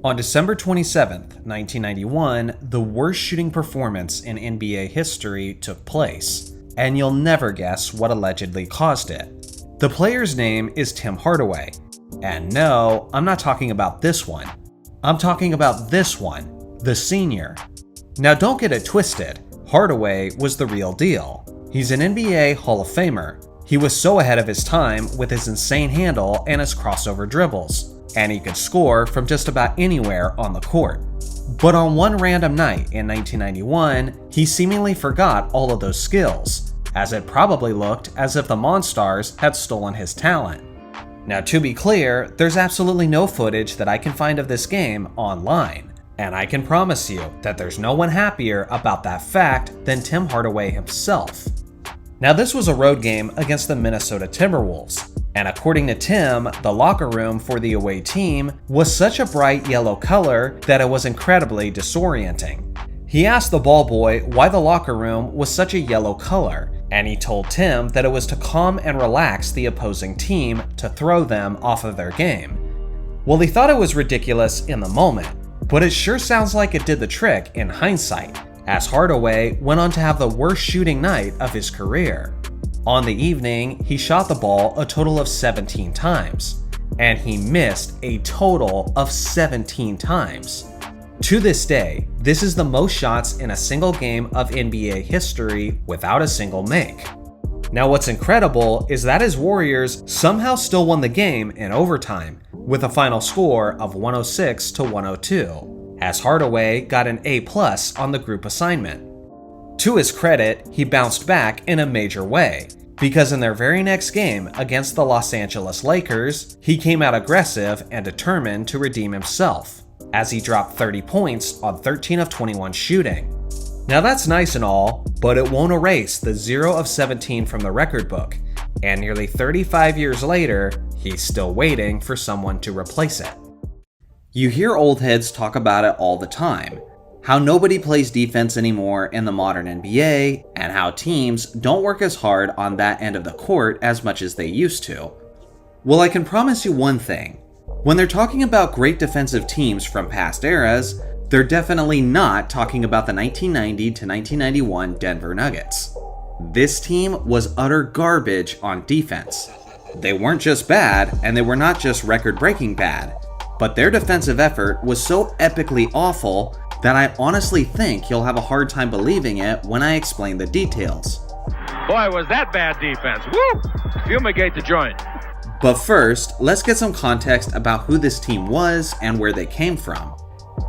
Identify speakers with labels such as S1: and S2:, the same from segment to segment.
S1: On December 27th, 1991, the worst shooting performance in NBA history took place, and you'll never guess what allegedly caused it. The player's name is Tim Hardaway, and no, I'm not talking about this one. I'm talking about this one, the senior. Now don't get it twisted, Hardaway was the real deal. He's an NBA Hall of Famer. He was so ahead of his time with his insane handle and his crossover dribbles, and he could score from just about anywhere on the court. But on one random night in 1991, he seemingly forgot all of those skills, as it probably looked as if the Monstars had stolen his talent. Now to be clear, there's absolutely no footage that I can find of this game online, and I can promise you that there's no one happier about that fact than Tim Hardaway himself. Now this was a road game against the Minnesota Timberwolves, and according to Tim, the locker room for the away team was such a bright yellow color that it was incredibly disorienting. He asked the ball boy why the locker room was such a yellow color, and he told Tim that it was to calm and relax the opposing team to throw them off of their game. Well, he thought it was ridiculous in the moment, but it sure sounds like it did the trick in hindsight, as Hardaway went on to have the worst shooting night of his career. On the evening, he shot the ball a total of 17 times, and he missed a total of 17 times. To this day, this is the most shots in a single game of NBA history without a single make. Now what's incredible is that his Warriors somehow still won the game in overtime, with a final score of 106-102, as Hardaway got an A+ on the group assignment. To his credit, he bounced back in a major way, because in their very next game against the Los Angeles Lakers, he came out aggressive and determined to redeem himself, as he dropped 30 points on 13 of 21 shooting. Now that's nice and all, but it won't erase the 0 of 17 from the record book, and nearly 35 years later, he's still waiting for someone to replace it. You hear old heads talk about it all the time, how nobody plays defense anymore in the modern NBA, and how teams don't work as hard on that end of the court as much as they used to. Well, I can promise you one thing. When they're talking about great defensive teams from past eras, they're definitely not talking about the 1990 to 1991 Denver Nuggets. This team was utter garbage on defense. They weren't just bad, and they were not just record-breaking bad, but their defensive effort was so epically awful that I honestly think you'll have a hard time believing it when I explain the details.
S2: Boy, was that bad defense. Woo! Fumigate the joint.
S1: But first, let's get some context about who this team was and where they came from.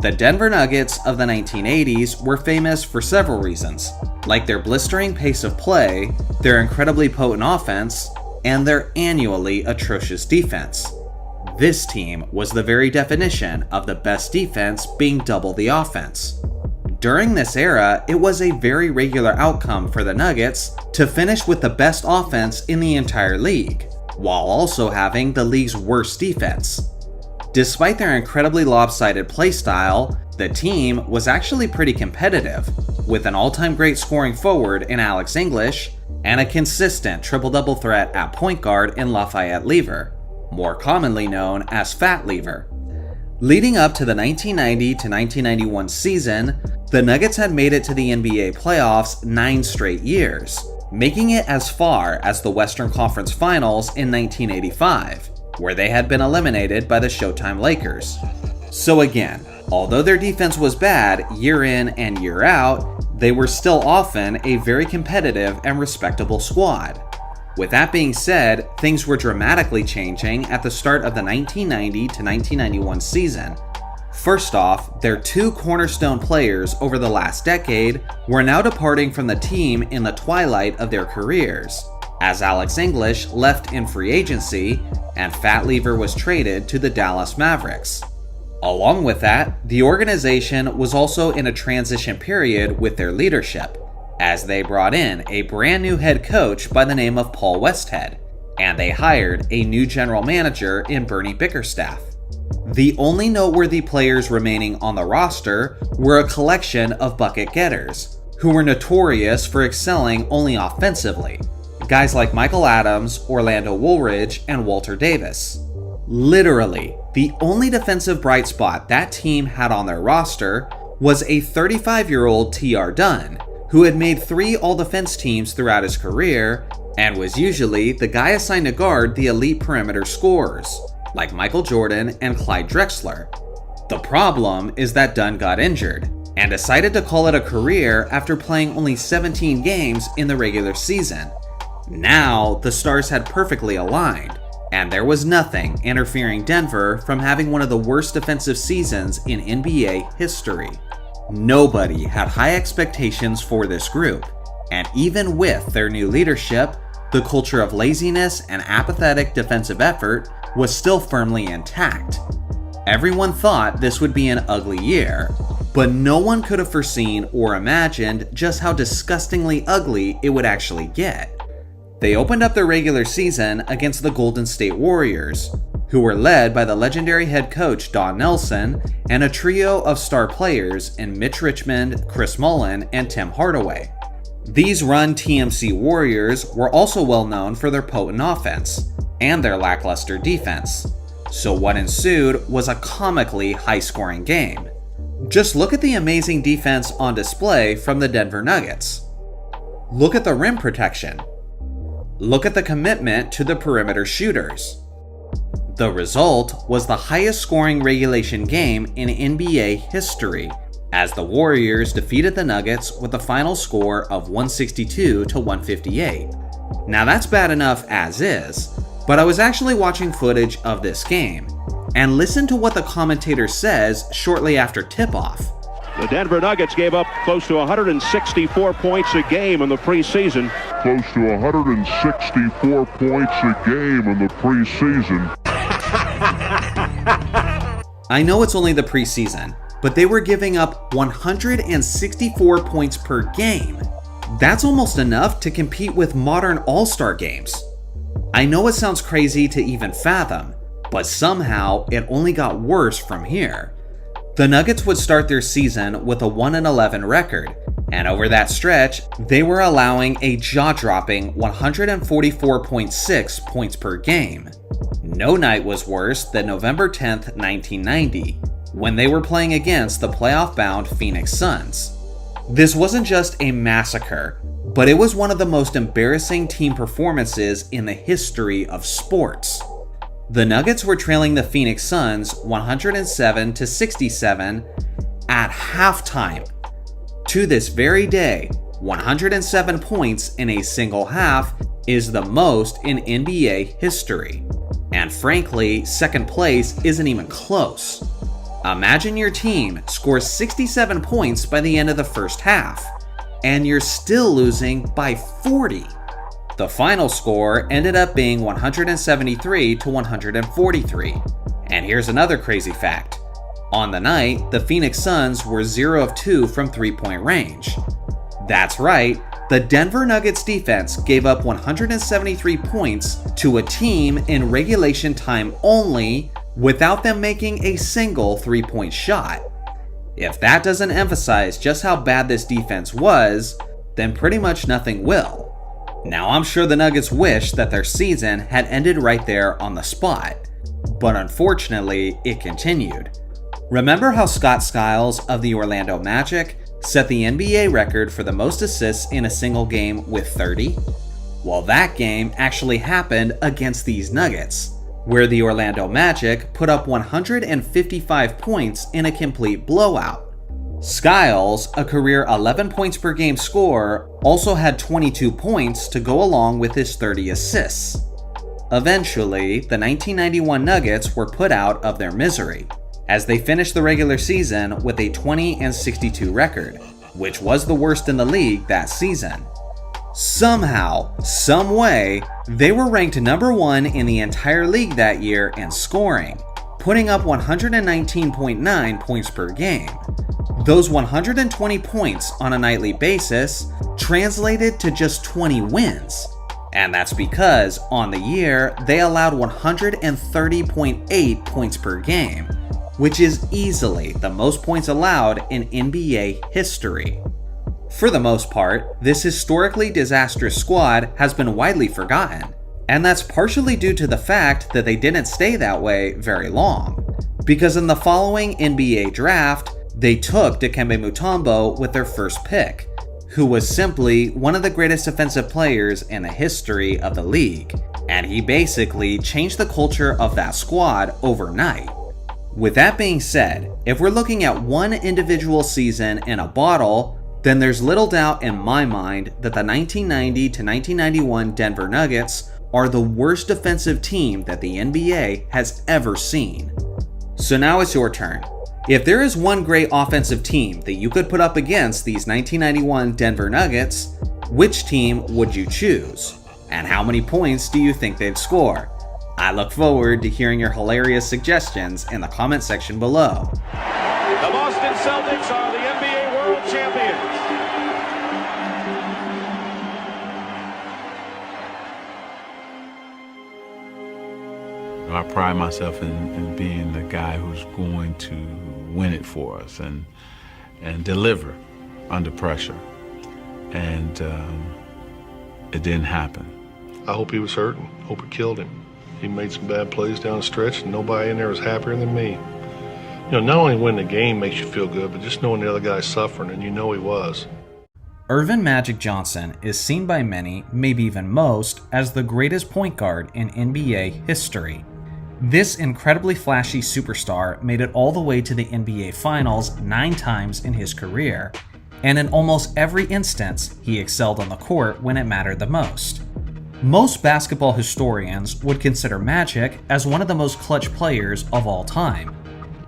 S1: The Denver Nuggets of the 1980s were famous for several reasons, like their blistering pace of play, their incredibly potent offense, and their annually atrocious defense. This team was the very definition of the best defense being double the offense. During this era, it was a very regular outcome for the Nuggets to finish with the best offense in the entire league, while also having the league's worst defense. Despite their incredibly lopsided playstyle, the team was actually pretty competitive, with an all-time great scoring forward in Alex English, and a consistent triple-double threat at point guard in Lafayette Lever, more commonly known as Fat Lever. Leading up to the 1990 to 1991 season, the Nuggets had made it to the NBA playoffs 9 straight years, making it as far as the Western Conference Finals in 1985, where they had been eliminated by the Showtime Lakers. So again, although their defense was bad year in and year out, they were still often a very competitive and respectable squad. With that being said, things were dramatically changing at the start of the 1990 to 1991 season. First off, their 2 cornerstone players over the last decade were now departing from the team in the twilight of their careers, as Alex English left in free agency and Fat Lever was traded to the Dallas Mavericks. Along with that, the organization was also in a transition period with their leadership, as they brought in a brand new head coach by the name of Paul Westhead, and they hired a new general manager in Bernie Bickerstaff. The only noteworthy players remaining on the roster were a collection of bucket getters, who were notorious for excelling only offensively. Guys like Michael Adams, Orlando Woolridge, and Walter Davis. Literally, The only defensive bright spot that team had on their roster was a 35-year-old T.R. Dunn, who had made 3 all-defense teams throughout his career and was usually the guy assigned to guard the elite perimeter scorers, like Michael Jordan and Clyde Drexler. The problem is that Dunn got injured and decided to call it a career after playing only 17 games in the regular season. Now, the stars had perfectly aligned, and there was nothing interfering Denver from having one of the worst defensive seasons in NBA history. Nobody had high expectations for this group, and even with their new leadership, the culture of laziness and apathetic defensive effort was still firmly intact. Everyone thought this would be an ugly year, but no one could have foreseen or imagined just how disgustingly ugly it would actually get. They opened up their regular season against the Golden State Warriors, who were led by the legendary head coach Don Nelson and a trio of star players in Mitch Richmond, Chris Mullin, and Tim Hardaway. These Run TMC Warriors were also well known for their potent offense and their lackluster defense, so what ensued was a comically high-scoring game. Just look at the amazing defense on display from the Denver Nuggets. Look at the rim protection. Look at the commitment to the perimeter shooters. The result was the highest scoring regulation game in NBA history, as the Warriors defeated the Nuggets with a final score of 162-158. Now that's bad enough as is, but I was actually watching footage of this game, and listen to what the commentator says shortly after tip-off.
S3: The Denver Nuggets gave up close to 164 points a game in the preseason.
S4: Close to 164 points a game in the preseason.
S1: I know it's only the preseason, but they were giving up 164 points per game. That's almost enough to compete with modern All-Star games. I know it sounds crazy to even fathom, but somehow it only got worse from here. The Nuggets would start their season with a 1-11 record, and over that stretch, they were allowing a jaw-dropping 144.6 points per game. No night was worse than November 10th, 1990, when they were playing against the playoff-bound Phoenix Suns. This wasn't just a massacre, but it was one of the most embarrassing team performances in the history of sports. The Nuggets were trailing the Phoenix Suns 107-67 at halftime. To this very day, 107 points in a single half is the most in NBA history. And frankly, second place isn't even close. Imagine your team scores 67 points by the end of the first half, and you're still losing by 40. The final score ended up being 173-143. And here's another crazy fact. On the night, the Phoenix Suns were 0 of 2 from three-point range. That's right, the Denver Nuggets defense gave up 173 points to a team in regulation time only, without them making a single three-point shot. If that doesn't emphasize just how bad this defense was, then pretty much nothing will. Now, I'm sure the Nuggets wish that their season had ended right there on the spot, but unfortunately, it continued. Remember how Scott Skiles of the Orlando Magic set the NBA record for the most assists in a single game with 30? Well, that game actually happened against these Nuggets, where the Orlando Magic put up 155 points in a complete blowout. Skiles, a career 11 points per game scorer, also had 22 points to go along with his 30 assists. Eventually, the 1991 Nuggets were put out of their misery, as they finished the regular season with a 20-62 record, which was the worst in the league that season. Somehow, someway, they were ranked number 1 in the entire league that year in scoring, putting up 119.9 points per game. Those 120 points on a nightly basis translated to just 20 wins. And that's because, on the year, they allowed 130.8 points per game, which is easily the most points allowed in NBA history. For the most part, this historically disastrous squad has been widely forgotten, and that's partially due to the fact that they didn't stay that way very long. because in the following NBA draft, they took Dikembe Mutombo with their first pick, who was simply one of the greatest defensive players in the history of the league, and he basically changed the culture of that squad overnight. With that being said, if we're looking at one individual season in a bottle, then there's little doubt in my mind that the 1990 to 1991 Denver Nuggets are the worst defensive team that the NBA has ever seen. So now it's your turn. If there is one great offensive team that you could put up against these 1991 Denver Nuggets, which team would you choose? And how many points do you think they'd score? I look forward to hearing your hilarious suggestions in the comment section below.
S2: The Boston Celtics are the NBA World Champions.
S5: I pride myself in being the guy who's going to win it for us and deliver under pressure. And it didn't happen.
S6: I hope he was hurting. Hope it killed him. He made some bad plays down the stretch, and nobody in there was happier than me. You know, not only winning the game makes you feel good, but just knowing the other guy's suffering, and you know he was.
S1: Earvin Magic Johnson is seen by many, maybe even most, as the greatest point guard in NBA history. This incredibly flashy superstar made it all the way to the NBA Finals 9 times in his career, and in almost every instance, he excelled on the court when it mattered the most. Most basketball historians would consider Magic as one of the most clutch players of all time.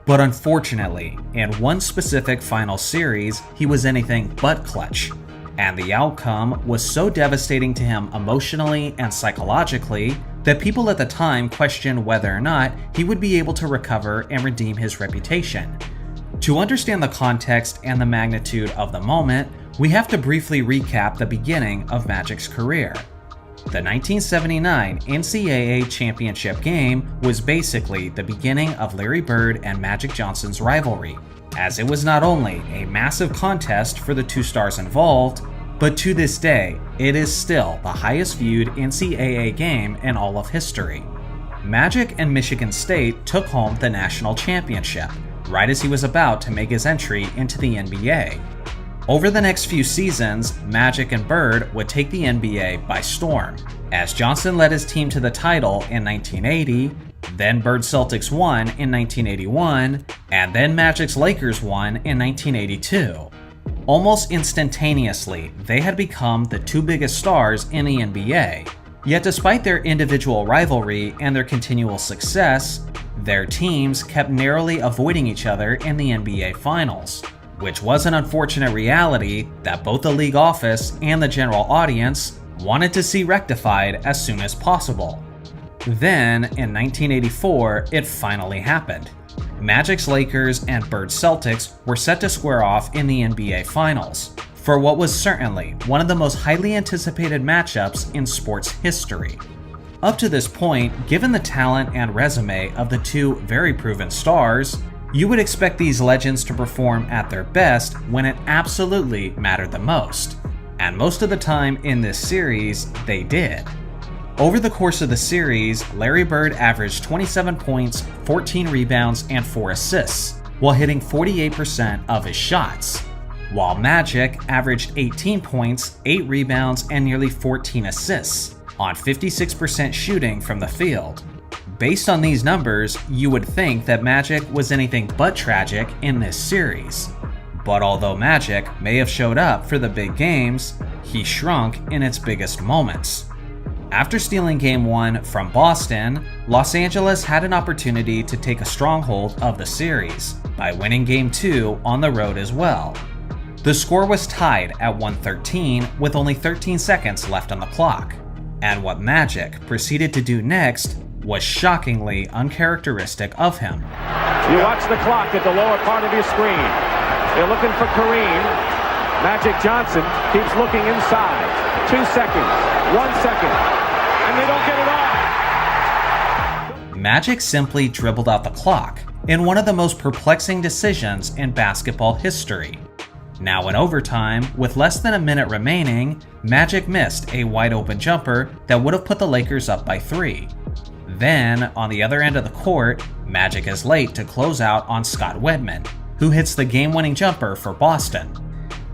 S1: But unfortunately, in one specific final series, he was anything but clutch. And the outcome was so devastating to him emotionally and psychologically that people at the time questioned whether or not he would be able to recover and redeem his reputation. To understand the context and the magnitude of the moment, we have to briefly recap the beginning of Magic's career. The 1979 NCAA championship game was basically the beginning of Larry Bird and Magic Johnson's rivalry, as it was not only a massive contest for the two stars involved, but to this day, it is still the highest viewed NCAA game in all of history. Magic and Michigan State took home the national championship, right as he was about to make his entry into the NBA. Over the next few seasons, Magic and Bird would take the NBA by storm, as Johnson led his team to the title in 1980, then Bird's Celtics won in 1981, and then Magic's Lakers won in 1982. Almost instantaneously, they had become the two biggest stars in the NBA. Yet despite their individual rivalry and their continual success, their teams kept narrowly avoiding each other in the NBA Finals, which was an unfortunate reality that both the league office and the general audience wanted to see rectified as soon as possible. Then, in 1984, it finally happened. Magic's Lakers and Bird's Celtics were set to square off in the NBA Finals, for what was certainly one of the most highly anticipated matchups in sports history. Up to this point, given the talent and resume of the two very proven stars, you would expect these legends to perform at their best when it absolutely mattered the most. And most of the time in this series, they did. Over the course of the series, Larry Bird averaged 27 points, 14 rebounds, and 4 assists, while hitting 48% of his shots, while Magic averaged 18 points, 8 rebounds, and nearly 14 assists, on 56% shooting from the field. Based on these numbers, you would think that Magic was anything but tragic in this series. But although Magic may have showed up for the big games, he shrunk in its biggest moments. After stealing Game 1 from Boston, Los Angeles had an opportunity to take a stronghold of the series by winning Game 2 on the road as well. The score was tied at 113 with only 13 seconds left on the clock, and what Magic proceeded to do next was shockingly uncharacteristic of him.
S2: You watch the clock at the lower part of your screen. They're looking for Kareem. Magic Johnson keeps looking inside. 2 seconds, 1 second, and they don't get it off.
S1: Magic simply dribbled out the clock in one of the most perplexing decisions in basketball history. Now in overtime, with less than a minute remaining, Magic missed a wide open jumper that would have put the Lakers up by 3. Then, on the other end of the court, Magic is late to close out on Scott Wedman, who hits the game-winning jumper for Boston.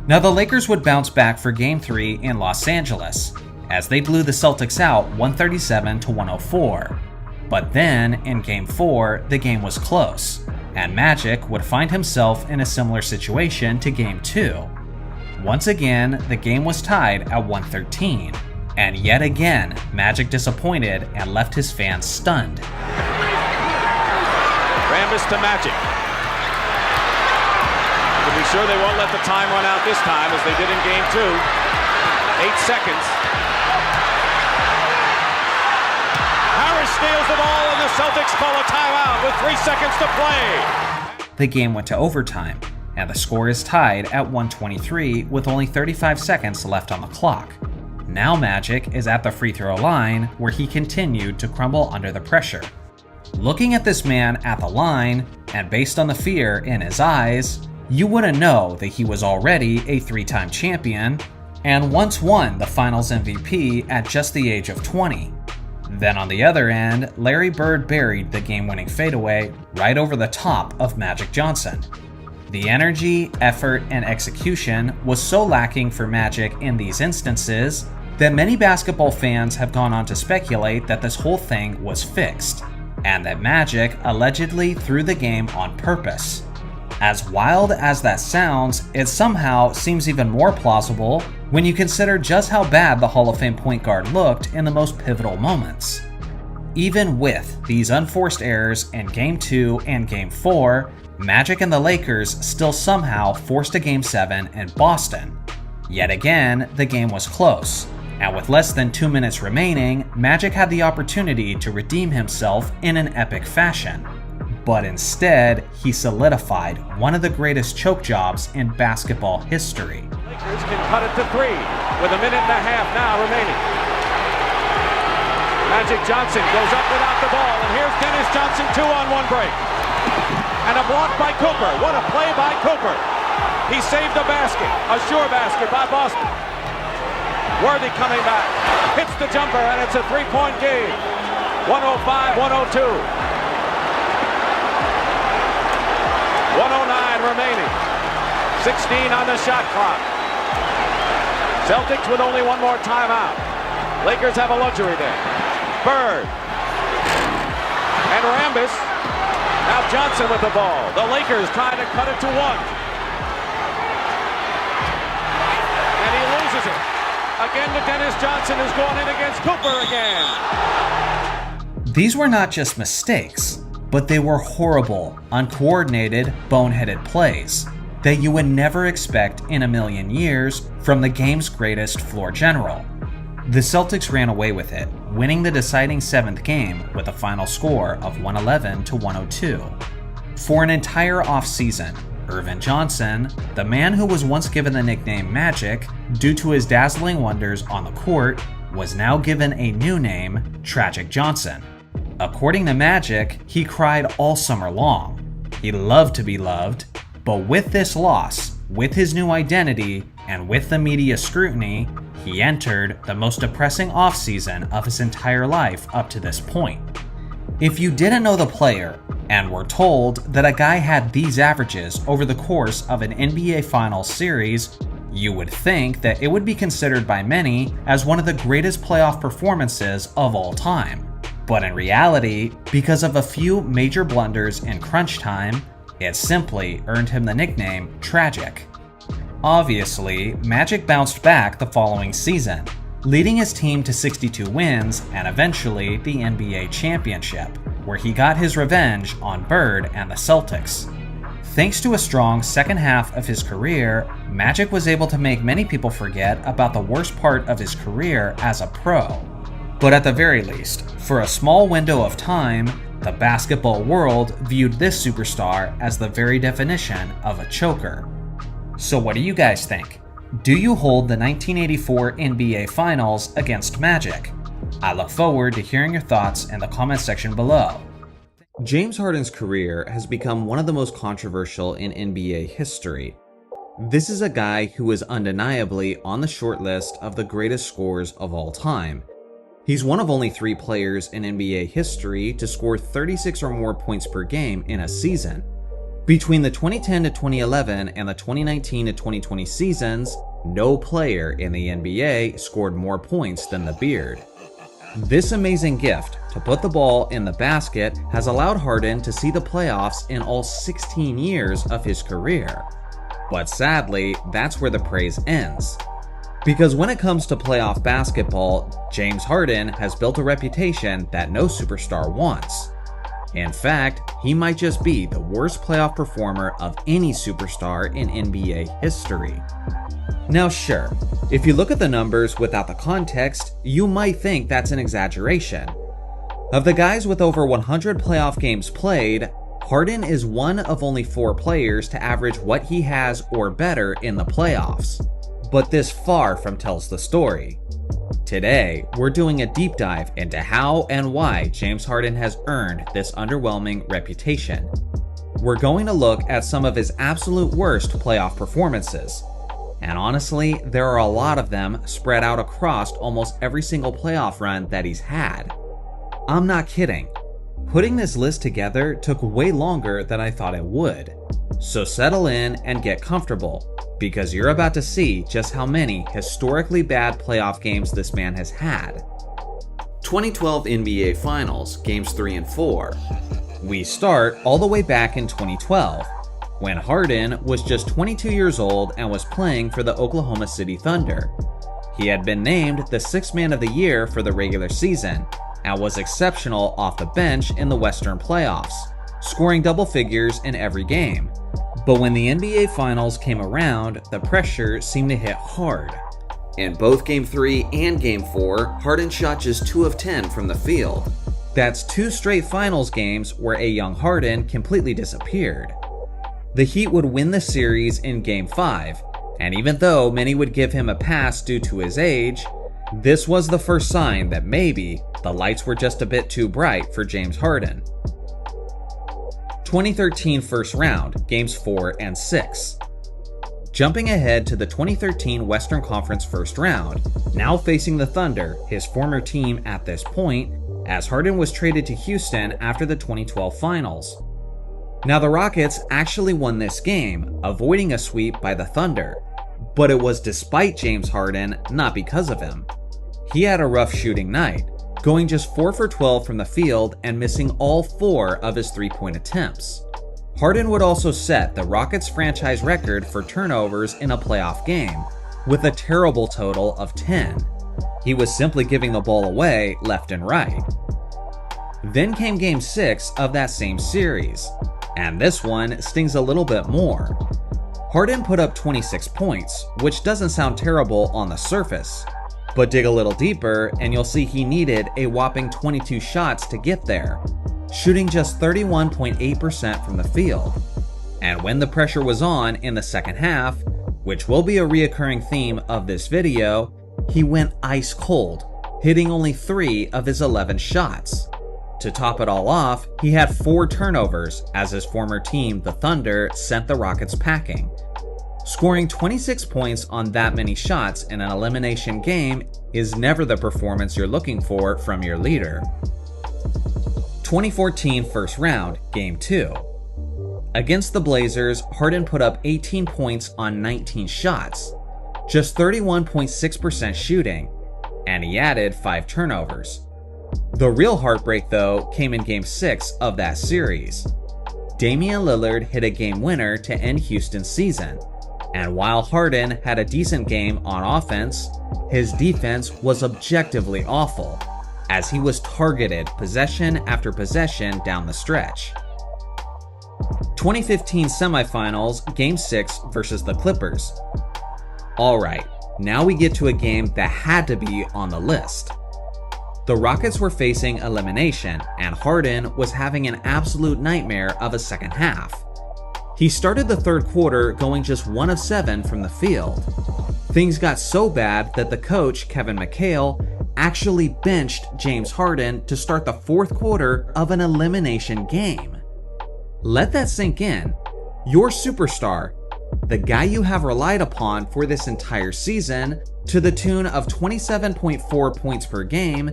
S1: Now the Lakers would bounce back for Game 3 in Los Angeles, as they blew the Celtics out 137-104. But then, in Game 4, the game was close, and Magic would find himself in a similar situation to Game 2. Once again, the game was tied at 113, and yet again, Magic disappointed and left his fans stunned.
S2: Rambis to Magic. To be sure they won't let the time run out this time as they did in Game 2. 8 seconds. Harris steals the ball and the Celtics call a timeout with 3 seconds to play.
S1: The game went to overtime, and the score is tied at 123 with only 35 seconds left on the clock. Now Magic is at the free throw line where he continued to crumble under the pressure. Looking at this man at the line, and based on the fear in his eyes, you wouldn't know that he was already a 3-time champion and once won the Finals MVP at just the age of 20. Then on the other end, Larry Bird buried the game-winning fadeaway right over the top of Magic Johnson. The energy, effort, and execution was so lacking for Magic in these instances that many basketball fans have gone on to speculate that this whole thing was fixed, and that Magic allegedly threw the game on purpose. As wild as that sounds, it somehow seems even more plausible when you consider just how bad the Hall of Fame point guard looked in the most pivotal moments. Even with these unforced errors in Game 2 and Game 4, Magic and the Lakers still somehow forced a Game 7 in Boston. Yet again, the game was close, and with less than 2 minutes remaining, Magic had the opportunity to redeem himself in an epic fashion. But instead, he solidified one of the greatest choke jobs in basketball history.
S2: Lakers can cut it to 3 with a minute and a half now remaining. Magic Johnson goes up without the ball, and here's Dennis Johnson 2-on-1 break. And a block by Cooper. What a play by Cooper. He saved a basket, a sure basket by Boston. Worthy coming back, hits the jumper, and it's a 3-point game. 105-102. 109 remaining. 16 on the shot clock. Celtics with only one more timeout. Lakers have a luxury there. Bird. And Rambis. Now Johnson with the ball. The Lakers trying to cut it to 1. And he loses it. Again to Dennis Johnson, who's going in against Cooper again.
S1: These were not just mistakes, but they were horrible, uncoordinated, boneheaded plays that you would never expect in a million years from the game's greatest floor general. The Celtics ran away with it, winning the deciding 7th game with a final score of 111-102. For an entire offseason, Irvin Johnson, the man who was once given the nickname Magic due to his dazzling wonders on the court, was now given a new name, Tragic Johnson. According to Magic, he cried all summer long. He loved to be loved, but with this loss, with his new identity, and with the media scrutiny, he entered the most depressing offseason of his entire life up to this point. If you didn't know the player, and were told that a guy had these averages over the course of an NBA Finals series, you would think that it would be considered by many as one of the greatest playoff performances of all time. But in reality, because of a few major blunders in crunch time, it simply earned him the nickname Tragic. Obviously, Magic bounced back the following season, leading his team to 62 wins and eventually the NBA championship, where he got his revenge on Bird and the Celtics. Thanks to a strong second half of his career, Magic was able to make many people forget about the worst part of his career as a pro. But at the very least, for a small window of time, the basketball world viewed this superstar as the very definition of a choker. So what do you guys think? Do you hold the 1984 NBA Finals against Magic? I look forward to hearing your thoughts in the comment section below. James Harden's career has become one of the most controversial in NBA history. This is a guy who is undeniably on the short list of the greatest scorers of all time. He's one of only 3 players in NBA history to score 36 or more points per game in a season. Between the 2010 to 2011 and the 2019 to 2020 seasons, no player in the NBA scored more points than the Beard. This amazing gift to put the ball in the basket has allowed Harden to see the playoffs in all 16 years of his career. But sadly, that's where the praise ends. Because when it comes to playoff basketball, James Harden has built a reputation that no superstar wants. In fact, he might just be the worst playoff performer of any superstar in NBA history. Now sure, if you look at the numbers without the context, you might think that's an exaggeration. Of the guys with over 100 playoff games played, Harden is one of only 4 players to average what he has or better in the playoffs. But this far from tells the story. Today, we're doing a deep dive into how and why James Harden has earned this underwhelming reputation. We're going to look at some of his absolute worst playoff performances. And honestly, there are a lot of them spread out across almost every single playoff run that he's had. I'm not kidding. Putting this list together took way longer than I thought it would. So settle in and get comfortable, because you're about to see just how many historically bad playoff games this man has had. 2012 NBA Finals, Games 3 and 4. We start all the way back in 2012, when Harden was just 22 years old and was playing for the Oklahoma City Thunder. He had been named the 6th Man of the Year for the regular season, and was exceptional off the bench in the Western playoffs, scoring double figures in every game. But when the NBA Finals came around, the pressure seemed to hit hard. In both Game 3 and Game 4, Harden shot just 2 of 10 from the field. That's 2 straight Finals games where a young Harden completely disappeared. The Heat would win the series in Game 5, and even though many would give him a pass due to his age, this was the first sign that maybe the lights were just a bit too bright for James Harden. 2013 first round, Games 4 and 6. Jumping ahead to the 2013 Western Conference first round, now facing the Thunder, his former team at this point, as Harden was traded to Houston after the 2012 Finals. Now the Rockets actually won this game, avoiding a sweep by the Thunder, but it was despite James Harden, not because of him. He had a rough shooting night, going just 4 for 12 from the field and missing all 4 of his 3-point attempts. Harden would also set the Rockets franchise record for turnovers in a playoff game, with a terrible total of 10. He was simply giving the ball away left and right. Then came Game 6 of that same series, and this one stings a little bit more. Harden put up 26 points, which doesn't sound terrible on the surface. But dig a little deeper and you'll see he needed a whopping 22 shots to get there, shooting just 31.8% from the field. And when the pressure was on in the second half, which will be a reoccurring theme of this video, he went ice cold, hitting only 3 of his 11 shots. To top it all off, he had 4 turnovers as his former team, the Thunder, sent the Rockets packing. Scoring 26 points on that many shots in an elimination game is never the performance you're looking for from your leader. 2014 first round, Game 2. Against the Blazers, Harden put up 18 points on 19 shots, just 31.6% shooting, and he added 5 turnovers. The real heartbreak though came in Game 6 of that series. Damian Lillard hit a game winner to end Houston's season. And while Harden had a decent game on offense, his defense was objectively awful, as he was targeted possession after possession down the stretch. 2015 semifinals, Game 6 versus the Clippers. Alright, now we get to a game that had to be on the list. The Rockets were facing elimination, and Harden was having an absolute nightmare of a second half. He started the third quarter going just 1 of 7 from the field. Things got so bad that the coach, Kevin McHale, actually benched James Harden to start the fourth quarter of an elimination game. Let that sink in. Your superstar, the guy you have relied upon for this entire season, to the tune of 27.4 points per game,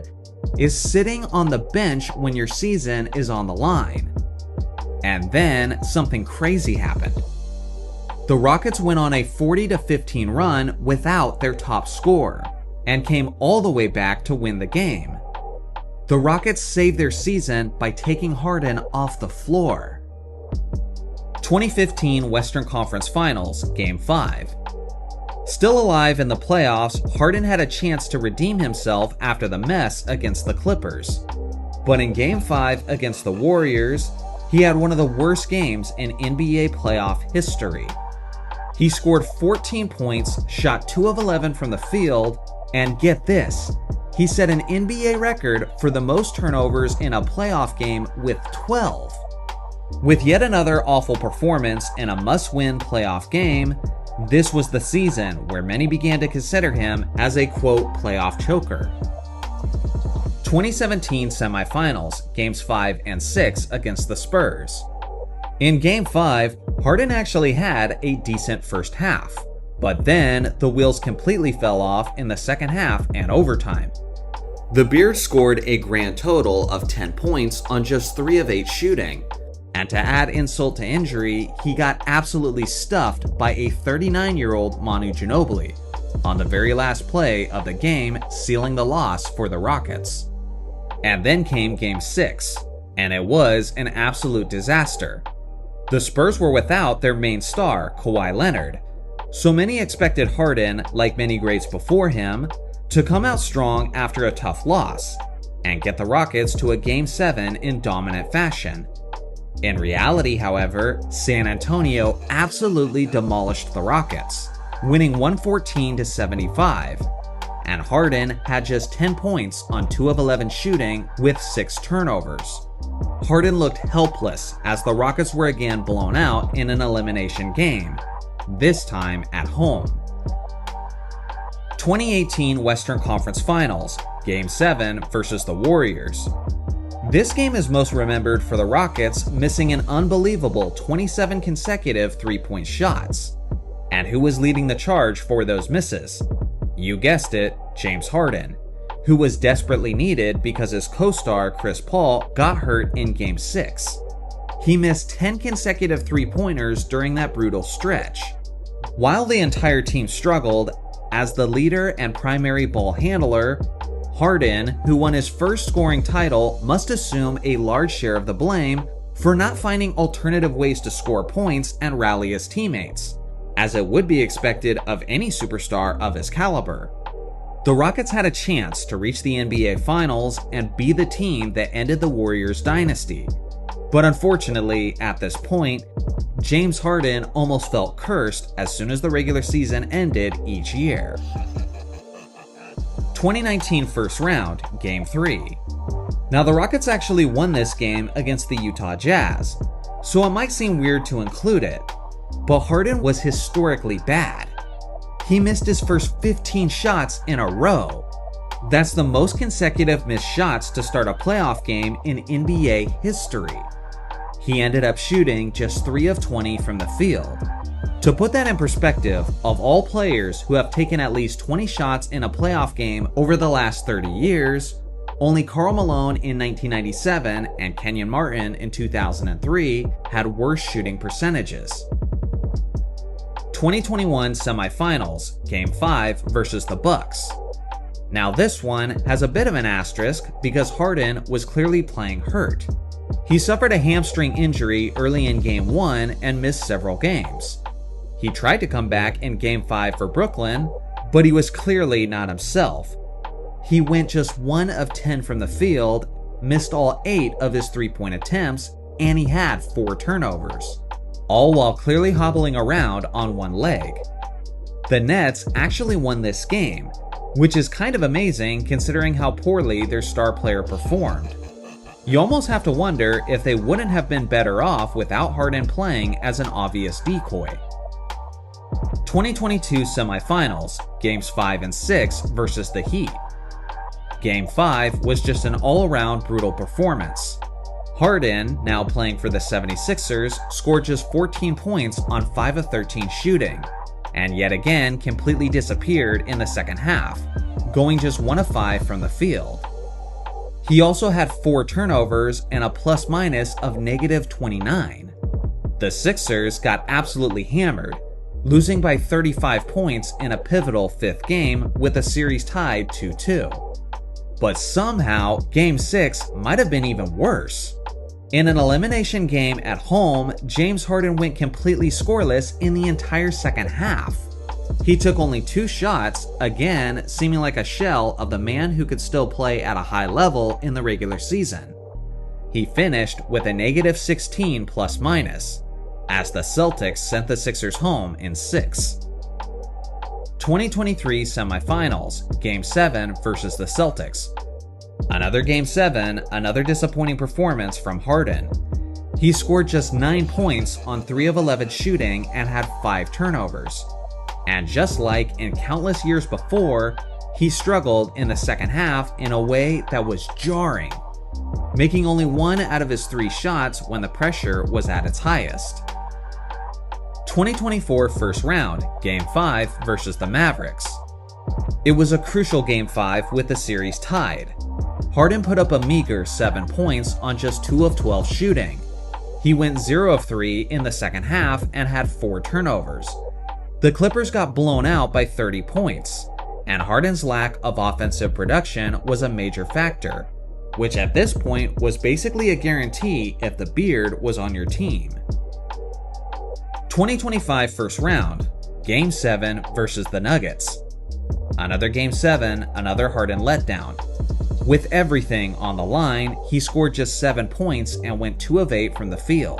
S1: is sitting on the bench when your season is on the line. And then something crazy happened. The Rockets went on a 40-15 run without their top scorer, and came all the way back to win the game. The Rockets saved their season by taking Harden off the floor. 2015 Western Conference Finals, Game 5. Still alive in the playoffs, Harden had a chance to redeem himself after the mess against the Clippers. But in Game 5 against the Warriors, he had one of the worst games in NBA playoff history. He scored 14 points, shot 2 of 11 from the field, and get this, he set an NBA record for the most turnovers in a playoff game with 12. With yet another awful performance in a must-win playoff game, this was the season where many began to consider him as a quote playoff choker. 2017 semifinals, games 5 and 6 against the Spurs. In game 5, Harden actually had a decent first half, but then the wheels completely fell off in the second half and overtime. The Beard scored a grand total of 10 points on just 3 of 8 shooting, and to add insult to injury, he got absolutely stuffed by a 39-year-old Manu Ginobili on the very last play of the game, sealing the loss for the Rockets. And then came Game 6, and it was an absolute disaster. The Spurs were without their main star, Kawhi Leonard, so many expected Harden, like many greats before him, to come out strong after a tough loss, and get the Rockets to a Game 7 in dominant fashion. In reality, however, San Antonio absolutely demolished the Rockets, winning 114-75, and Harden had just 10 points on 2 of 11 shooting with 6 turnovers. Harden looked helpless as the Rockets were again blown out in an elimination game, this time at home. 2018 Western Conference Finals, Game 7 versus the Warriors. This game is most remembered for the Rockets missing an unbelievable 27 consecutive three-point shots. And who was leading the charge for those misses? You guessed it, James Harden, who was desperately needed because his co-star Chris Paul got hurt in Game 6. He missed 10 consecutive three-pointers during that brutal stretch. While the entire team struggled, as the leader and primary ball handler, Harden, who won his first scoring title, must assume a large share of the blame for not finding alternative ways to score points and rally his teammates, as it would be expected of any superstar of his caliber. The Rockets had a chance to reach the NBA Finals and be the team that ended the Warriors' dynasty. But unfortunately, at this point, James Harden almost felt cursed as soon as the regular season ended each year. 2019 first round, Game 3. Now the Rockets actually won this game against the Utah Jazz, so it might seem weird to include it, but Harden was historically bad. He missed his first 15 shots in a row. That's the most consecutive missed shots to start a playoff game in NBA history. He ended up shooting just 3 of 20 from the field. To put that in perspective, of all players who have taken at least 20 shots in a playoff game over the last 30 years, only Karl Malone in 1997 and Kenyon Martin in 2003 had worse shooting percentages. 2021 semifinals, Game 5 versus the Bucks. Now this one has a bit of an asterisk because Harden was clearly playing hurt. He suffered a hamstring injury early in Game 1 and missed several games. He tried to come back in Game 5 for Brooklyn, but he was clearly not himself. He went just 1 of 10 from the field, missed all 8 of his three-point attempts, and he had 4 turnovers, all while clearly hobbling around on one leg. The Nets actually won this game, which is kind of amazing considering how poorly their star player performed. You almost have to wonder if they wouldn't have been better off without Harden playing as an obvious decoy. 2022 semifinals, Games 5 and 6 versus the Heat. Game 5 was just an all-around brutal performance. Harden, now playing for the 76ers, scored just 14 points on 5 of 13 shooting, and yet again completely disappeared in the second half, going just 1 of 5 from the field. He also had 4 turnovers and a plus-minus of -29. The Sixers got absolutely hammered, losing by 35 points in a pivotal 5th game with the series tied 2-2. But somehow, Game 6 might have been even worse. In an elimination game at home, James Harden went completely scoreless in the entire second half. He took only 2 shots, again seeming like a shell of the man who could still play at a high level in the regular season. He finished with a -16 plus-minus, as the Celtics sent the Sixers home in 6. 2023 semifinals, Game 7 versus the Celtics. Another Game 7, another disappointing performance from Harden. He scored just 9 points on 3 of 11 shooting and had 5 turnovers. And just like in countless years before, he struggled in the second half in a way that was jarring, making only 1 out of his 3 shots when the pressure was at its highest. 2024 first round, Game 5 versus the Mavericks. It was a crucial Game 5 with the series tied. Harden put up a meager 7 points on just 2 of 12 shooting. He went 0 of 3 in the second half and had 4 turnovers. The Clippers got blown out by 30 points, and Harden's lack of offensive production was a major factor, which at this point was basically a guarantee if the beard was on your team. 2025 first round, Game 7 versus the Nuggets. Another Game 7, another Harden letdown. With everything on the line, he scored just 7 points and went 2 of 8 from the field.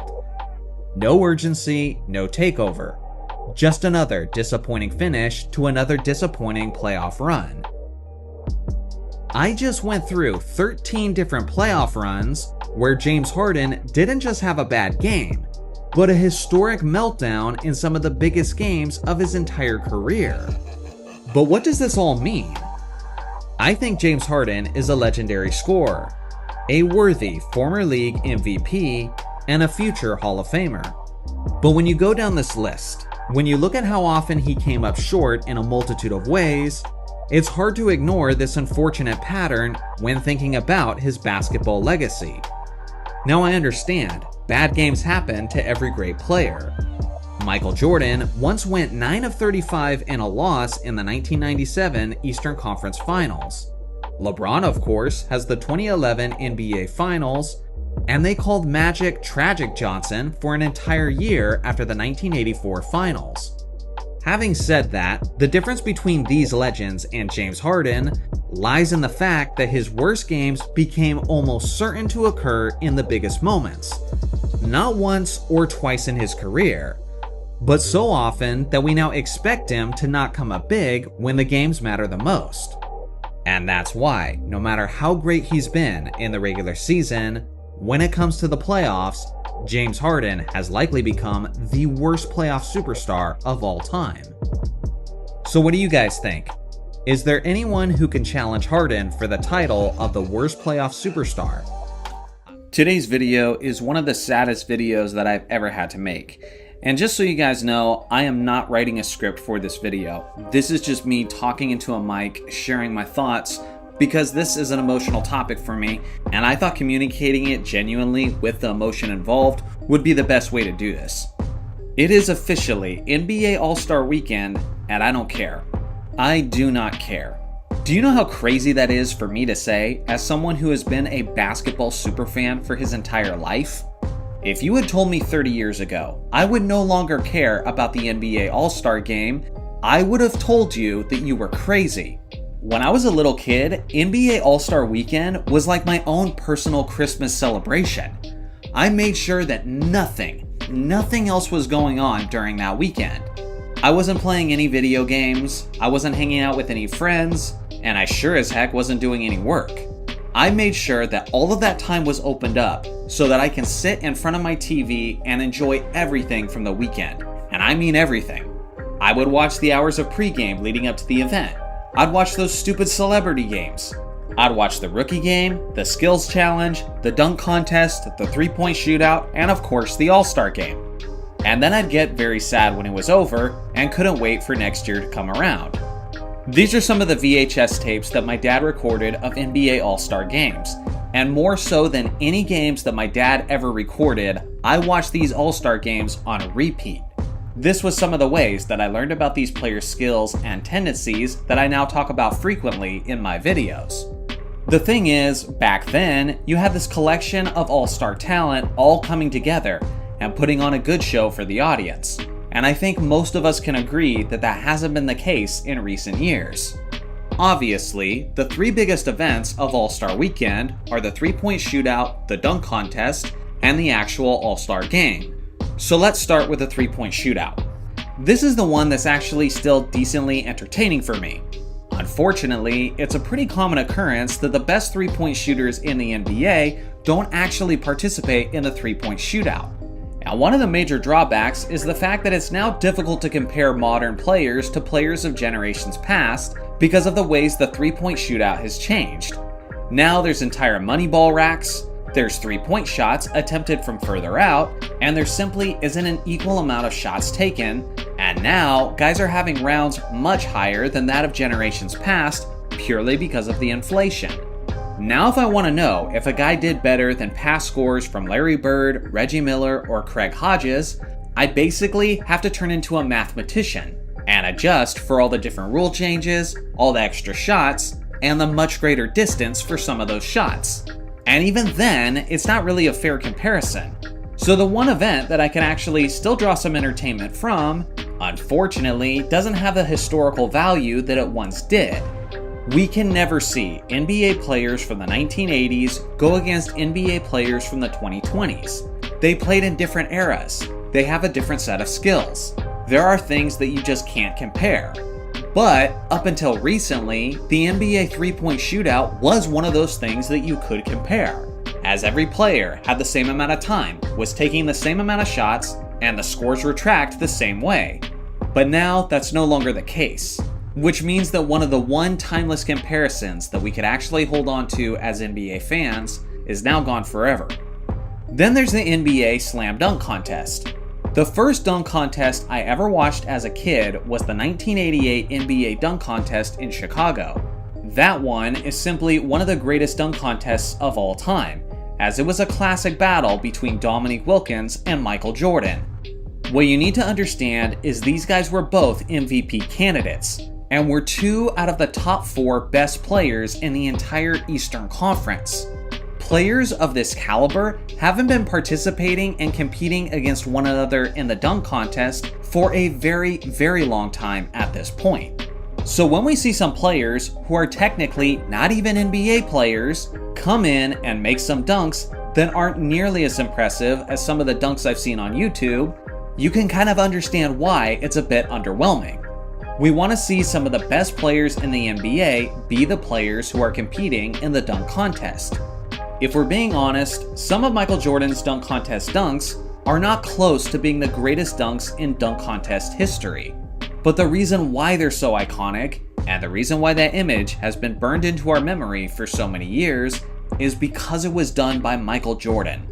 S1: No urgency, no takeover. Just another disappointing finish to another disappointing playoff run. I just went through 13 different playoff runs where James Harden didn't just have a bad game, but a historic meltdown in some of the biggest games of his entire career. But what does this all mean? I think James Harden is a legendary scorer, a worthy former league MVP, and a future Hall of Famer. But when you go down this list, when you look at how often he came up short in a multitude of ways, it's hard to ignore this unfortunate pattern when thinking about his basketball legacy. Now I understand, bad games happen to every great player. Michael Jordan once went 9 of 35 in a loss in the 1997 Eastern Conference Finals. LeBron, of course, has the 2011 NBA Finals, and they called Magic Tragic Johnson for an entire year after the 1984 Finals. Having said that, the difference between these legends and James Harden lies in the fact that his worst games became almost certain to occur in the biggest moments. Not once or twice in his career, but so often that we now expect him to not come up big when the games matter the most. And that's why, no matter how great he's been in the regular season, when it comes to the playoffs, James Harden has likely become the worst playoff superstar of all time. So what do you guys think? Is there anyone who can challenge Harden for the title of the worst playoff superstar? Today's video is one of the saddest videos that I've ever had to make. And just so you guys know, I am not writing a script for this video. This is just me talking into a mic, sharing my thoughts, because this is an emotional topic for me, and I thought communicating it genuinely with the emotion involved would be the best way to do this. It is officially NBA All-Star Weekend, and I don't care. I do not care. Do you know how crazy that is for me to say, as someone who has been a basketball superfan for his entire life? If you had told me 30 years ago I would no longer care about the NBA All-Star Game, I would have told you that you were crazy. When I was a little kid, NBA All-Star Weekend was like my own personal Christmas celebration. I made sure that nothing else was going on during that weekend. I wasn't playing any video games, I wasn't hanging out with any friends, and I sure as heck wasn't doing any work. I made sure that all of that time was opened up so that I can sit in front of my TV and enjoy everything from the weekend. And I mean everything. I would watch the hours of pregame leading up to the event. I'd watch those stupid celebrity games. I'd watch the rookie game, the skills challenge, the dunk contest, the three-point shootout, and of course the All-Star game. And then I'd get very sad when it was over and couldn't wait for next year to come around. These are some of the VHS tapes that my dad recorded of NBA All-Star games. And more so than any games that my dad ever recorded, I watched these All-Star games on repeat. This was some of the ways that I learned about these players' skills and tendencies that I now talk about frequently in my videos. The thing is, back then, you had this collection of all-star talent all coming together and putting on a good show for the audience. And I think most of us can agree that that hasn't been the case in recent years. Obviously, the three biggest events of All-Star Weekend are the three-point shootout, the dunk contest, and the actual All-Star game. So let's start with the three-point shootout. This is the one that's actually still decently entertaining for me. Unfortunately, it's a pretty common occurrence that the best three-point shooters in the NBA don't actually participate in the three-point shootout. Now, one of the major drawbacks is the fact that it's now difficult to compare modern players to players of generations past because of the ways the three-point shootout has changed. Now there's entire money ball racks, there's three-point shots attempted from further out, and there simply isn't an equal amount of shots taken, and now guys are having rounds much higher than that of generations past purely because of the inflation. Now if I want to know if a guy did better than past scores from Larry Bird, Reggie Miller, or Craig Hodges, I basically have to turn into a mathematician and adjust for all the different rule changes, all the extra shots, and the much greater distance for some of those shots. And even then, it's not really a fair comparison. So the one event that I can actually still draw some entertainment from, unfortunately, doesn't have the historical value that it once did. We can never see NBA players from the 1980s go against NBA players from the 2020s. They played in different eras. They have a different set of skills. There are things that you just can't compare. But up until recently, the NBA three-point shootout was one of those things that you could compare, as every player had the same amount of time, was taking the same amount of shots, and the scores were tracked the same way. But now that's no longer the case, which means that one of the timeless comparisons that we could actually hold on to as NBA fans is now gone forever. Then there's the NBA Slam Dunk Contest. The first dunk contest I ever watched as a kid was the 1988 NBA Dunk Contest in Chicago. That one is simply one of the greatest dunk contests of all time, as it was a classic battle between Dominique Wilkins and Michael Jordan. What you need to understand is these guys were both MVP candidates, and were two out of the top 4 best players in the entire Eastern Conference. Players of this caliber haven't been participating and competing against one another in the dunk contest for a very, very long time at this point. So when we see some players who are technically not even NBA players come in and make some dunks that aren't nearly as impressive as some of the dunks I've seen on YouTube, you can kind of understand why it's a bit underwhelming. We want to see some of the best players in the NBA be the players who are competing in the dunk contest. If we're being honest, some of Michael Jordan's dunk contest dunks are not close to being the greatest dunks in dunk contest history. But the reason why they're so iconic, and the reason why that image has been burned into our memory for so many years, is because it was done by Michael Jordan.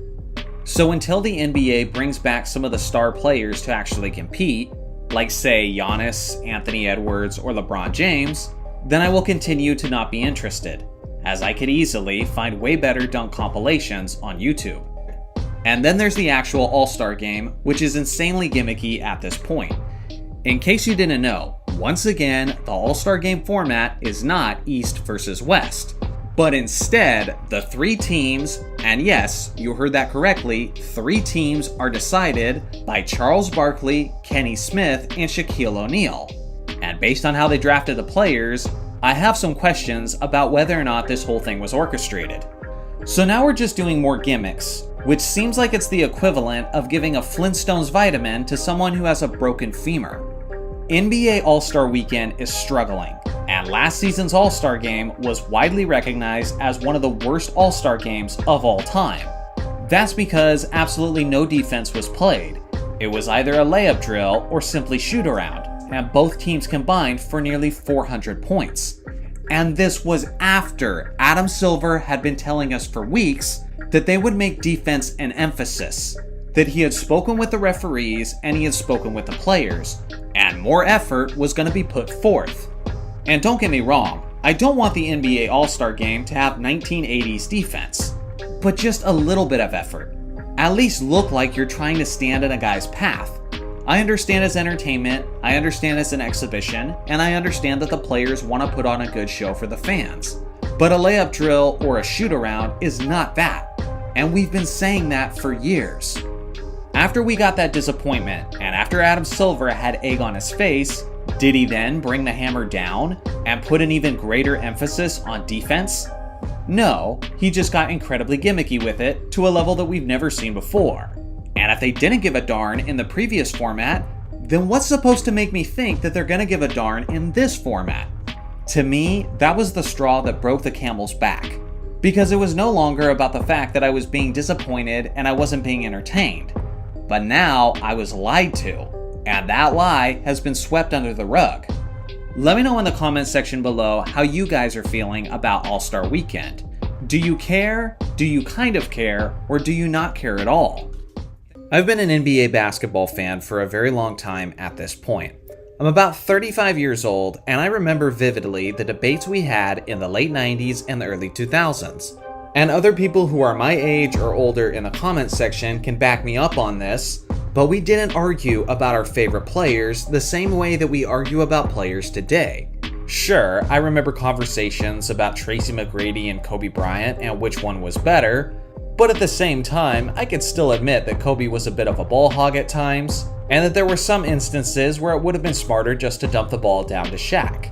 S1: So until the NBA brings back some of the star players to actually compete, like say Giannis, Anthony Edwards, or LeBron James, then I will continue to not be interested, as I could easily find way better dunk compilations on YouTube. And then there's the actual All-Star game, which is insanely gimmicky at this point. In case you didn't know, once again, the All-Star game format is not East versus West, but instead, the 3 teams, and yes, you heard that correctly, 3 teams are decided by Charles Barkley, Kenny Smith, and Shaquille O'Neal. And based on how they drafted the players, I have some questions about whether or not this whole thing was orchestrated. So now we're just doing more gimmicks, which seems like it's the equivalent of giving a Flintstones vitamin to someone who has a broken femur. NBA All-Star Weekend is struggling, and last season's All-Star Game was widely recognized as one of the worst All-Star Games of all time. That's because absolutely no defense was played. It was either a layup drill or simply shoot around, and both teams combined for nearly 400 points. And this was after Adam Silver had been telling us for weeks that they would make defense an emphasis, that he had spoken with the referees and he had spoken with the players, and more effort was going to be put forth. And don't get me wrong, I don't want the NBA All-Star Game to have 1980s defense. but just a little bit of effort. At least look like you're trying to stand in a guy's path. I understand it's entertainment, I understand it's an exhibition, and I understand that the players want to put on a good show for the fans. But a layup drill or a shoot around is not that, and we've been saying that for years. After we got that disappointment, and after Adam Silver had egg on his face, did he then bring the hammer down and put an even greater emphasis on defense? No, he just got incredibly gimmicky with it to a level that we've never seen before. And if they didn't give a darn in the previous format, then what's supposed to make me think that they're gonna give a darn in this format? To me, that was the straw that broke the camel's back. Because it was no longer about the fact that I was being disappointed and I wasn't being entertained. But now I was lied to, and that lie has been swept under the rug. Let me know in the comments section below how you guys are feeling about All-Star Weekend. Do you care? Do you kind of care? Or do you not care at all? I've been an NBA basketball fan for a very long time at this point. I'm about 35 years old, and I remember vividly the debates we had in the late 90s and the early 2000s. And other people who are my age or older in the comments section can back me up on this, but we didn't argue about our favorite players the same way that we argue about players today. Sure, I remember conversations about Tracy McGrady and Kobe Bryant and which one was better, but at the same time, I could still admit that Kobe was a bit of a ball hog at times, and that there were some instances where it would have been smarter just to dump the ball down to Shaq.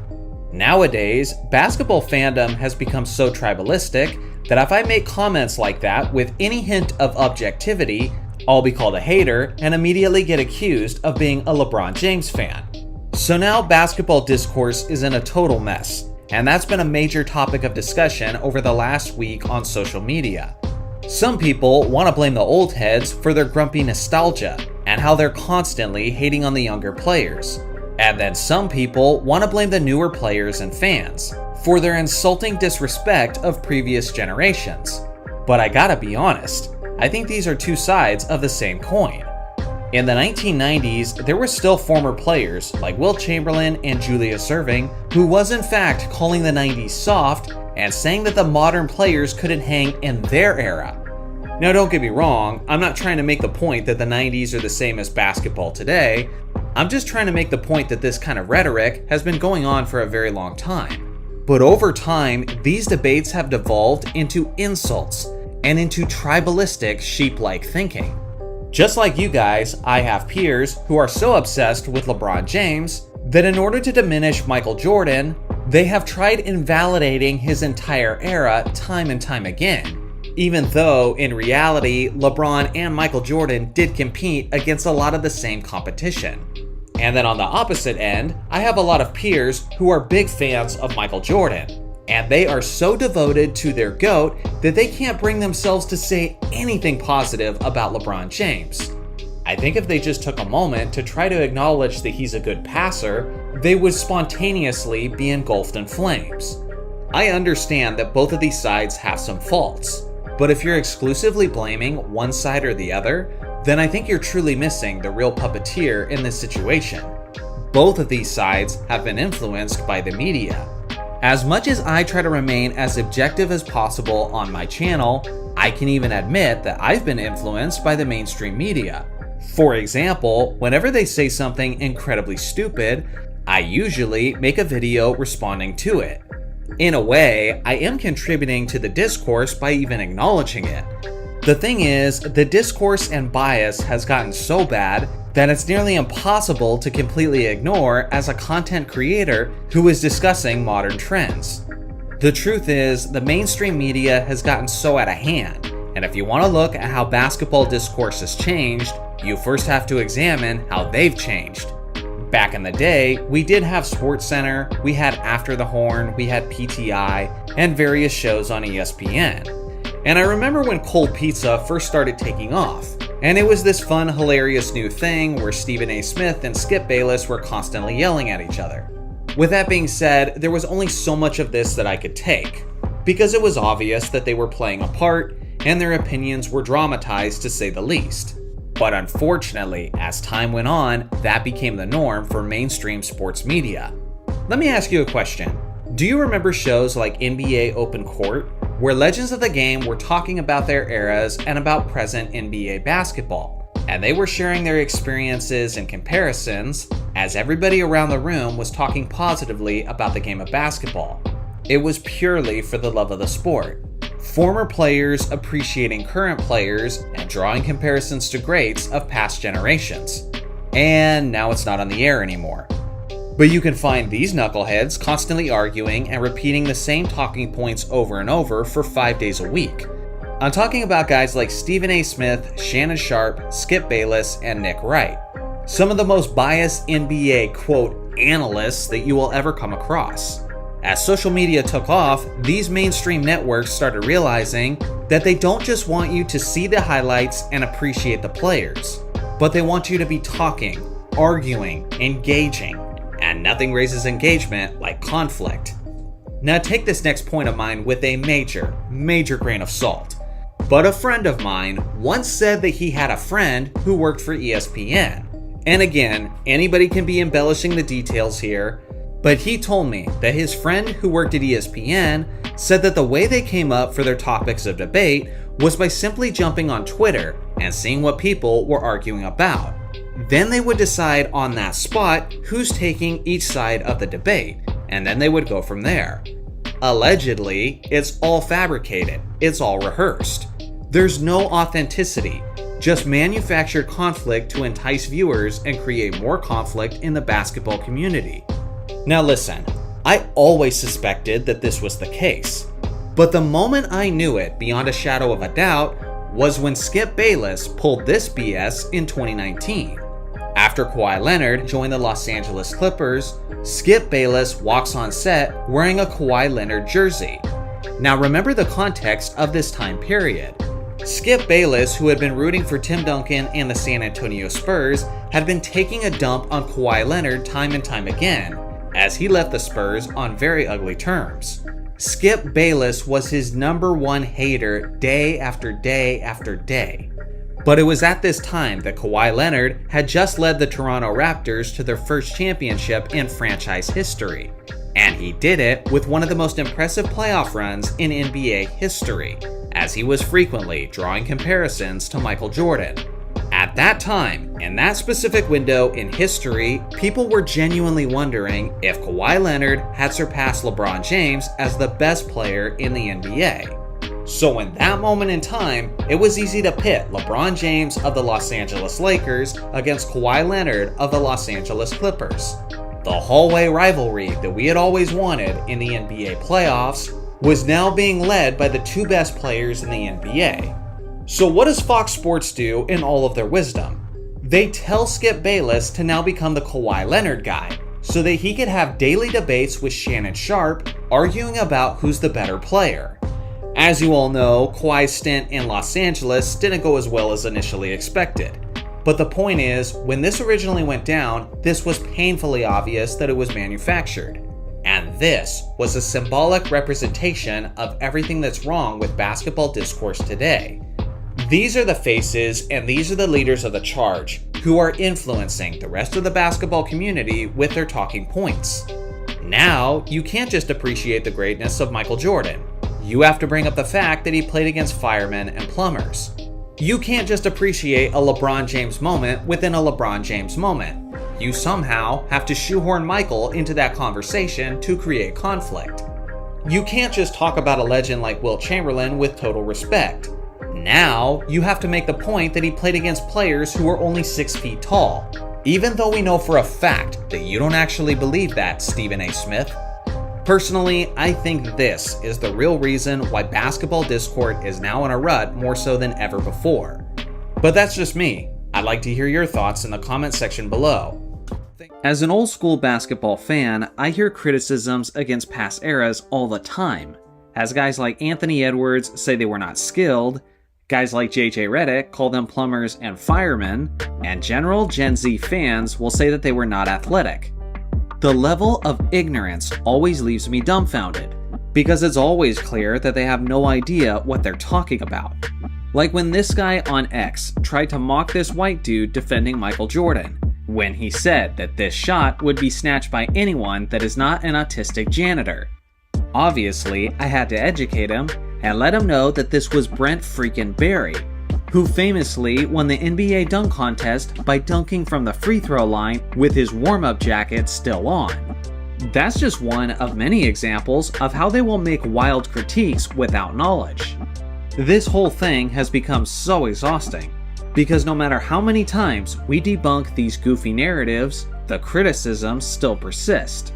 S1: Nowadays, basketball fandom has become so tribalistic that if I make comments like that with any hint of objectivity, I'll be called a hater and immediately get accused of being a LeBron James fan. So now basketball discourse is in a total mess, and that's been a major topic of discussion over the last week on social media. Some people want to blame the old heads for their grumpy nostalgia and how they're constantly hating on the younger players. And then some people want to blame the newer players and fans for their insulting disrespect of previous generations. But I gotta be honest, I think these are two sides of the same coin. In the 1990s, there were still former players like Wilt Chamberlain and Julius Erving who was in fact calling the 90s soft and saying that the modern players couldn't hang in their era. Now don't get me wrong, I'm not trying to make the point that the 90s are the same as basketball today. I'm just trying to make the point that this kind of rhetoric has been going on for a very long time. But over time, these debates have devolved into insults and into tribalistic sheep-like thinking. Just like you guys, I have peers who are so obsessed with LeBron James that in order to diminish Michael Jordan, they have tried invalidating his entire era time and time again, even though in reality, LeBron and Michael Jordan did compete against a lot of the same competition. And then on the opposite end, I have a lot of peers who are big fans of Michael Jordan, and they are so devoted to their GOAT that they can't bring themselves to say anything positive about LeBron James. I think if they just took a moment to try to acknowledge that he's a good passer, they would spontaneously be engulfed in flames. I understand that both of these sides have some faults, but if you're exclusively blaming one side or the other, then I think you're truly missing the real puppeteer in this situation. Both of these sides have been influenced by the media. As much as I try to remain as objective as possible on my channel, I can even admit that I've been influenced by the mainstream media. For example, whenever they say something incredibly stupid, I usually make a video responding to it. In a way, I am contributing to the discourse by even acknowledging it. The thing is, the discourse and bias has gotten so bad that it's nearly impossible to completely ignore as a content creator who is discussing modern trends. The truth is, the mainstream media has gotten so out of hand, and if you want to look at how basketball discourse has changed, you first have to examine how they've changed. Back in the day, we did have SportsCenter, we had After the Horn, we had PTI, and various shows on ESPN. And I remember when cold pizza first started taking off, and it was this fun, hilarious new thing where Stephen A. Smith and Skip Bayless were constantly yelling at each other. With that being said, there was only so much of this that I could take, because it was obvious that they were playing a part, and their opinions were dramatized to say the least. But unfortunately, as time went on, that became the norm for mainstream sports media. Let me ask you a question. Do you remember shows like NBA Open Court, where legends of the game were talking about their eras and about present NBA basketball, and they were sharing their experiences and comparisons as everybody around the room was talking positively about the game of basketball. It was purely for the love of the sport. Former players appreciating current players and drawing comparisons to greats of past generations. And now it's not on the air anymore. But you can find these knuckleheads constantly arguing and repeating the same talking points over and over for 5 days a week. I'm talking about guys like Stephen A. Smith, Shannon Sharpe, Skip Bayless, and Nick Wright. Some of the most biased NBA, quote, analysts that you will ever come across. As social media took off, these mainstream networks started realizing that they don't just want you to see the highlights and appreciate the players, but they want you to be talking, arguing, engaging, and nothing raises engagement like conflict. Now take this next point of mine with a major grain of salt. But a friend of mine once said that he had a friend who worked for ESPN. And again, anybody can be embellishing the details here, but he told me that his friend who worked at ESPN said that the way they came up for their topics of debate was by simply jumping on Twitter and seeing what people were arguing about. Then they would decide on that spot who's taking each side of the debate, and then they would go from there. Allegedly, it's all fabricated, it's all rehearsed. There's no authenticity, just manufactured conflict to entice viewers and create more conflict in the basketball community. Now listen, I always suspected that this was the case, but the moment I knew it beyond a shadow of a doubt was when Skip Bayless pulled this BS in 2019. After Kawhi Leonard joined the Los Angeles Clippers, Skip Bayless walks on set wearing a Kawhi Leonard jersey. Now remember the context of this time period. Skip Bayless, who had been rooting for Tim Duncan and the San Antonio Spurs, had been taking a dump on Kawhi Leonard time and time again, as he left the Spurs on very ugly terms. Skip Bayless was his #1 hater day after day after day. But it was at this time that Kawhi Leonard had just led the Toronto Raptors to their first championship in franchise history. And he did it with one of the most impressive playoff runs in NBA history, as he was frequently drawing comparisons to Michael Jordan. At that time, in that specific window in history, people were genuinely wondering if Kawhi Leonard had surpassed LeBron James as the best player in the NBA. So in that moment in time, it was easy to pit LeBron James of the Los Angeles Lakers against Kawhi Leonard of the Los Angeles Clippers. The hallway rivalry that we had always wanted in the NBA playoffs was now being led by the two best players in the NBA. So what does Fox Sports do in all of their wisdom? They tell Skip Bayless to now become the Kawhi Leonard guy, so that he could have daily debates with Shannon Sharpe, arguing about who's the better player. As you all know, Kawhi's stint in Los Angeles didn't go as well as initially expected. But the point is, when this originally went down, this was painfully obvious that it was manufactured. And this was a symbolic representation of everything that's wrong with basketball discourse today. These are the faces and these are the leaders of the charge who are influencing the rest of the basketball community with their talking points. Now, you can't just appreciate the greatness of Michael Jordan. You have to bring up the fact that he played against firemen and plumbers. You can't just appreciate a LeBron James moment within a LeBron James moment. You somehow have to shoehorn Michael into that conversation to create conflict. You can't just talk about a legend like Wilt Chamberlain with total respect. Now, you have to make the point that he played against players who were only 6 feet tall, even though we know for a fact that you don't actually believe that, Stephen A. Smith. Personally, I think this is the real reason why basketball discourse is now in a rut more so than ever before. But that's just me. I'd like to hear your thoughts in the comment section below. As an old school basketball fan, I hear criticisms against past eras all the time, as guys like Anthony Edwards say they were not skilled, guys like JJ Redick call them plumbers and firemen, and general Gen Z fans will say that they were not athletic. The level of ignorance always leaves me dumbfounded, because it's always clear that they have no idea what they're talking about. Like when this guy on X tried to mock this white dude defending Michael Jordan, when he said that this shot would be snatched by anyone that is not an autistic janitor. Obviously, I had to educate him, and let him know that this was Brent freaking Barry, who famously won the NBA dunk contest by dunking from the free throw line with his warm-up jacket still on. That's just one of many examples of how they will make wild critiques without knowledge. This whole thing has become so exhausting, because no matter how many times we debunk these goofy narratives, the criticisms still persist.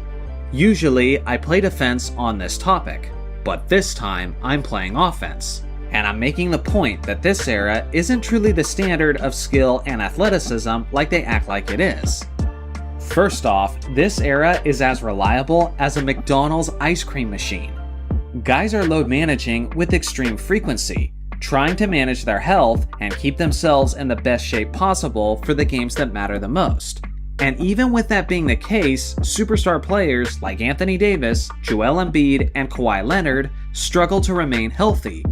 S1: Usually, I play defense on this topic, but this time I'm playing offense, and I'm making the point that this era isn't truly the standard of skill and athleticism like they act like it is. First off, this era is as reliable as a McDonald's ice cream machine. Guys are load managing with extreme frequency, trying to manage their health and keep themselves in the best shape possible for the games that matter the most. And even with that being the case, superstar players like Anthony Davis, Joel Embiid, and Kawhi Leonard struggle to remain healthy.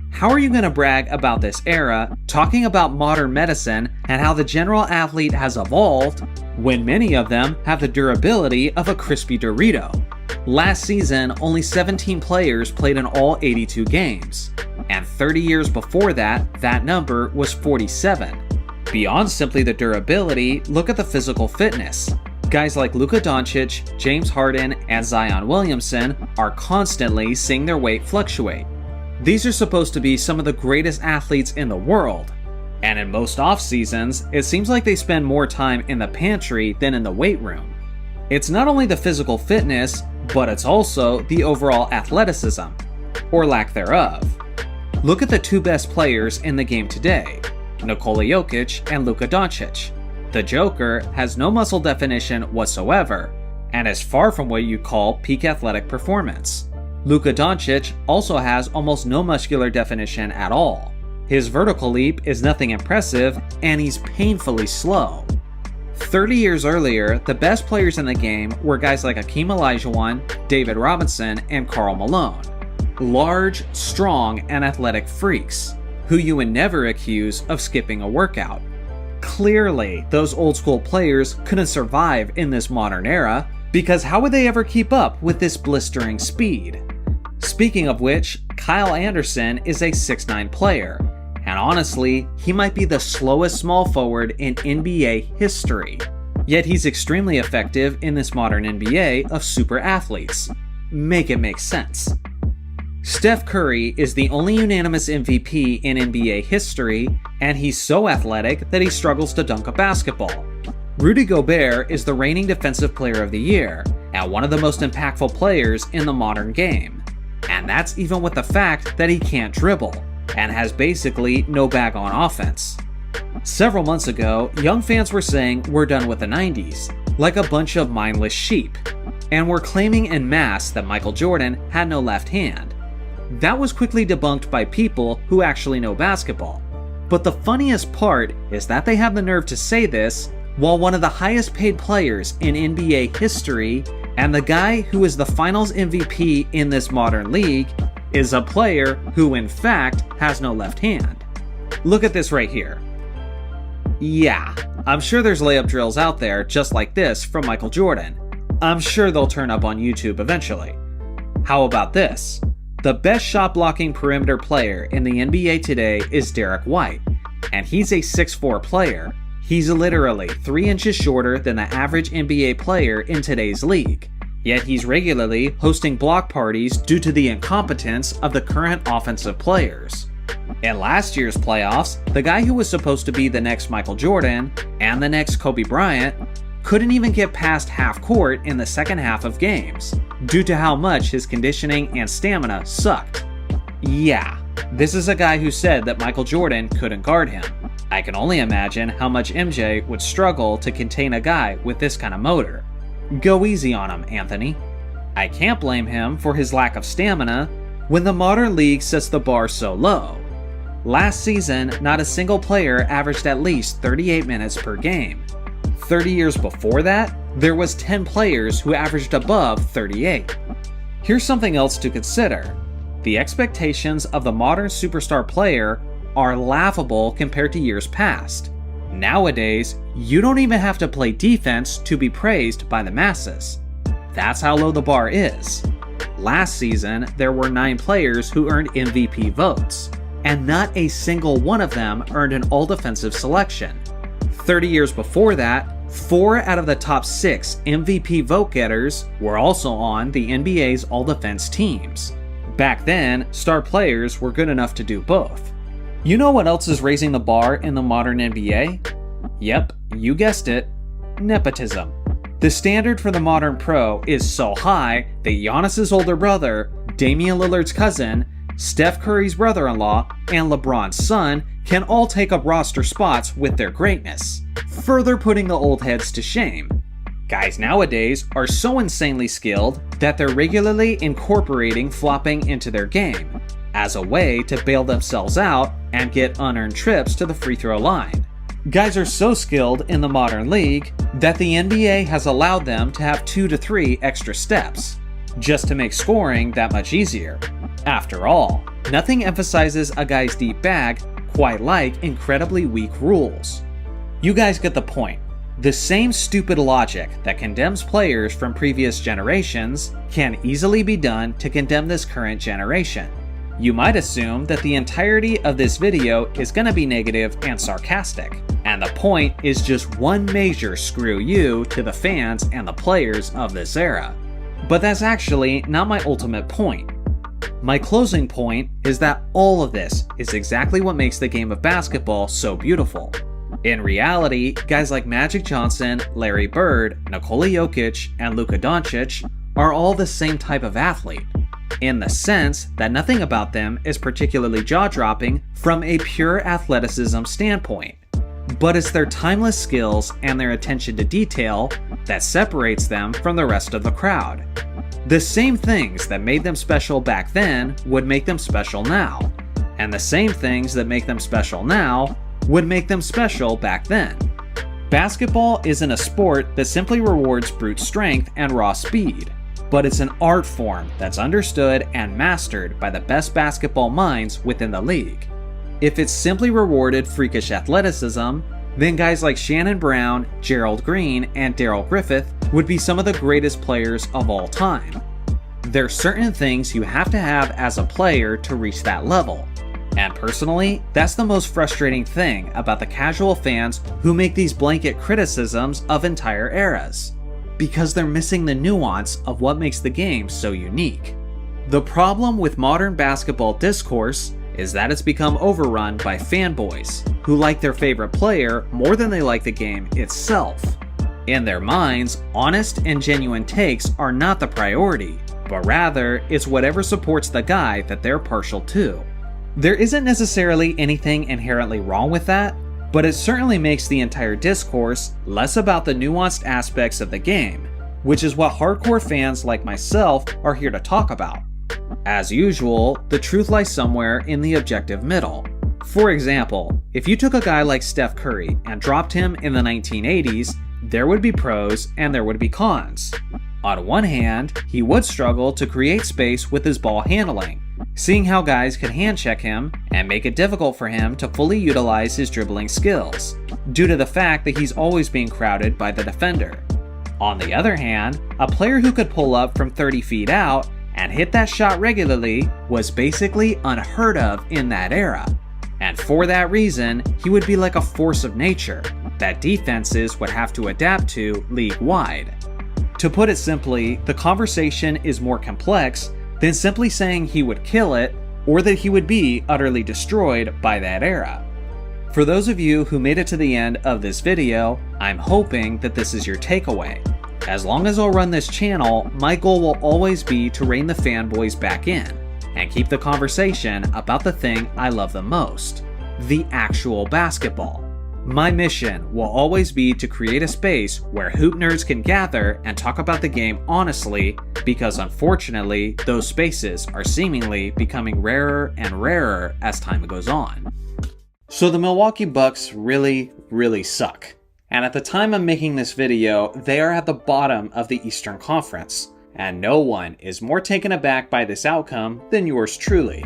S1: How are you going to brag about this era, talking about modern medicine and how the general athlete has evolved, when many of them have the durability of a crispy Dorito? Last season, only 17 players played in all 82 games, and 30 years before that, that number was 47. Beyond simply the durability, look at the physical fitness. Guys like Luka Doncic, James Harden, and Zion Williamson are constantly seeing their weight fluctuate. These are supposed to be some of the greatest athletes in the world, and in most off seasons, it seems like they spend more time in the pantry than in the weight room. It's not only the physical fitness, but it's also the overall athleticism, or lack thereof. Look at the two best players in the game today, Nikola Jokic and Luka Doncic. The Joker has no muscle definition whatsoever, and is far from what you call peak athletic performance. Luka Doncic also has almost no muscular definition at all. His vertical leap is nothing impressive, and he's painfully slow. 30 years earlier, the best players in the game were guys like Hakeem Olajuwon, David Robinson, and Karl Malone. Large, strong, and athletic freaks, who you would never accuse of skipping a workout. Clearly, those old school players couldn't survive in this modern era, because how would they ever keep up with this blistering speed? Speaking of which, Kyle Anderson is a 6'9" player, and honestly, he might be the slowest small forward in NBA history. Yet he's extremely effective in this modern NBA of super athletes. Make it make sense. Steph Curry is the only unanimous MVP in NBA history, and he's so athletic that he struggles to dunk a basketball. Rudy Gobert is the reigning Defensive Player of the Year, and one of the most impactful players in the modern game. And that's even with the fact that he can't dribble, and has basically no bag on offense. Several months ago, young fans were saying we're done with the 90s, like a bunch of mindless sheep, and were claiming en masse that Michael Jordan had no left hand. That was quickly debunked by people who actually know basketball. But the funniest part is that they have the nerve to say this while one of the highest paid players in NBA history, and the guy who is the finals MVP in this modern league, is a player who in fact has no left hand. Look at this right here. Yeah, I'm sure there's layup drills out there just like this from Michael Jordan. I'm sure they'll turn up on YouTube eventually. How about this? The best shot blocking perimeter player in the NBA today is Derek White, and he's a 6'4" player. He's literally 3 inches shorter than the average NBA player in today's league, yet he's regularly hosting block parties due to the incompetence of the current offensive players. In last year's playoffs, the guy who was supposed to be the next Michael Jordan and the next Kobe Bryant couldn't even get past half court in the second half of games, due to how much his conditioning and stamina sucked. Yeah, this is a guy who said that Michael Jordan couldn't guard him. I can only imagine how much MJ would struggle to contain a guy with this kind of motor. Go easy on him, Anthony. I can't blame him for his lack of stamina when the modern league sets the bar so low. Last season, not a single player averaged at least 38 minutes per game. 30 years before that, there was 10 players who averaged above 38. Here's something else to consider. The expectations of the modern superstar player are laughable compared to years past. Nowadays, you don't even have to play defense to be praised by the masses. That's how low the bar is. Last season, there were 9 players who earned MVP votes, and not a single one of them earned an all-defensive selection. 30 years before that, 4 out of the top 6 MVP vote getters were also on the NBA's all-defense teams. Back then, star players were good enough to do both. You know what else is raising the bar in the modern NBA? Yep, you guessed it, nepotism. The standard for the modern pro is so high that Giannis's older brother, Damian Lillard's cousin, Steph Curry's brother-in-law, and LeBron's son can all take up roster spots with their greatness, further putting the old heads to shame. Guys nowadays are so insanely skilled that they're regularly incorporating flopping into their game, as a way to bail themselves out and get unearned trips to the free throw line. Guys are so skilled in the modern league that the NBA has allowed them to have 2 to 3 extra steps, just to make scoring that much easier. After all, nothing emphasizes a guy's deep bag quite like incredibly weak rules. You guys get the point. The same stupid logic that condemns players from previous generations can easily be done to condemn this current generation. You might assume that the entirety of this video is going to be negative and sarcastic, and the point is just one major screw you to the fans and the players of this era. But that's actually not my ultimate point. My closing point is that all of this is exactly what makes the game of basketball so beautiful. In reality, guys like Magic Johnson, Larry Bird, Nikola Jokic, and Luka Doncic are all the same type of athlete, in the sense that nothing about them is particularly jaw-dropping from a pure athleticism standpoint. But it's their timeless skills and their attention to detail that separates them from the rest of the crowd. The same things that made them special back then would make them special now, and the same things that make them special now would make them special back then. Basketball isn't a sport that simply rewards brute strength and raw speed, but it's an art form that's understood and mastered by the best basketball minds within the league. If it simply rewarded freakish athleticism, then guys like Shannon Brown, Gerald Green, and Daryl Griffith would be some of the greatest players of all time. There's certain things you have to have as a player to reach that level. And personally, that's the most frustrating thing about the casual fans who make these blanket criticisms of entire eras, because they're missing the nuance of what makes the game so unique. The problem with modern basketball discourse is that it's become overrun by fanboys who like their favorite player more than they like the game itself. In their minds, honest and genuine takes are not the priority, but rather it's whatever supports the guy that they're partial to. There isn't necessarily anything inherently wrong with that, but it certainly makes the entire discourse less about the nuanced aspects of the game, which is what hardcore fans like myself are here to talk about. As usual, the truth lies somewhere in the objective middle. For example, if you took a guy like Steph Curry and dropped him in the 1980s, there would be pros and there would be cons. On one hand, he would struggle to create space with his ball handling, seeing how guys could hand check him and make it difficult for him to fully utilize his dribbling skills, due to the fact that he's always being crowded by the defender. On the other hand, a player who could pull up from 30 feet out and hit that shot regularly was basically unheard of in that era. And for that reason, he would be like a force of nature that defenses would have to adapt to league-wide. To put it simply, the conversation is more complex than simply saying he would kill it or that he would be utterly destroyed by that era. For those of you who made it to the end of this video, I'm hoping that this is your takeaway. As long as I'll run this channel, my goal will always be to rein the fanboys back in and keep the conversation about the thing I love the most, the actual basketball. My mission will always be to create a space where hoop nerds can gather and talk about the game honestly, because unfortunately, those spaces are seemingly becoming rarer and rarer as time goes on. So the Milwaukee Bucks really suck. And at the time I'm making this video, they are at the bottom of the Eastern Conference, and no one is more taken aback by this outcome than yours truly.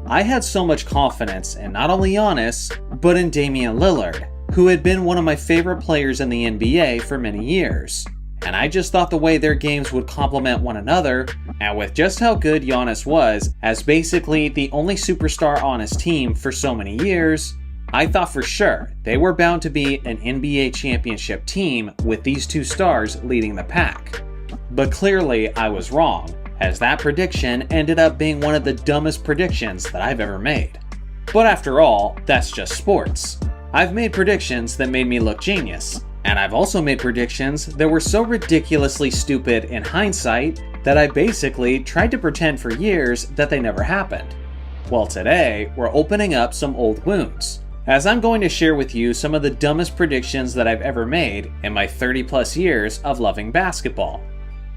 S1: I had so much confidence in not only Giannis, but in Damian Lillard, who had been one of my favorite players in the NBA for many years. and I just thought the way their games would complement one another, and with just how good Giannis was as basically the only superstar on his team for so many years, I thought for sure they were bound to be an NBA championship team with these two stars leading the pack. But clearly I was wrong, as that prediction ended up being one of the dumbest predictions that I've ever made. But after all, that's just sports. I've made predictions that made me look genius, and I've also made predictions that were so ridiculously stupid in hindsight that I basically tried to pretend for years that they never happened. Well, today, we're opening up some old wounds, as I'm going to share with you some of the dumbest predictions that I've ever made in my 30+ years of loving basketball.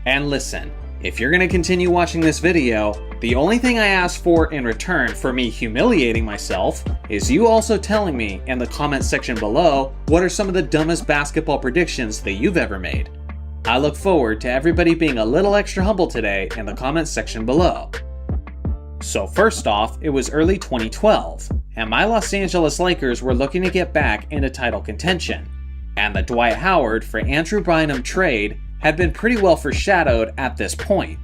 S1: And listen, if you're going to continue watching this video, the only thing I ask for in return for me humiliating myself is you also telling me in the comment section below what are some of the dumbest basketball predictions that you've ever made. I look forward to everybody being a little extra humble today in the comment section below. So first off, it was early 2012, and my Los Angeles Lakers were looking to get back into title contention, and the Dwight Howard for Andrew Bynum trade had been pretty well foreshadowed at this point.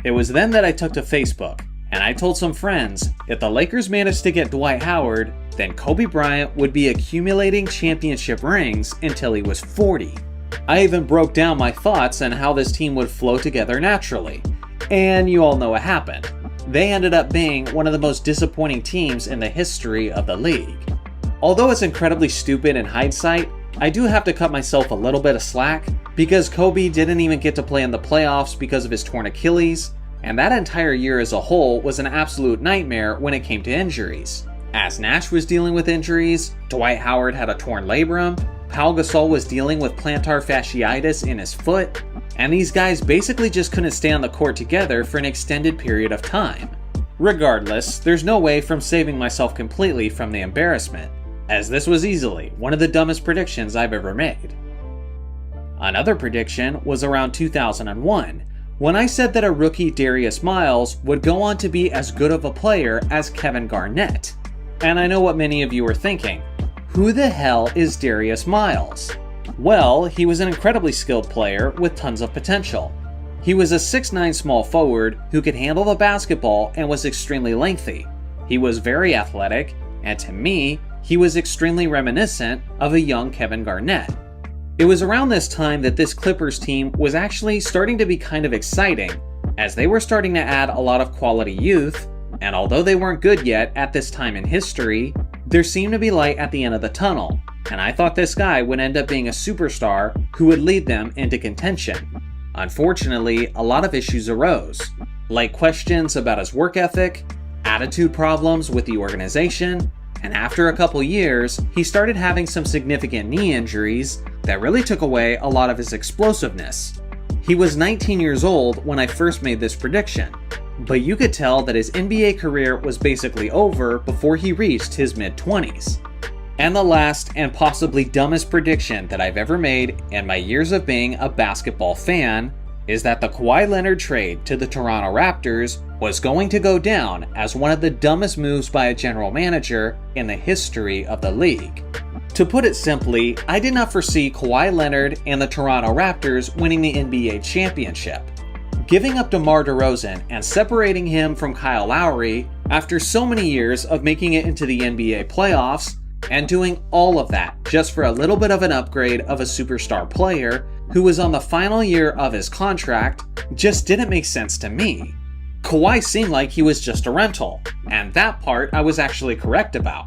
S1: It was then that I took to Facebook, and I told some friends if the Lakers managed to get Dwight Howard, then Kobe Bryant would be accumulating championship rings until he was 40. I even broke down my thoughts on how this team would flow together naturally, and you all know what happened. They ended up being one of the most disappointing teams in the history of the league. Although it's incredibly stupid in hindsight, I do have to cut myself a little bit of slack because Kobe didn't even get to play in the playoffs because of his torn Achilles, and that entire year as a whole was an absolute nightmare when it came to injuries. As Nash was dealing with injuries, Dwight Howard had a torn labrum, Pau Gasol was dealing with plantar fasciitis in his foot, and these guys basically just couldn't stay on the court together for an extended period of time. Regardless, there's no way from saving myself completely from the embarrassment, as this was easily one of the dumbest predictions I've ever made. Another prediction was around 2001, when I said that a rookie Darius Miles would go on to be as good of a player as Kevin Garnett. And I know what many of you are thinking. Who the hell is Darius Miles? Well, he was an incredibly skilled player with tons of potential. He was a 6'9" small forward who could handle the basketball and was extremely lengthy. He was very athletic, and to me, he was extremely reminiscent of a young Kevin Garnett. It was around this time that this Clippers team was actually starting to be kind of exciting, as they were starting to add a lot of quality youth, and although they weren't good yet at this time in history, there seemed to be light at the end of the tunnel, and I thought this guy would end up being a superstar who would lead them into contention. Unfortunately, a lot of issues arose, like questions about his work ethic, attitude problems with the organization, and after a couple years, he started having some significant knee injuries that really took away a lot of his explosiveness. He was 19 years old when I first made this prediction, but you could tell that his NBA career was basically over before he reached his mid-20s. And the last and possibly dumbest prediction that I've ever made in my years of being a basketball fan is that the Kawhi Leonard trade to the Toronto Raptors was going to go down as one of the dumbest moves by a general manager in the history of the league. To put it simply, I did not foresee Kawhi Leonard and the Toronto Raptors winning the NBA championship. Giving up DeMar DeRozan and separating him from Kyle Lowry after so many years of making it into the NBA playoffs, and doing all of that just for a little bit of an upgrade of a superstar player who was on the final year of his contract, just didn't make sense to me. Kawhi seemed like he was just a rental, and that part I was actually correct about.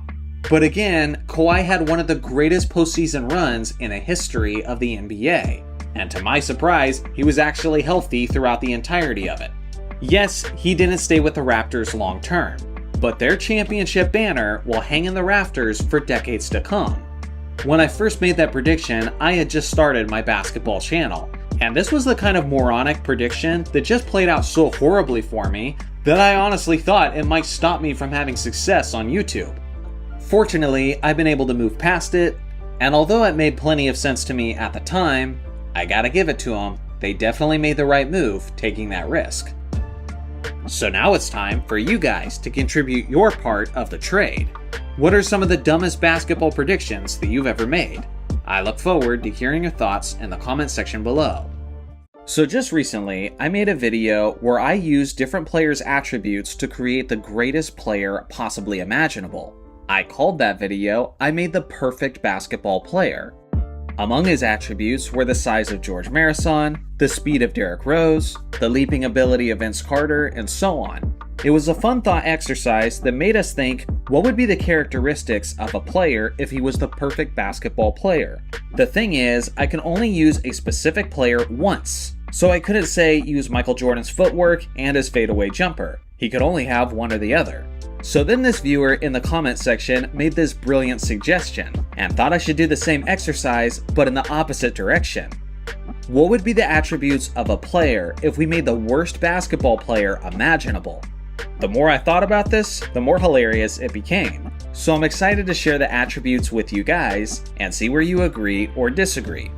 S1: But again, Kawhi had one of the greatest postseason runs in the history of the NBA, and to my surprise, he was actually healthy throughout the entirety of it. Yes, he didn't stay with the Raptors long term, but their championship banner will hang in the rafters for decades to come. When I first made that prediction, I had just started my basketball channel, and this was the kind of moronic prediction that just played out so horribly for me that I honestly thought it might stop me from having success on YouTube. Fortunately, I've been able to move past it, and although it made plenty of sense to me at the time, I gotta give it to them, they definitely made the right move taking that risk. So now it's time for you guys to contribute your part of the trade. What are some of the dumbest basketball predictions that you've ever made? I look forward to hearing your thoughts in the comment section below. So just recently, I made a video where I used different players' attributes to create the greatest player possibly imaginable. I called that video, I Made the Perfect Basketball Player. Among his attributes were the size of George Marathon, the speed of Derrick Rose, the leaping ability of Vince Carter, and so on. It was a fun thought exercise that made us think, what would be the characteristics of a player if he was the perfect basketball player? The thing is, I can only use a specific player once, so I couldn't say use Michael Jordan's footwork and his fadeaway jumper. He could only have one or the other. So then this viewer in the comment section made this brilliant suggestion, and thought I should do the same exercise, but in the opposite direction. What would be the attributes of a player if we made the worst basketball player imaginable? The more I thought about this, the more hilarious it became. So I'm excited to share the attributes with you guys, and see where you agree or disagree.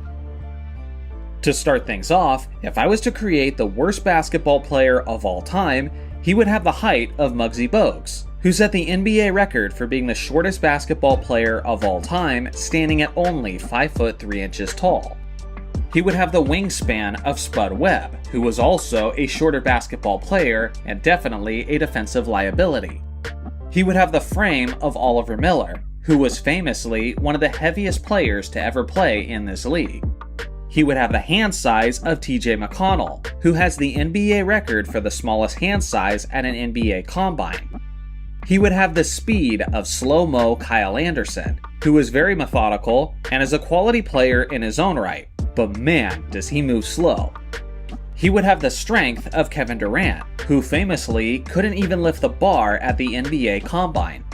S1: To start things off, if I was to create the worst basketball player of all time, he would have the height of Muggsy Bogues, who set the NBA record for being the shortest basketball player of all time, standing at only 5 foot 3 inches tall. He would have the wingspan of Spud Webb, who was also a shorter basketball player and definitely a defensive liability. He would have the frame of Oliver Miller, who was famously one of the heaviest players to ever play in this league. He would have the hand size of TJ McConnell, who has the NBA record for the smallest hand size at an NBA combine. He would have the speed of slow-mo Kyle Anderson, who is very methodical and is a quality player in his own right, but man, does he move slow. He would have the strength of Kevin Durant, who famously couldn't even lift the bar at the NBA combine.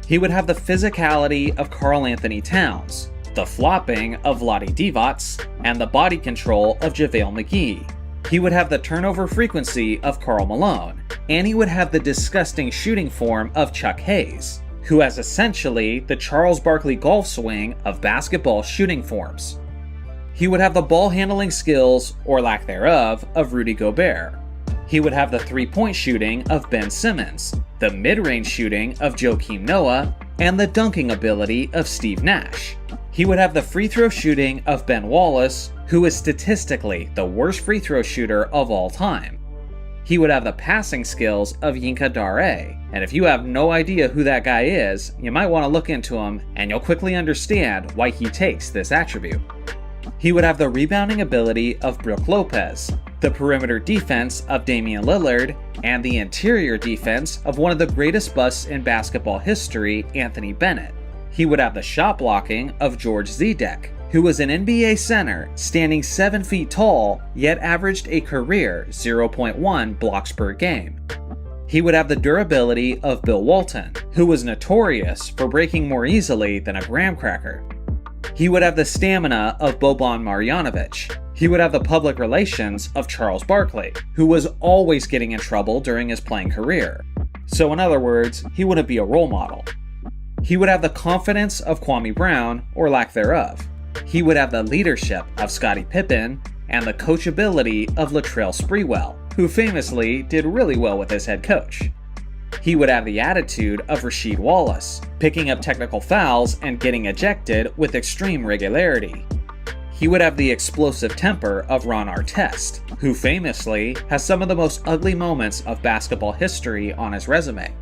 S1: He would have the physicality of Karl Anthony Towns, the flopping of Vlade Divac, and the body control of JaVale McGee. He would have the turnover frequency of Karl Malone, and he would have the disgusting shooting form of Chuck Hayes, who has essentially the Charles Barkley golf swing of basketball shooting forms. He would have the ball handling skills, or lack thereof, of Rudy Gobert. He would have the three-point shooting of Ben Simmons, the mid-range shooting of Joakim Noah, and the dunking ability of Steve Nash. He would have the free throw shooting of Ben Wallace, who is statistically the worst free throw shooter of all time. He would have the passing skills of Yinka Dare, and if you have no idea who that guy is, you might want to look into him and you'll quickly understand why he takes this attribute. He would have the rebounding ability of Brook Lopez, the perimeter defense of Damian Lillard, and the interior defense of one of the greatest busts in basketball history, Anthony Bennett. He would have the shot blocking of George Zedek, who was an NBA center standing 7 feet tall, yet averaged a career 0.1 blocks per game. He would have the durability of Bill Walton, who was notorious for breaking more easily than a graham cracker. He would have the stamina of Boban Marjanovic. He would have the public relations of Charles Barkley, who was always getting in trouble during his playing career. So in other words, he wouldn't be a role model. He would have the confidence of Kwame Brown, or lack thereof. He would have the leadership of Scottie Pippen, and the coachability of Latrell Sprewell, who famously did really well with his head coach. He would have the attitude of Rasheed Wallace, picking up technical fouls and getting ejected with extreme regularity. He would have the explosive temper of Ron Artest, who famously has some of the most ugly moments of basketball history on his resume.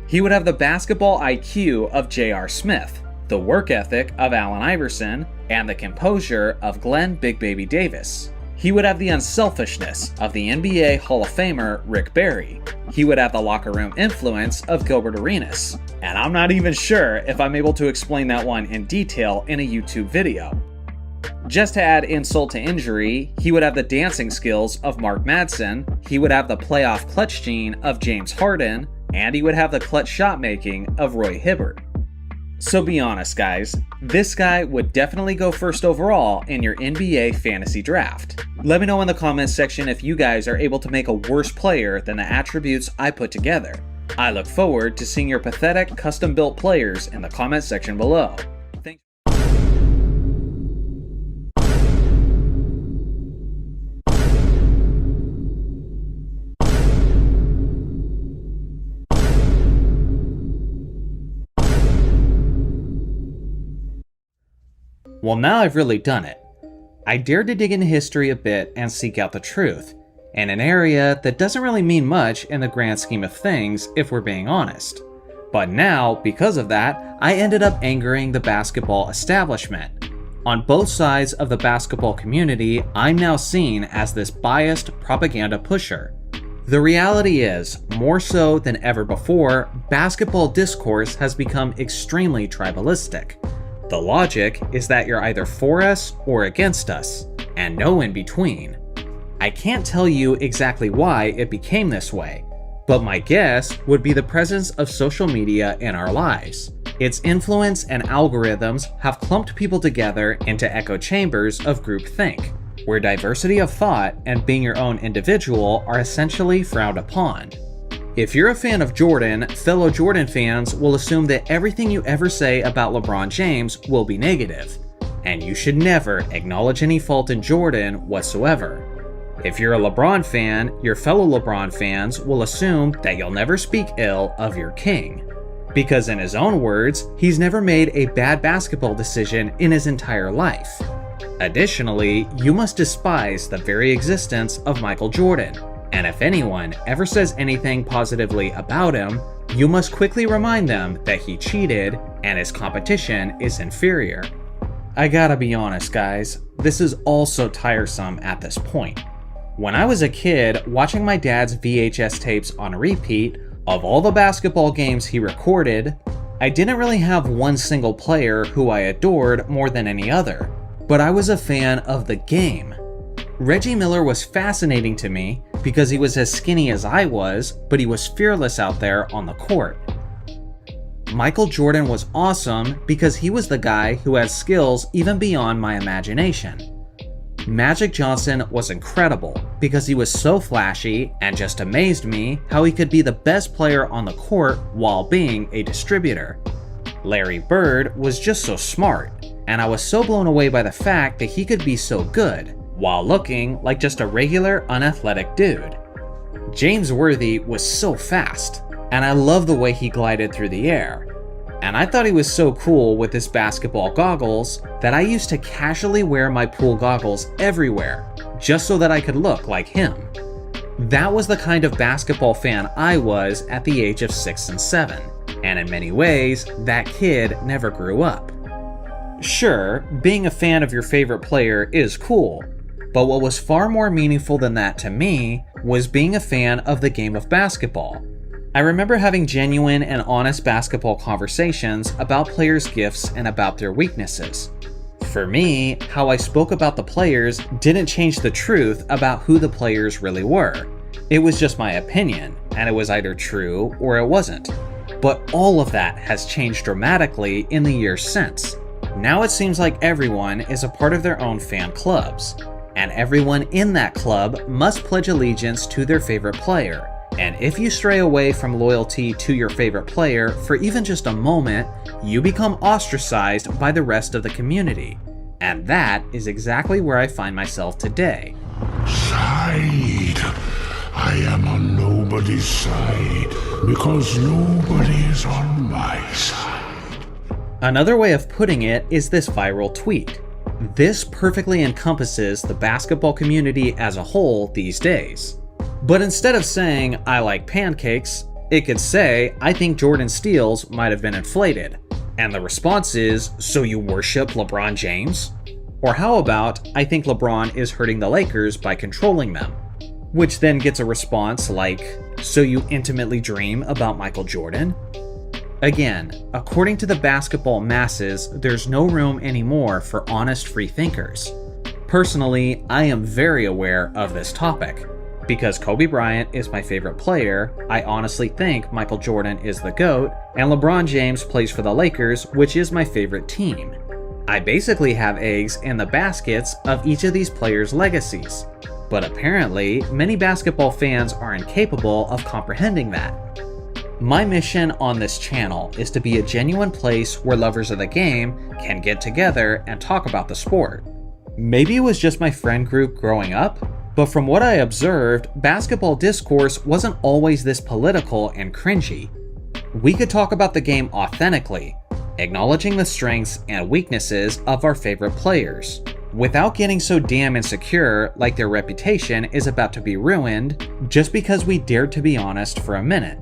S1: He would have the basketball IQ of J.R. Smith, the work ethic of Allen Iverson, and the composure of Glenn Big Baby Davis. He would have the unselfishness of the NBA Hall of Famer Rick Barry. He would have the locker room influence of Gilbert Arenas. And I'm not even sure if I'm able to explain that one in detail in a YouTube video. Just to add insult to injury, he would have the dancing skills of Mark Madsen, he would have the playoff clutch gene of James Harden, and he would have the clutch shot making of Roy Hibbert. So be honest guys, this guy would definitely go first overall in your NBA fantasy draft. Let me know in the comments section if you guys are able to make a worse player than the attributes I put together. I look forward to seeing your pathetic custom built players in the comment section below. Thanks. Well, now I've really done it. I dared to dig into history a bit and seek out the truth, in an area that doesn't really mean much in the grand scheme of things if we're being honest. But now, because of that, I ended up angering the basketball establishment. On both sides of the basketball community, I'm now seen as this biased propaganda pusher. The reality is, more so than ever before, basketball discourse has become extremely tribalistic. The logic is that you're either for us or against us, and no in between. I can't tell you exactly why it became this way, but my guess would be the presence of social media in our lives. Its influence and algorithms have clumped people together into echo chambers of groupthink, where diversity of thought and being your own individual are essentially frowned upon. If you're a fan of Jordan, fellow Jordan fans will assume that everything you ever say about LeBron James will be negative, and you should never acknowledge any fault in Jordan whatsoever. If you're a LeBron fan, your fellow LeBron fans will assume that you'll never speak ill of your king, because in his own words, he's never made a bad basketball decision in his entire life. Additionally, you must despise the very existence of Michael Jordan, and if anyone ever says anything positively about him, you must quickly remind them that he cheated and his competition is inferior. I gotta be honest, guys, this is all so tiresome at this point. When I was a kid, watching my dad's VHS tapes on repeat of all the basketball games he recorded, I didn't really have one single player who I adored more than any other, but I was a fan of the game. Reggie Miller was fascinating to me because he was as skinny as I was, but he was fearless out there on the court. Michael Jordan was awesome because he was the guy who had skills even beyond my imagination. Magic Johnson was incredible because he was so flashy and just amazed me how he could be the best player on the court while being a distributor. Larry Bird was just so smart, and I was so blown away by the fact that he could be so good while looking like just a regular unathletic dude. James Worthy was so fast, and I loved the way he glided through the air. And I thought he was so cool with his basketball goggles that I used to casually wear my pool goggles everywhere, just so that I could look like him. That was the kind of basketball fan I was at the age of 6 and 7, and in many ways, that kid never grew up. Sure, being a fan of your favorite player is cool, but what was far more meaningful than that to me was being a fan of the game of basketball. I remember having genuine and honest basketball conversations about players' gifts and about their weaknesses. For me, how I spoke about the players didn't change the truth about who the players really were. It was just my opinion, and it was either true or it wasn't. But all of that has changed dramatically in the years since. Now it seems like everyone is a part of their own fan clubs, and everyone in that club must pledge allegiance to their favorite player. And if you stray away from loyalty to your favorite player for even just a moment, you become ostracized by the rest of the community. And that is exactly where I find myself today.
S4: Side. I am on nobody's side because nobody is on my side.
S1: Another way of putting it is this viral tweet. This perfectly encompasses the basketball community as a whole these days. But instead of saying, I like pancakes, it could say, I think Jordan's steals might have been inflated. And the response is, so you worship LeBron James? Or how about, I think LeBron is hurting the Lakers by controlling them? Which then gets a response like, so you intimately dream about Michael Jordan? Again, according to the basketball masses, there's no room anymore for honest free thinkers. Personally, I am very aware of this topic. Because Kobe Bryant is my favorite player, I honestly think Michael Jordan is the GOAT, and LeBron James plays for the Lakers, which is my favorite team. I basically have eggs in the baskets of each of these players' legacies. But apparently, many basketball fans are incapable of comprehending that. My mission on this channel is to be a genuine place where lovers of the game can get together and talk about the sport. Maybe it was just my friend group growing up, but from what I observed, basketball discourse wasn't always this political and cringy. We could talk about the game authentically, acknowledging the strengths and weaknesses of our favorite players. without getting so damn insecure like their reputation is about to be ruined just because we dared to be honest for a minute.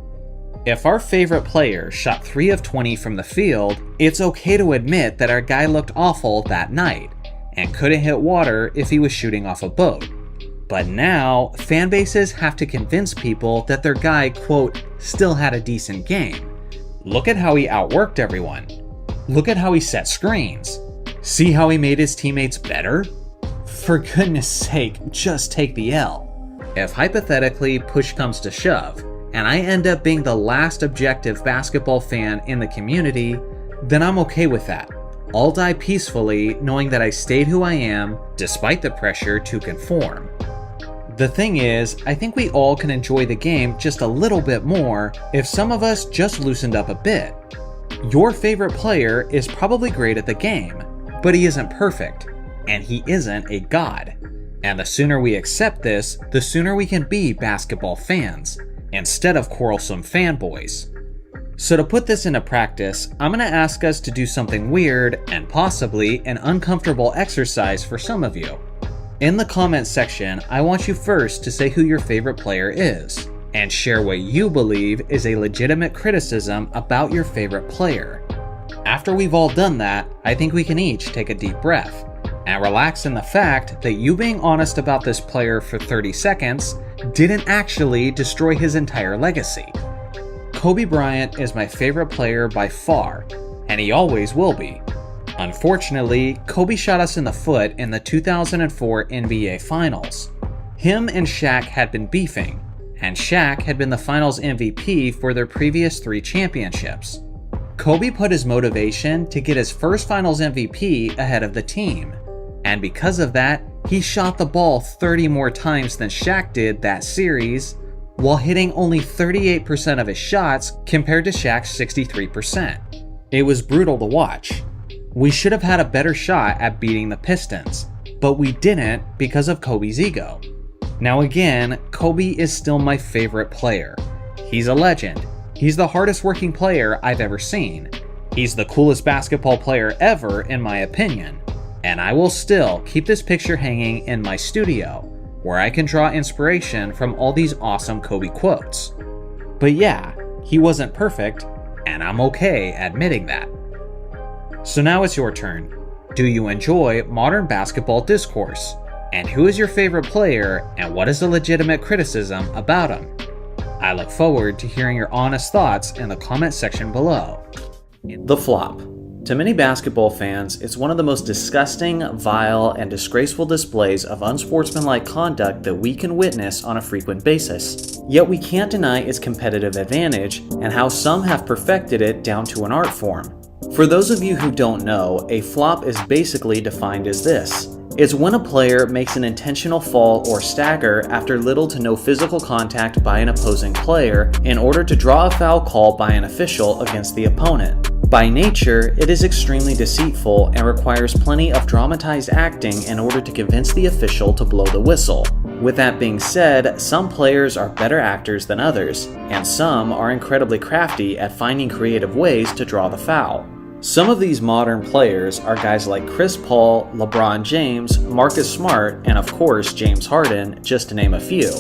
S1: If our favorite player shot 3 of 20 from the field, it's okay to admit that our guy looked awful that night and couldn't hit water if he was shooting off a boat. But now, fan bases have to convince people that their guy, quote, still had a decent game. Look at how he outworked everyone. Look at how he set screens. See how he made his teammates better? For goodness sake, just take the L. If hypothetically push comes to shove, and I end up being the last objective basketball fan in the community, then I'm okay with that. I'll die peacefully knowing that I stayed who I am despite the pressure to conform. The thing is, I think we all can enjoy the game just a little bit more if some of us just loosened up a bit. Your favorite player is probably great at the game, but he isn't perfect, and he isn't a god. And the sooner we accept this, the sooner we can be basketball fans, instead of quarrelsome fanboys. So to put this into practice, I'm going to ask us to do something weird and possibly an uncomfortable exercise for some of you. In the comments section, I want you first to say who your favorite player is, and share what you believe is a legitimate criticism about your favorite player. After we've all done that, I think we can each take a deep breath, and relax in the fact that you being honest about this player for 30 seconds didn't actually destroy his entire legacy. Kobe Bryant is my favorite player by far, and he always will be. Unfortunately, Kobe shot us in the foot in the 2004 NBA Finals. Him and Shaq had been beefing, and Shaq had been the Finals MVP for their previous 3 championships. Kobe put his motivation to get his first Finals MVP ahead of the team, and because of that, he shot the ball 30 more times than Shaq did that series, while hitting only 38% of his shots compared to Shaq's 63%. It was brutal to watch. We should have had a better shot at beating the Pistons, but we didn't because of Kobe's ego. Now again, Kobe is still my favorite player. He's a legend. He's the hardest working player I've ever seen. He's the coolest basketball player ever in my opinion. And I will still keep this picture hanging in my studio, where I can draw inspiration from all these awesome Kobe quotes. But yeah, he wasn't perfect, and I'm okay admitting that. So now it's your turn. Do you enjoy modern basketball discourse? And who is your favorite player, and what is the legitimate criticism about him? I look forward to hearing your honest thoughts in the comment section below. The flop. To many basketball fans, it's one of the most disgusting, vile, and disgraceful displays of unsportsmanlike conduct that we can witness on a frequent basis. Yet we can't deny its competitive advantage and how some have perfected it down to an art form. For those of you who don't know, a flop is basically defined as this. It's when a player makes an intentional fall or stagger after little to no physical contact by an opposing player in order to draw a foul call by an official against the opponent. By nature, it is extremely deceitful and requires plenty of dramatized acting in order to convince the official to blow the whistle. With that being said, some players are better actors than others, and some are incredibly crafty at finding creative ways to draw the foul. Some of these modern players are guys like Chris Paul, LeBron James, Marcus Smart, and of course James Harden, just to name a few.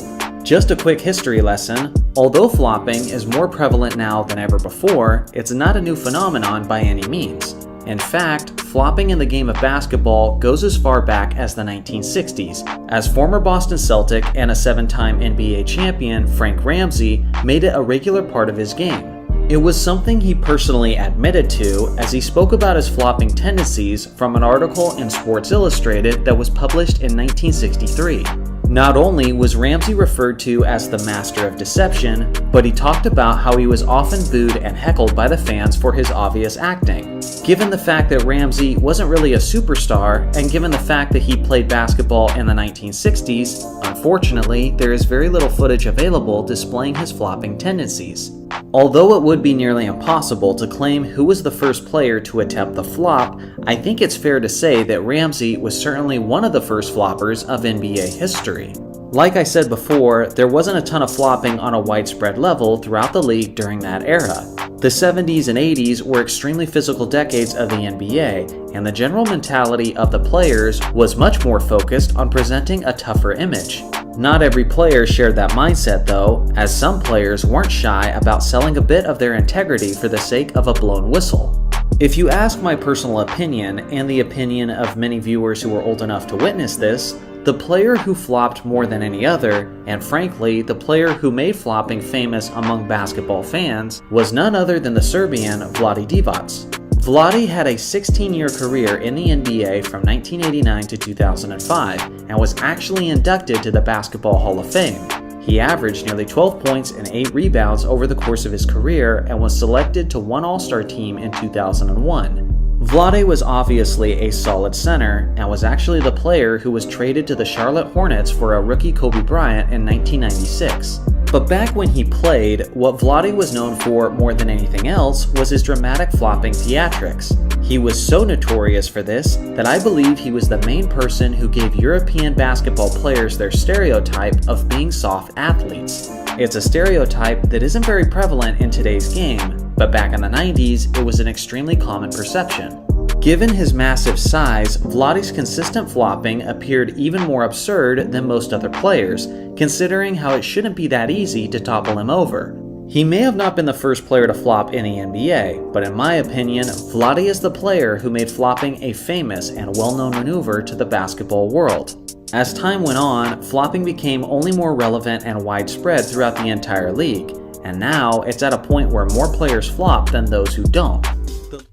S1: Just a quick history lesson, although flopping is more prevalent now than ever before, it's not a new phenomenon by any means. In fact, flopping in the game of basketball goes as far back as the 1960s, as former Boston Celtic and a 7-time NBA champion Frank Ramsey made it a regular part of his game. It was something he personally admitted to as he spoke about his flopping tendencies from an article in Sports Illustrated that was published in 1963. Not only was Ramsey referred to as the master of deception, but he talked about how he was often booed and heckled by the fans for his obvious acting. Given the fact that Ramsey wasn't really a superstar, and given the fact that he played basketball in the 1960s, unfortunately, there is very little footage available displaying his flopping tendencies. Although it would be nearly impossible to claim who was the first player to attempt the flop, I think it's fair to say that Ramsey was certainly one of the first floppers of NBA history. Like I said before, there wasn't a ton of flopping on a widespread level throughout the league during that era. The 70s and 80s were extremely physical decades of the NBA, and the general mentality of the players was much more focused on presenting a tougher image. Not every player shared that mindset though, as some players weren't shy about selling a bit of their integrity for the sake of a blown whistle. If you ask my personal opinion, and the opinion of many viewers who were old enough to witness this, the player who flopped more than any other, and frankly, the player who made flopping famous among basketball fans, was none other than the Serbian Vlade Divac. Vlade had a 16-year career in the NBA from 1989 to 2005, and was actually inducted to the Basketball Hall of Fame. He averaged nearly 12 points and 8 rebounds over the course of his career and was selected to one All-Star team in 2001. Vlade was obviously a solid center and was actually the player who was traded to the Charlotte Hornets for a rookie Kobe Bryant in 1996. But back when he played, what Vlade was known for more than anything else was his dramatic flopping theatrics. He was so notorious for this that I believe he was the main person who gave European basketball players their stereotype of being soft athletes. It's a stereotype that isn't very prevalent in today's game, but back in the 90s, it was an extremely common perception. Given his massive size, Vlade's consistent flopping appeared even more absurd than most other players, considering how it shouldn't be that easy to topple him over. He may have not been the first player to flop in the NBA, but in my opinion, Vlade is the player who made flopping a famous and well-known maneuver to the basketball world. As time went on, flopping became only more relevant and widespread throughout the entire league, and now it's at a point where more players flop than those who don't.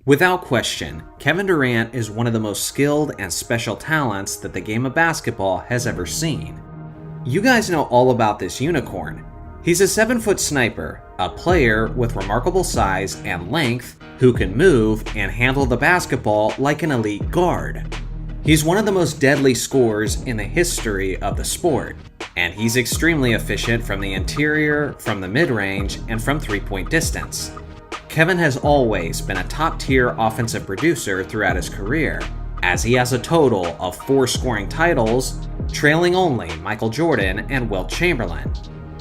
S7: Without question, Kevin Durant is one of the most skilled and special talents that the game of basketball has ever seen. You guys know all about this unicorn. He's a 7-foot sniper, a player with remarkable size and length who can move and handle the basketball like an elite guard. He's one of the most deadly scorers in the history of the sport, and he's extremely efficient from the interior, from the mid-range, and from three-point distance. Kevin has always been a top-tier offensive producer throughout his career, as he has a total of 4 scoring titles, trailing only Michael Jordan and Wilt Chamberlain.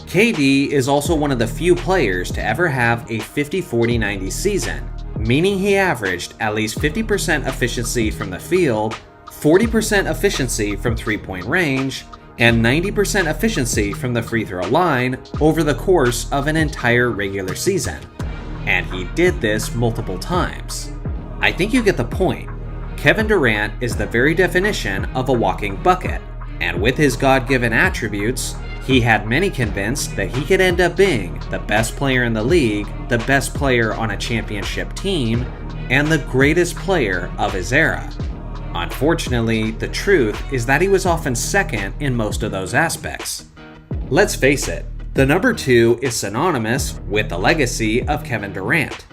S7: KD is also one of the few players to ever have a 50-40-90 season, meaning he averaged at least 50% efficiency from the field, 40% efficiency from three-point range, and 90% efficiency from the free throw line over the course of an entire regular season. And he did this multiple times. I think you get the point. Kevin Durant is the very definition of a walking bucket, and with his God-given attributes, he had many convinced that he could end up being the best player in the league, the best player on a championship team, and the greatest player of his era. Unfortunately, the truth is that he was often second in most of those aspects. Let's face it, the number 2 is synonymous with the legacy of Kevin Durant.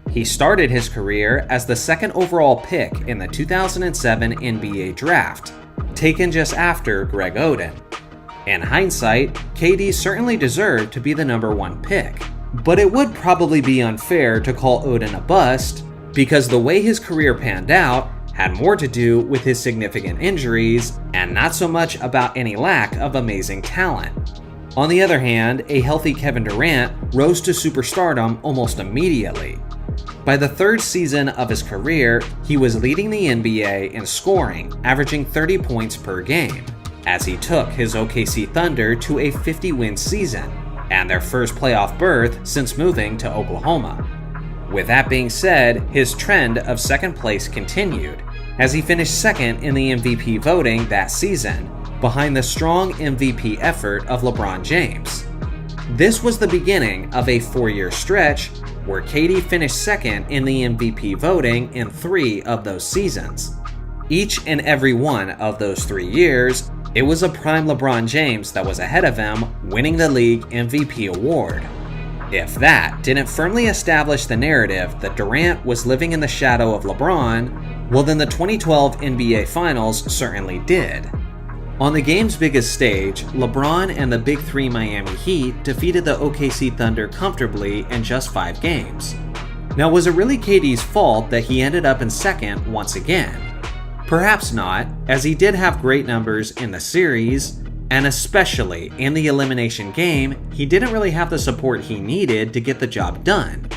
S7: He started his career as the 2nd overall pick in the 2007 NBA draft, taken just after Greg Oden. In hindsight, KD certainly deserved to be the number 1 pick, but it would probably be unfair to call Oden a bust, because the way his career panned out had more to do with his significant injuries and not so much about any lack of amazing talent. On the other hand, a healthy Kevin Durant rose to superstardom almost immediately. By the 3rd season of his career, he was leading the NBA in scoring, averaging 30 points per game, as he took his OKC Thunder to a 50-win season, and their first playoff berth since moving to Oklahoma. With that being said, his trend of 2nd place continued, as he finished 2nd in the MVP voting that season, behind the strong MVP effort of LeBron James. This was the beginning of a 4-year stretch where KD finished 2nd in the MVP voting in 3 of those seasons. Each and every one of those 3 years, it was a prime LeBron James that was ahead of him, winning the league MVP award. If that didn't firmly establish the narrative that Durant was living in the shadow of LeBron, well then the 2012 NBA Finals certainly did. On the game's biggest stage, LeBron and the Big Three Miami Heat defeated the OKC Thunder comfortably in just 5 games. Now, was it really KD's fault that he ended up in 2nd once again? Perhaps not, as he did have great numbers in the series, and especially in the elimination game, he didn't really have the support he needed to get the job done.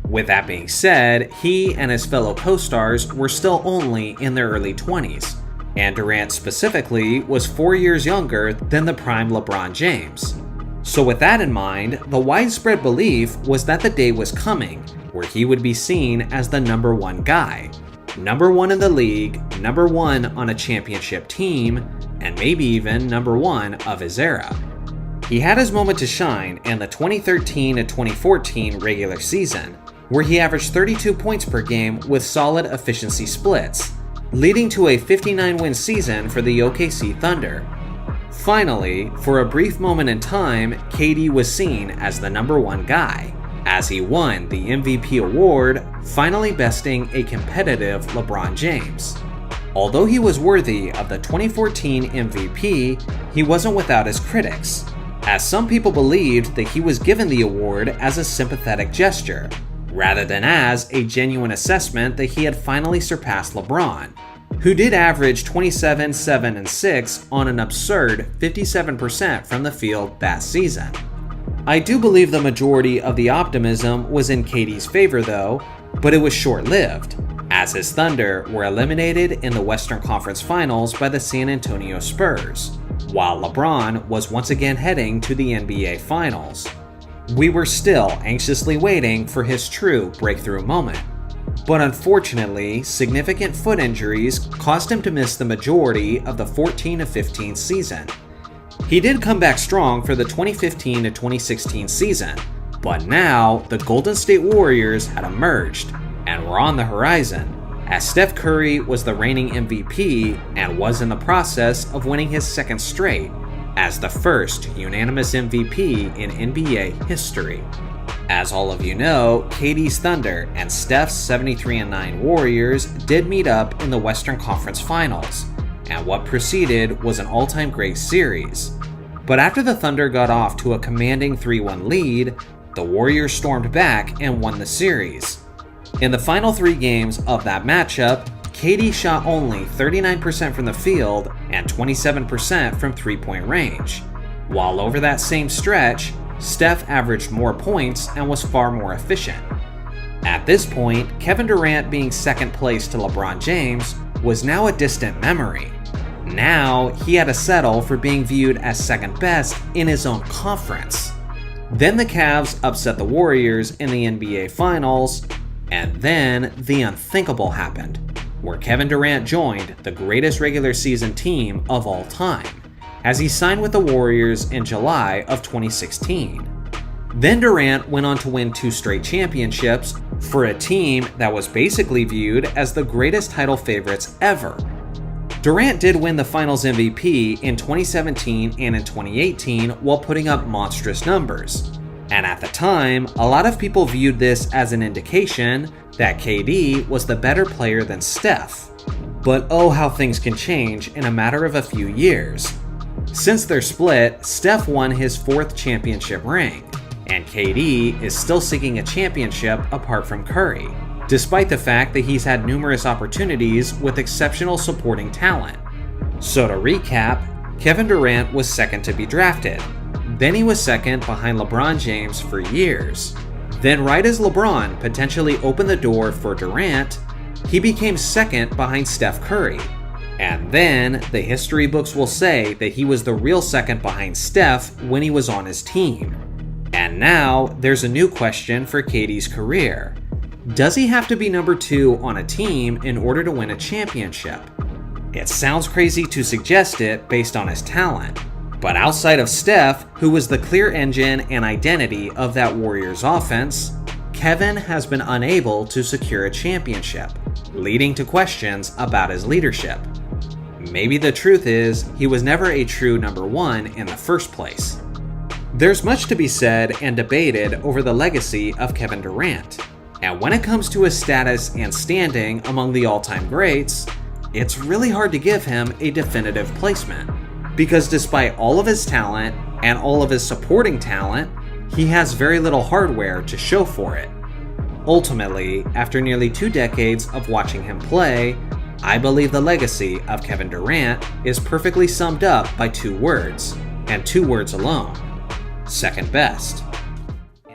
S7: With that being said, he and his fellow co-stars were still only in their early 20s, and Durant specifically was 4 years younger than the prime LeBron James. So with that in mind, the widespread belief was that the day was coming where he would be seen as the number one guy. Number one in the league, number one on a championship team, and maybe even number one of his era. He had his moment to shine in the 2013 to 2014 regular season, where he averaged 32 points per game with solid efficiency splits, leading to a 59-win season for the OKC Thunder. Finally, for a brief moment in time, KD was seen as the number one guy, as he won the MVP award, finally besting a competitive LeBron James. Although he was worthy of the 2014 MVP, he wasn't without his critics, as some people believed that he was given the award as a sympathetic gesture, rather than as a genuine assessment that he had finally surpassed LeBron, who did average 27, 7, and 6 on an absurd 57% from the field that season. I do believe the majority of the optimism was in KD's favor though, but it was short-lived, as his Thunder were eliminated in the Western Conference Finals by the San Antonio Spurs, while LeBron was once again heading to the NBA Finals. We were still anxiously waiting for his true breakthrough moment, but unfortunately, significant foot injuries caused him to miss the majority of the 14-15 season. He did come back strong for the 2015 to 2016 season, but now the Golden State Warriors had emerged and were on the horizon, as Steph Curry was the reigning MVP and was in the process of winning his second straight as the first unanimous MVP in NBA history. As all of you know, KD's Thunder and Steph's 73-9 Warriors did meet up in the Western Conference Finals, and what preceded was an all-time great series. But after the Thunder got off to a commanding 3-1 lead, the Warriors stormed back and won the series. In the final 3 games of that matchup, KD shot only 39% from the field and 27% from three-point range, while over that same stretch, Steph averaged more points and was far more efficient. At this point, Kevin Durant being second place to LeBron James was now a distant memory. Now, he had to settle for being viewed as second best in his own conference. Then the Cavs upset the Warriors in the NBA Finals, and then the unthinkable happened, where Kevin Durant joined the greatest regular season team of all time, as he signed with the Warriors in July of 2016. Then Durant went on to win 2 straight championships for a team that was basically viewed as the greatest title favorites ever. Durant did win the Finals MVP in 2017 and in 2018 while putting up monstrous numbers. And at the time, a lot of people viewed this as an indication that KD was the better player than Steph. But oh how things can change in a matter of a few years. Since their split, Steph won his 4th championship ring, and KD is still seeking a championship apart from Curry, despite the fact that he's had numerous opportunities with exceptional supporting talent. So to recap, Kevin Durant was second to be drafted. Then he was second behind LeBron James for years. Then right as LeBron potentially opened the door for Durant, he became second behind Steph Curry. And then the history books will say that he was the real second behind Steph when he was on his team. And now there's a new question for KD's career. Does he have to be number 2 on a team in order to win a championship? It sounds crazy to suggest it based on his talent, but outside of Steph, who was the clear engine and identity of that Warriors offense, Kevin has been unable to secure a championship, leading to questions about his leadership. Maybe the truth is, he was never a true number 1 in the first place. There's much to be said and debated over the legacy of Kevin Durant, and when it comes to his status and standing among the all-time greats, it's really hard to give him a definitive placement, because despite all of his talent and all of his supporting talent, he has very little hardware to show for it. Ultimately, after nearly 2 decades of watching him play, I believe the legacy of Kevin Durant is perfectly summed up by 2 words, and 2 words alone: second best.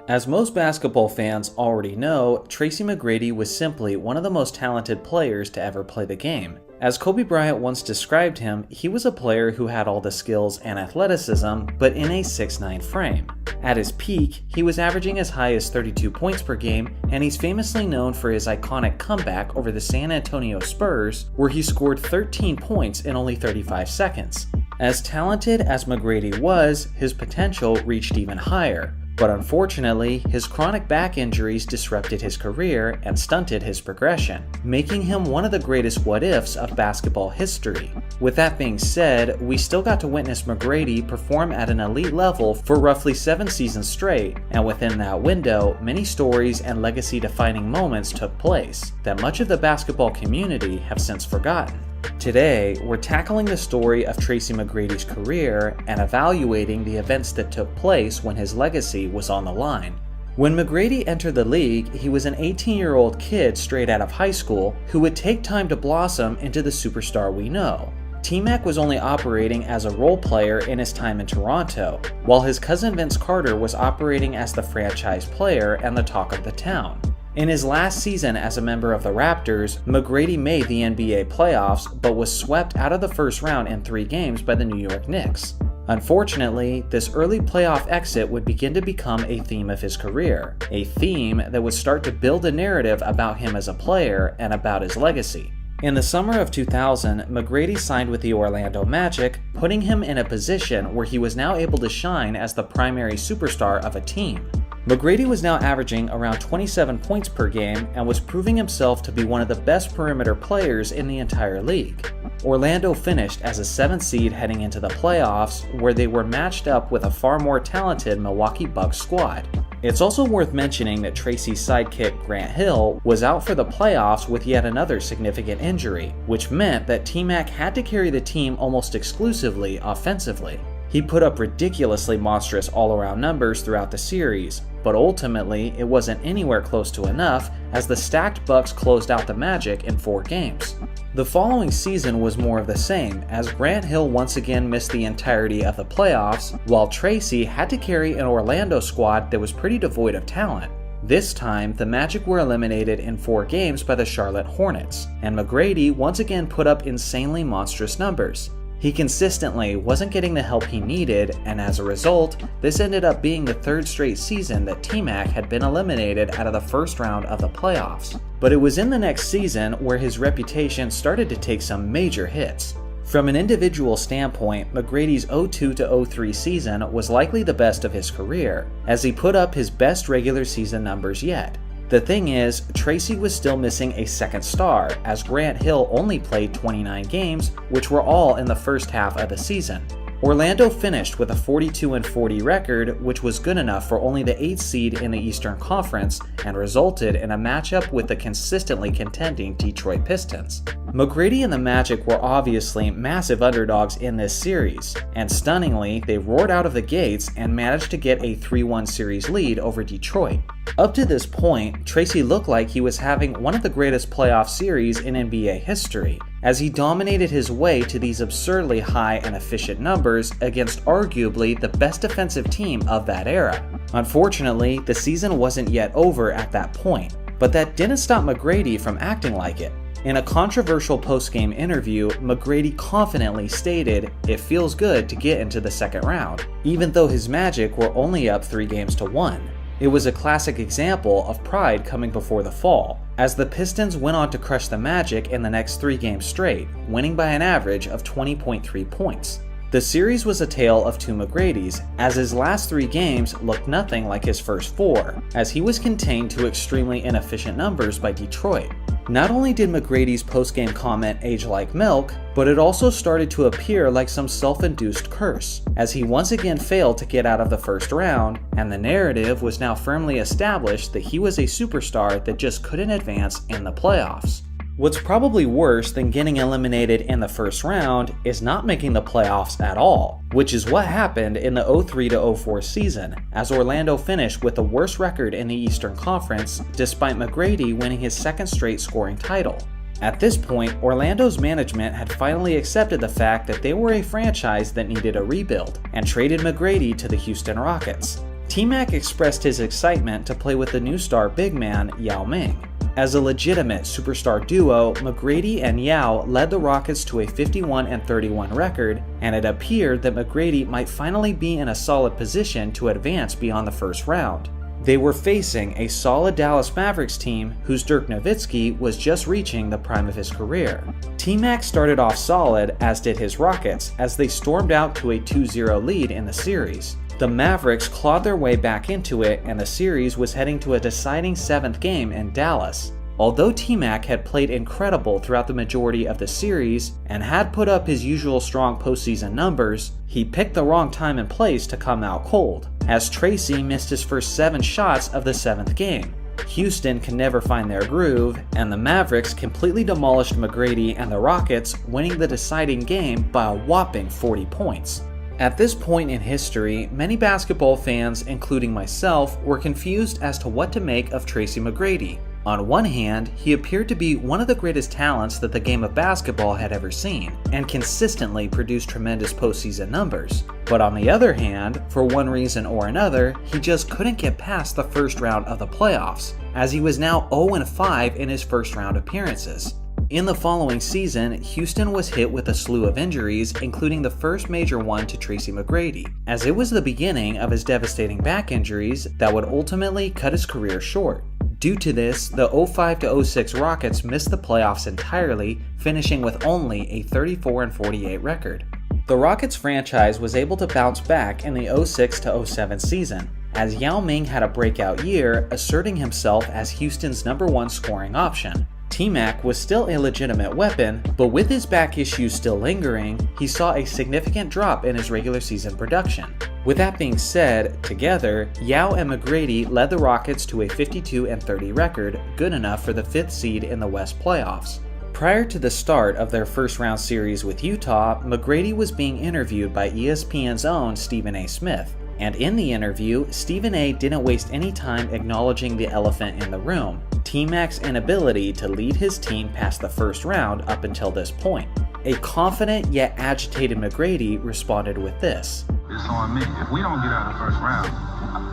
S7: As most basketball fans already know, Tracy McGrady was simply one of the most talented players to ever play the game. As Kobe Bryant once described him, he was a player who had all the skills and athleticism, but in a 6'9" frame. At his peak, he was averaging as high as 32 points per game, and he's famously known for his iconic comeback over the San Antonio Spurs, where he scored 13 points in only 35 seconds. As talented as McGrady was, his potential reached even higher. But unfortunately, his chronic back injuries disrupted his career and stunted his progression, making him one of the greatest what-ifs of basketball history. With that being said, we still got to witness McGrady perform at an elite level for roughly 7 seasons straight, and within that window, many stories and legacy-defining moments took place that much of the basketball community have since forgotten. Today, we're tackling the story of Tracy McGrady's career and evaluating the events that took place when his legacy was on the line. When McGrady entered the league, he was an 18-year-old kid straight out of high school who would take time to blossom into the superstar we know. T-Mac was only operating as a role player in his time in Toronto, while his cousin Vince Carter was operating as the franchise player and the talk of the town. In his last season as a member of the Raptors, McGrady made the NBA playoffs but was swept out of the first round in 3 games by the New York Knicks. Unfortunately, this early playoff exit would begin to become a theme of his career, a theme that would start to build a narrative about him as a player and about his legacy. In the summer of 2000, McGrady signed with the Orlando Magic, putting him in a position where he was now able to shine as the primary superstar of a team. McGrady was now averaging around 27 points per game and was proving himself to be one of the best perimeter players in the entire league. Orlando finished as a 7th seed heading into the playoffs, where they were matched up with a far more talented Milwaukee Bucks squad. It's also worth mentioning that Tracy's sidekick Grant Hill was out for the playoffs with yet another significant injury, which meant that T-Mac had to carry the team almost exclusively offensively. He put up ridiculously monstrous all-around numbers throughout the series, but ultimately it wasn't anywhere close to enough as the stacked Bucks closed out the Magic in 4 games. The following season was more of the same, as Grant Hill once again missed the entirety of the playoffs, while Tracy had to carry an Orlando squad that was pretty devoid of talent. This time, the Magic were eliminated in 4 games by the Charlotte Hornets, and McGrady once again put up insanely monstrous numbers. He consistently wasn't getting the help he needed, and as a result, this ended up being the 3rd straight season that T-Mac had been eliminated out of the first round of the playoffs. But it was in the next season where his reputation started to take some major hits. From an individual standpoint, McGrady's 02-03 season was likely the best of his career, as he put up his best regular season numbers yet. The thing is, Tracy was still missing a second star, as Grant Hill only played 29 games, which were all in the first half of the season. Orlando finished with a 42-40 record, which was good enough for only the 8th seed in the Eastern Conference and resulted in a matchup with the consistently contending Detroit Pistons. McGrady and the Magic were obviously massive underdogs in this series, and stunningly, they roared out of the gates and managed to get a 3-1 series lead over Detroit. Up to this point, Tracy looked like he was having one of the greatest playoff series in NBA history, as he dominated his way to these absurdly high and efficient numbers against arguably the best defensive team of that era. Unfortunately, the season wasn't yet over at that point, but that didn't stop McGrady from acting like it. In a controversial post-game interview, McGrady confidently stated, "It feels good to get into the second round," even though his Magic were only up 3-1. It was a classic example of pride coming before the fall, as the Pistons went on to crush the Magic in the next 3 games straight, winning by an average of 20.3 points. The series was a tale of 2 McGradys, as his last 3 games looked nothing like his first 4, as he was contained to extremely inefficient numbers by Detroit. Not only did McGrady's post-game comment age like milk, but it also started to appear like some self-induced curse, as he once again failed to get out of the first round, and the narrative was now firmly established that he was a superstar that just couldn't advance in the playoffs. What's probably worse than getting eliminated in the first round is not making the playoffs at all, which is what happened in the 03-04 season, as Orlando finished with the worst record in the Eastern Conference, despite McGrady winning his 2nd straight scoring title. At this point, Orlando's management had finally accepted the fact that they were a franchise that needed a rebuild, and traded McGrady to the Houston Rockets. T-Mac expressed his excitement to play with the new star big man Yao Ming. As a legitimate superstar duo, McGrady and Yao led the Rockets to a 51-31 record, and it appeared that McGrady might finally be in a solid position to advance beyond the first round. They were facing a solid Dallas Mavericks team whose Dirk Nowitzki was just reaching the prime of his career. T-Mac started off solid, as did his Rockets, as they stormed out to a 2-0 lead in the series. The Mavericks clawed their way back into it, and the series was heading to a deciding 7th game in Dallas. Although T-Mac had played incredible throughout the majority of the series and had put up his usual strong postseason numbers, he picked the wrong time and place to come out cold, as Tracy missed his first 7 shots of the 7th game. Houston could never find their groove, and the Mavericks completely demolished McGrady and the Rockets, winning the deciding game by a whopping 40 points. At this point in history, many basketball fans, including myself, were confused as to what to make of Tracy McGrady. On one hand, he appeared to be one of the greatest talents that the game of basketball had ever seen, and consistently produced tremendous postseason numbers. But on the other hand, for one reason or another, he just couldn't get past the first round of the playoffs, as he was now 0-5 in his first round appearances. In the following season, Houston was hit with a slew of injuries, including the first major one to Tracy McGrady, as it was the beginning of his devastating back injuries that would ultimately cut his career short. Due to this, the 05-06 Rockets missed the playoffs entirely, finishing with only a 34-48 record. The Rockets franchise was able to bounce back in the 06-07 season, as Yao Ming had a breakout year, asserting himself as Houston's #1 scoring option. T-Mac was still a legitimate weapon, but with his back issues still lingering, he saw a significant drop in his regular season production. With that being said, together, Yao and McGrady led the Rockets to a 52-30 record, good enough for the 5th seed in the West playoffs. Prior to the start of their first round series with Utah, McGrady was being interviewed by ESPN's own Stephen A. Smith. And in the interview, Stephen A. didn't waste any time acknowledging the elephant in the room, T-Mac's inability to lead his team past the first round up until this point. A confident yet agitated McGrady responded with this.
S8: It's on me. If we don't get out of the first round,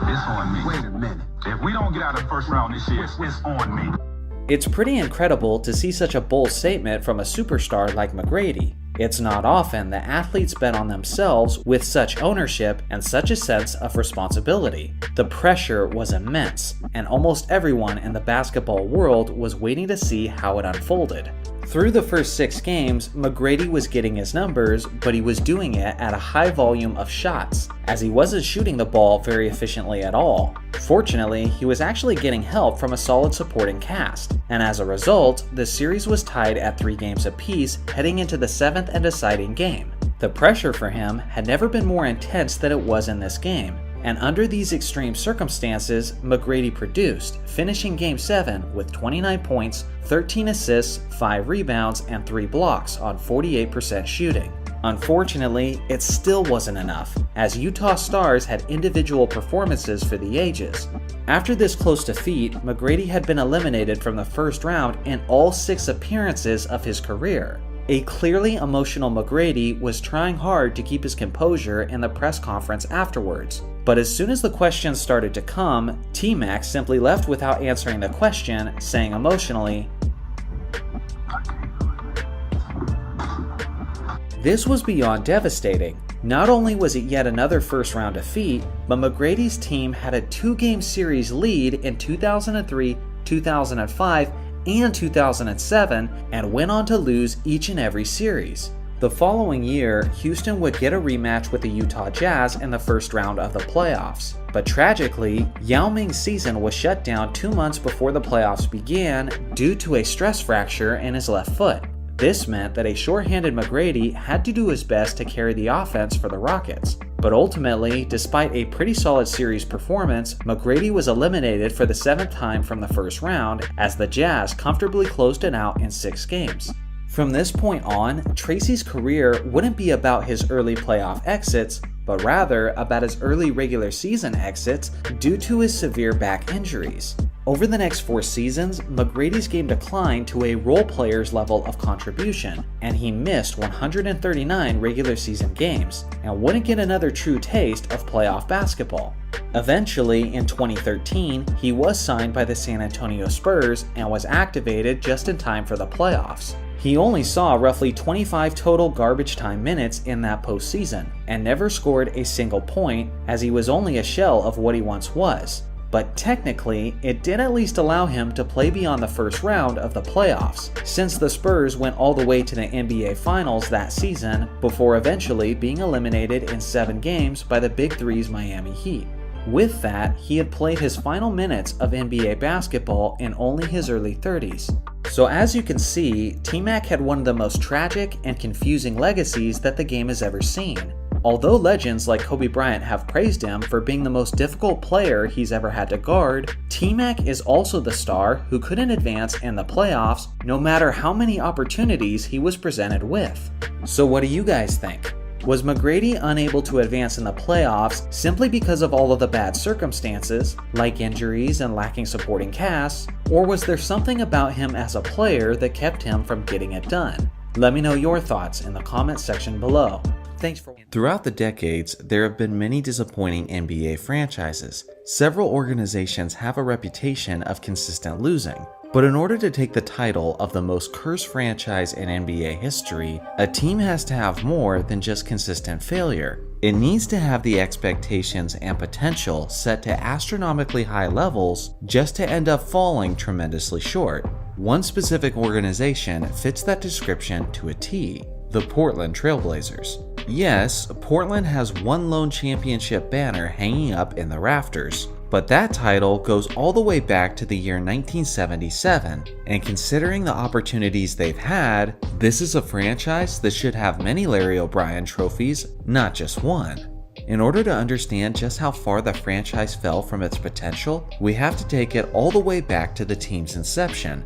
S8: it's on me. Wait a minute. If we don't get out of the first round this year, it's on me.
S7: It's pretty incredible to see such a bold statement from a superstar like McGrady. It's not often that athletes bet on themselves with such ownership and such a sense of responsibility. The pressure was immense, and almost everyone in the basketball world was waiting to see how it unfolded. Through the first 6 games, McGrady was getting his numbers, but he was doing it at a high volume of shots, as he wasn't shooting the ball very efficiently at all. Fortunately, he was actually getting help from a solid supporting cast, and as a result, the series was tied at 3 games apiece heading into the 7th and deciding game. The pressure for him had never been more intense than it was in this game, and under these extreme circumstances, McGrady produced, finishing Game 7 with 29 points, 13 assists, 5 rebounds, and 3 blocks on 48% shooting. Unfortunately, it still wasn't enough, as Utah Stars had individual performances for the ages. After this close defeat, McGrady had been eliminated from the first round in all 6 appearances of his career. A clearly emotional McGrady was trying hard to keep his composure in the press conference afterwards. But as soon as the questions started to come, T-Mac simply left without answering the question, saying emotionally, This was beyond devastating. Not only was it yet another first round defeat, but McGrady's team had a 2-game series lead in 2003, 2005, and 2007, and went on to lose each and every series. The following year, Houston would get a rematch with the Utah Jazz in the first round of the playoffs. But tragically, Yao Ming's season was shut down 2 months before the playoffs began due to a stress fracture in his left foot. This meant that a short-handed McGrady had to do his best to carry the offense for the Rockets. But ultimately, despite a pretty solid series performance, McGrady was eliminated for the 7th time from the first round, as the Jazz comfortably closed it out in 6 games. From this point on, Tracy's career wouldn't be about his early playoff exits, but rather about his early regular season exits due to his severe back injuries. Over the next 4 seasons, McGrady's game declined to a role player's level of contribution, and he missed 139 regular season games, and wouldn't get another true taste of playoff basketball. Eventually, in 2013, he was signed by the San Antonio Spurs and was activated just in time for the playoffs. He only saw roughly 25 total garbage time minutes in that postseason, and never scored a single point, as he was only a shell of what he once was. But technically, it did at least allow him to play beyond the first round of the playoffs, since the Spurs went all the way to the NBA Finals that season, before eventually being eliminated in 7 games by the Big Three's Miami Heat. With that, he had played his final minutes of NBA basketball in only his early 30s. So as you can see, T-Mac had one of the most tragic and confusing legacies that the game has ever seen. Although legends like Kobe Bryant have praised him for being the most difficult player he's ever had to guard, T-Mac is also the star who couldn't advance in the playoffs no matter how many opportunities he was presented with. So what do you guys think? Was McGrady unable to advance in the playoffs simply because of all of the bad circumstances, like injuries and lacking supporting casts, or was there something about him as a player that kept him from getting it done? Let me know your thoughts in the comment section below. Thanks for watching.
S1: Throughout the decades, there have been many disappointing NBA franchises. Several organizations have a reputation of consistent losing. But in order to take the title of the most cursed franchise in NBA history, a team has to have more than just consistent failure. It needs to have the expectations and potential set to astronomically high levels just to end up falling tremendously short. One specific organization fits that description to a T: the Portland Trailblazers. Yes, Portland has one lone championship banner hanging up in the rafters, but that title goes all the way back to the year 1977, and considering the opportunities they've had, this is a franchise that should have many Larry O'Brien trophies, not just one. In order to understand just how far the franchise fell from its potential, we have to take it all the way back to the team's inception.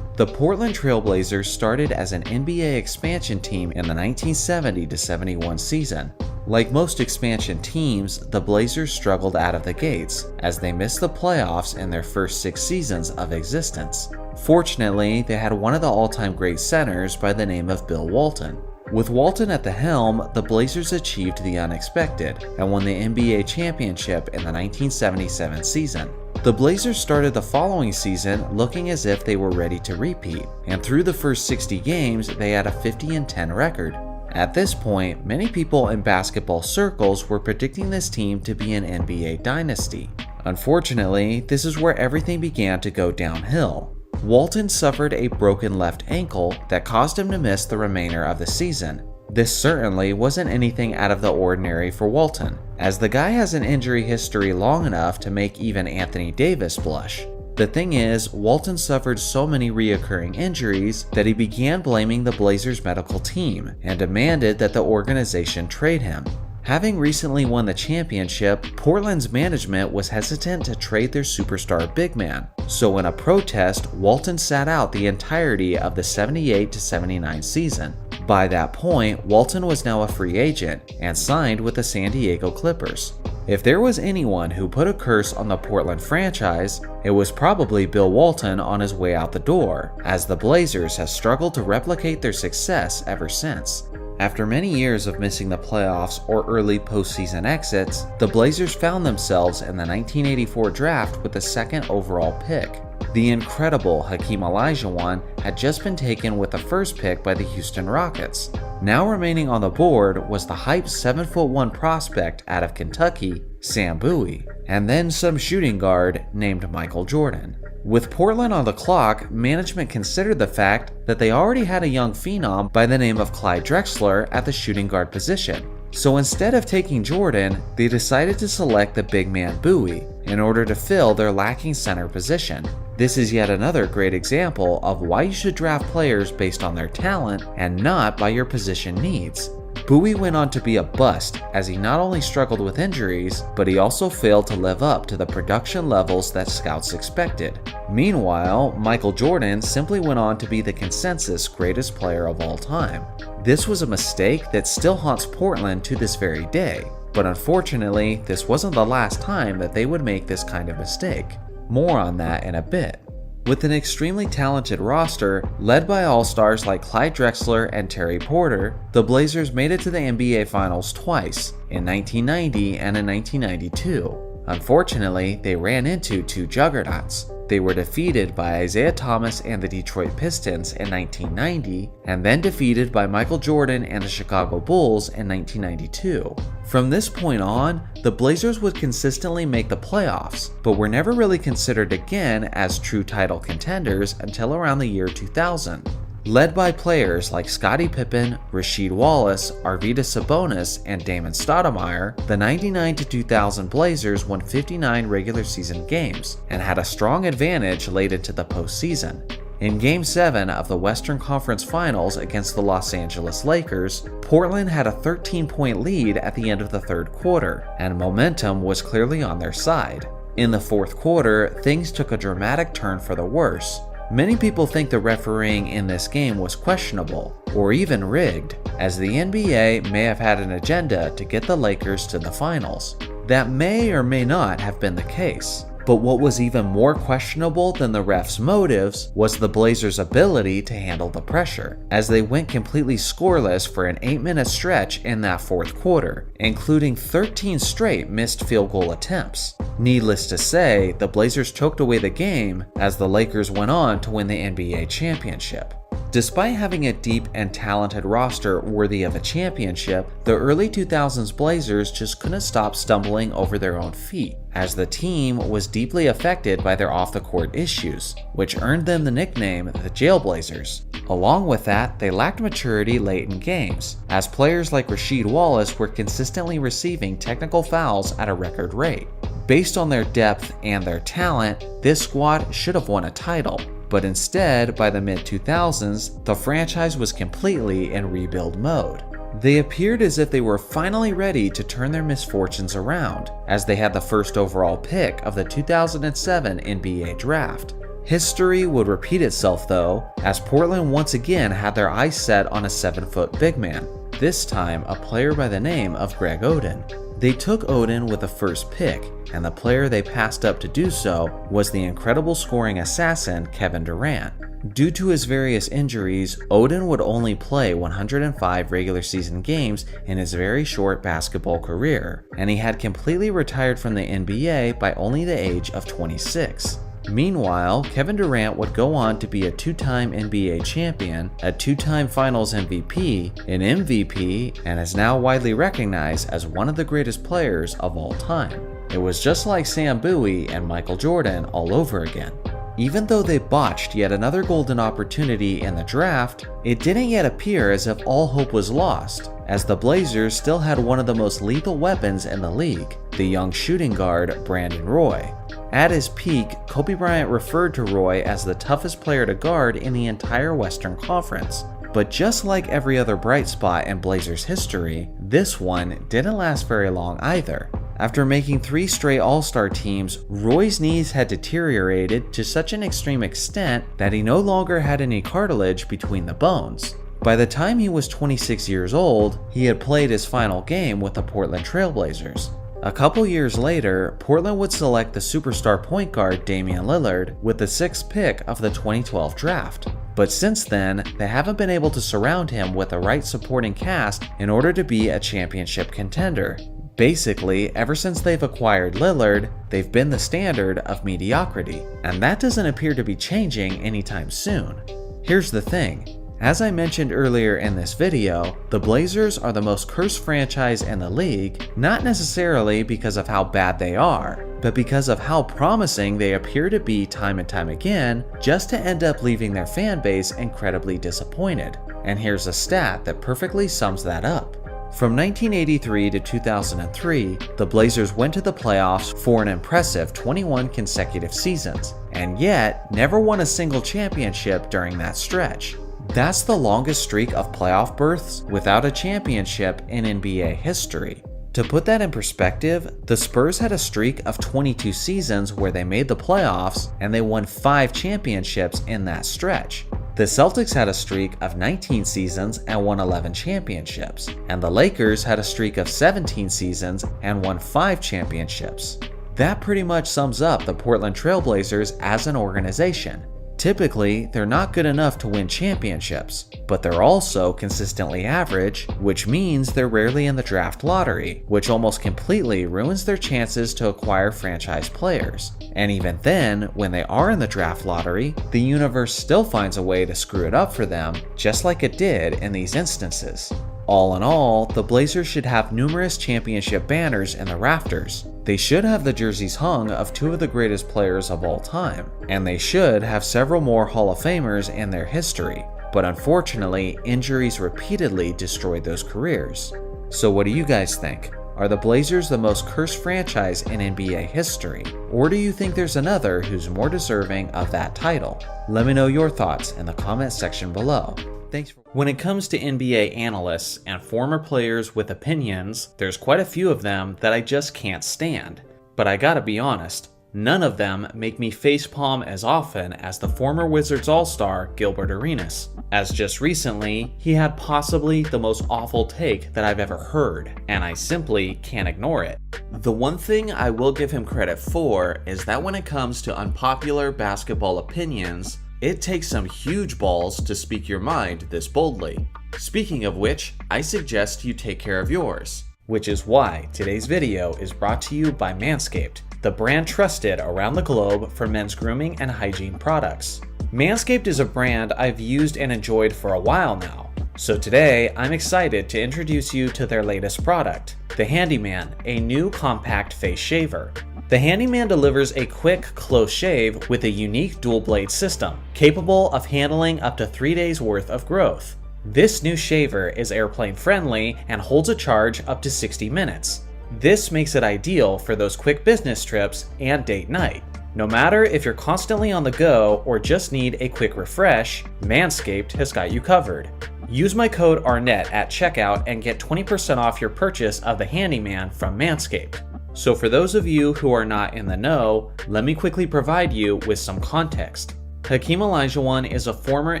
S1: The Portland Trailblazers started as an NBA expansion team in the 1970-71 season. Like most expansion teams, the Blazers struggled out of the gates, as they missed the playoffs in their first 6 seasons of existence. Fortunately, they had one of the all-time great centers by the name of Bill Walton. With Walton at the helm, the Blazers achieved the unexpected and won the NBA championship in the 1977 season. The Blazers started the following season looking as if they were ready to repeat, and through the first 60 games, they had a 50-10 record. At this point, many people in basketball circles were predicting this team to be an NBA dynasty. Unfortunately, this is where everything began to go downhill. Walton suffered a broken left ankle that caused him to miss the remainder of the season. This certainly wasn't anything out of the ordinary for Walton, as the guy has an injury history long enough to make even Anthony Davis blush. The thing is, Walton suffered so many reoccurring injuries that he began blaming the Blazers medical team and demanded that the organization trade him. Having recently won the championship, Portland's management was hesitant to trade their superstar big man, so in a protest, Walton sat out the entirety of the 78-79 season. By that point, Walton was now a free agent and signed with the San Diego Clippers. If there was anyone who put a curse on the Portland franchise, it was probably Bill Walton on his way out the door, as the Blazers have struggled to replicate their success ever since. After many years of missing the playoffs or early postseason exits, the Blazers found themselves in the 1984 draft with the 2nd overall pick. The incredible Hakeem Olajuwon had just been taken with the first pick by the Houston Rockets. Now remaining on the board was the hyped 7'1" prospect out of Kentucky, Sam Bowie, and then some shooting guard named Michael Jordan. With Portland on the clock, management considered the fact that they already had a young phenom by the name of Clyde Drexler at the shooting guard position. So instead of taking Jordan, they decided to select the big man Bowie in order to fill their lacking center position. This is yet another great example of why you should draft players based on their talent and not by your position needs. Bowie went on to be a bust, as he not only struggled with injuries, but he also failed to live up to the production levels that scouts expected. Meanwhile, Michael Jordan simply went on to be the consensus greatest player of all time. This was a mistake that still haunts Portland to this very day, but unfortunately, this wasn't the last time that they would make this kind of mistake. More on that in a bit. With an extremely talented roster, led by all-stars like Clyde Drexler and Terry Porter, the Blazers made it to the NBA Finals twice, in 1990 and in 1992.
S7: Unfortunately, they ran into two juggernauts. They were defeated by Isaiah Thomas and the Detroit Pistons in 1990, and then defeated by Michael Jordan and the Chicago Bulls in 1992. From this point on, the Blazers would consistently make the playoffs, but were never really considered again as true title contenders until around the year 2000. Led by players like Scottie Pippen, Rasheed Wallace, Arvydas Sabonis, and Damon Stoudemire, the 99-2000 Blazers won 59 regular season games and had a strong advantage late into the postseason. In Game 7 of the Western Conference Finals against the Los Angeles Lakers, Portland had a 13-point lead at the end of the third quarter, and momentum was clearly on their side. In the fourth quarter, things took a dramatic turn for the worse. Many people think the refereeing in this game was questionable, or even rigged, as the NBA may have had an agenda to get the Lakers to the finals. That may or may not have been the case. But what was even more questionable than the refs' motives was the Blazers' ability to handle the pressure, as they went completely scoreless for an 8-minute stretch in that fourth quarter, including 13 straight missed field goal attempts. Needless to say, the Blazers choked away the game as the Lakers went on to win the NBA championship. Despite having a deep and talented roster worthy of a championship, the early 2000s Blazers just couldn't stop stumbling over their own feet, as the team was deeply affected by their off-the-court issues, which earned them the nickname the Jailblazers. Along with that, they lacked maturity late in games, as players like Rasheed Wallace were consistently receiving technical fouls at a record rate. Based on their depth and their talent, this squad should have won a title. But instead, by the mid-2000s, the franchise was completely in rebuild mode. They appeared as if they were finally ready to turn their misfortunes around, as they had the first overall pick of the 2007 NBA draft. History would repeat itself though, as Portland once again had their eyes set on a 7-foot big man, this time a player by the name of Greg Oden. They took Oden with the first pick, and the player they passed up to do so was the incredible scoring assassin Kevin Durant. Due to his various injuries, Oden would only play 105 regular season games in his very short basketball career, and he had completely retired from the NBA by only the age of 26. Meanwhile, Kevin Durant would go on to be a 2-time NBA champion, a 2-time Finals MVP, an MVP, and is now widely recognized as one of the greatest players of all time. It was just like Sam Bowie and Michael Jordan all over again. Even though they botched yet another golden opportunity in the draft, it didn't yet appear as if all hope was lost, as the Blazers still had one of the most lethal weapons in the league, the young shooting guard Brandon Roy. At his peak, Kobe Bryant referred to Roy as the toughest player to guard in the entire Western Conference. But just like every other bright spot in Blazers history, this one didn't last very long either. After making 3 straight All-Star teams, Roy's knees had deteriorated to such an extreme extent that he no longer had any cartilage between the bones. By the time he was 26 years old, he had played his final game with the Portland Trailblazers. A couple years later, Portland would select the superstar point guard Damian Lillard with the 6th pick of the 2012 draft. But since then, they haven't been able to surround him with the right supporting cast in order to be a championship contender. Basically, ever since they've acquired Lillard, they've been the standard of mediocrity, and that doesn't appear to be changing anytime soon. Here's the thing. As I mentioned earlier in this video, the Blazers are the most cursed franchise in the league, not necessarily because of how bad they are, but because of how promising they appear to be time and time again, just to end up leaving their fan base incredibly disappointed. And here's a stat that perfectly sums that up. From 1983 to 2003, the Blazers went to the playoffs for an impressive 21 consecutive seasons, and yet never won a single championship during that stretch. That's the longest streak of playoff berths without a championship in NBA history. To put that in perspective, the Spurs had a streak of 22 seasons where they made the playoffs and they won 5 championships in that stretch. The Celtics had a streak of 19 seasons and won 11 championships, and the Lakers had a streak of 17 seasons and won 5 championships. That pretty much sums up the Portland Trailblazers as an organization.
S1: Typically, they're not good enough to win championships, but they're also consistently average, which means they're rarely in the draft lottery, which almost completely ruins their chances to acquire franchise players. And even then, when they are in the draft lottery, the universe still finds a way to screw it up for them, just like it did in these instances. All in all, the Blazers should have numerous championship banners in the rafters. They should have the jerseys hung of two of the greatest players of all time, and they should have several more Hall of Famers in their history. But unfortunately, injuries repeatedly destroyed those careers. So what do you guys think? Are the Blazers the most cursed franchise in NBA history? Or do you think there's another who's more deserving of that title? Let me know your thoughts in the comment section below. Thanks for— When it comes to NBA analysts and former players with opinions, there's quite a few of them that I just can't stand. But I gotta be honest, none of them make me facepalm as often as the former Wizards All-Star Gilbert Arenas, as just recently, he had possibly the most awful take that I've ever heard, and I simply can't ignore it. The one thing I will give him credit for is that when it comes to unpopular basketball opinions, it takes some huge balls to speak your mind this boldly. Speaking of which, I suggest you take care of yours. Which is why today's video is brought to you by Manscaped, the brand trusted around the globe for men's grooming and hygiene products. Manscaped is a brand I've used and enjoyed for a while now. So today, I'm excited to introduce you to their latest product, the Handyman, a new compact face shaver. The Handyman delivers a quick, close shave with a unique dual blade system, capable of handling up to 3 days worth of growth. This new shaver is airplane friendly and holds a charge up to 60 minutes. This makes it ideal for those quick business trips and date night. No matter if you're constantly on the go or just need a quick refresh, Manscaped has got you covered. Use my code ARNETT at checkout and get 20% off your purchase of the Handyman from Manscaped. So for those of you who are not in the know, let me quickly provide you with some context. Hakeem Olajuwon is a former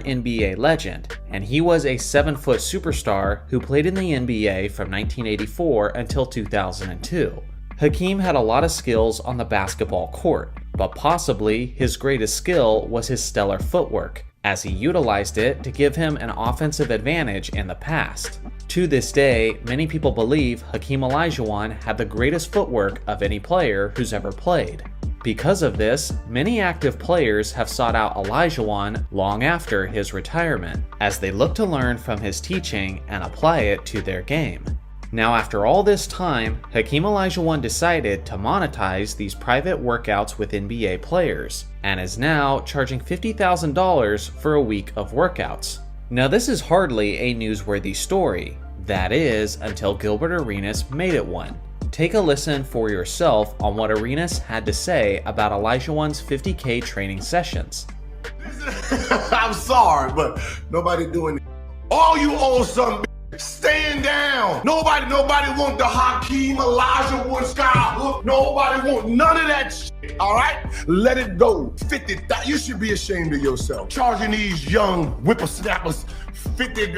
S1: NBA legend, and he was a 7-foot superstar who played in the NBA from 1984 until 2002. Hakeem had a lot of skills on the basketball court, but possibly his greatest skill was his stellar footwork, as he utilized it to give him an offensive advantage in the past. To this day, many people believe Hakeem Olajuwon had the greatest footwork of any player who's ever played. Because of this, many active players have sought out Olajuwon long after his retirement, as they look to learn from his teaching and apply it to their game. Now after all this time, Hakeem Olajuwon decided to monetize these private workouts with NBA players, and is now charging $50,000 for a week of workouts. Now this is hardly a newsworthy story, that is, until Gilbert Arenas made it one. Take a listen for yourself on what Arenas had to say about Olajuwon's $50K training sessions.
S9: I'm sorry, but nobody doing it. All you old son stand down. Nobody want the Hakeem Olajuwon sky hook. Nobody want none of that shit. All right, let it go. 50,000. You should be ashamed of yourself. Charging these young whippersnappers 50.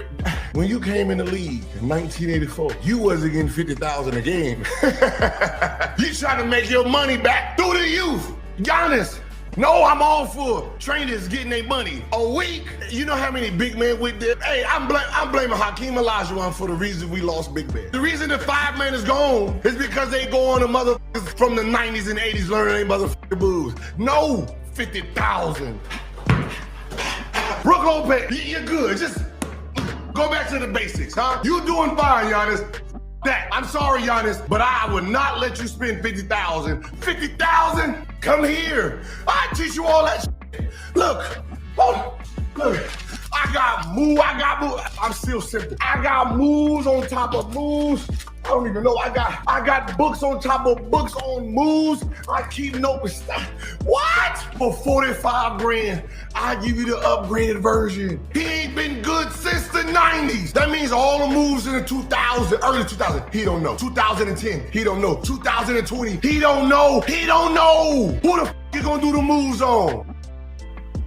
S9: When you came in the league in 1984, you wasn't getting 50,000 a game. You trying to make your money back through the youth. Giannis. No, I'm all for trainers getting their money. A week, you know how many big men with this? Hey, I'm blaming Hakeem Olajuwon for the reason we lost big men. The reason the 5 man is gone is because they go on the motherfuckers from the 90s and 80s learning they motherfucking moves. No, 50,000. Brook Lopez, you're good. Just go back to the basics, huh? You doing fine, Giannis. That. I'm sorry, Giannis, but I would not let you spend 50,000. 50,000? Come here. I teach you all that shit. Look. I got moves. I'm still simple. I got moves on top of moves. I don't even know. I got books on top of books on moves. I keep notes. What? For 45 grand, I give you the upgraded version. He ain't been good since the 90s. That means all the moves in the 2000s, early 2000s, he don't know. 2010, he don't know. 2020, he don't know. He don't know. Who the f you gonna do the moves on?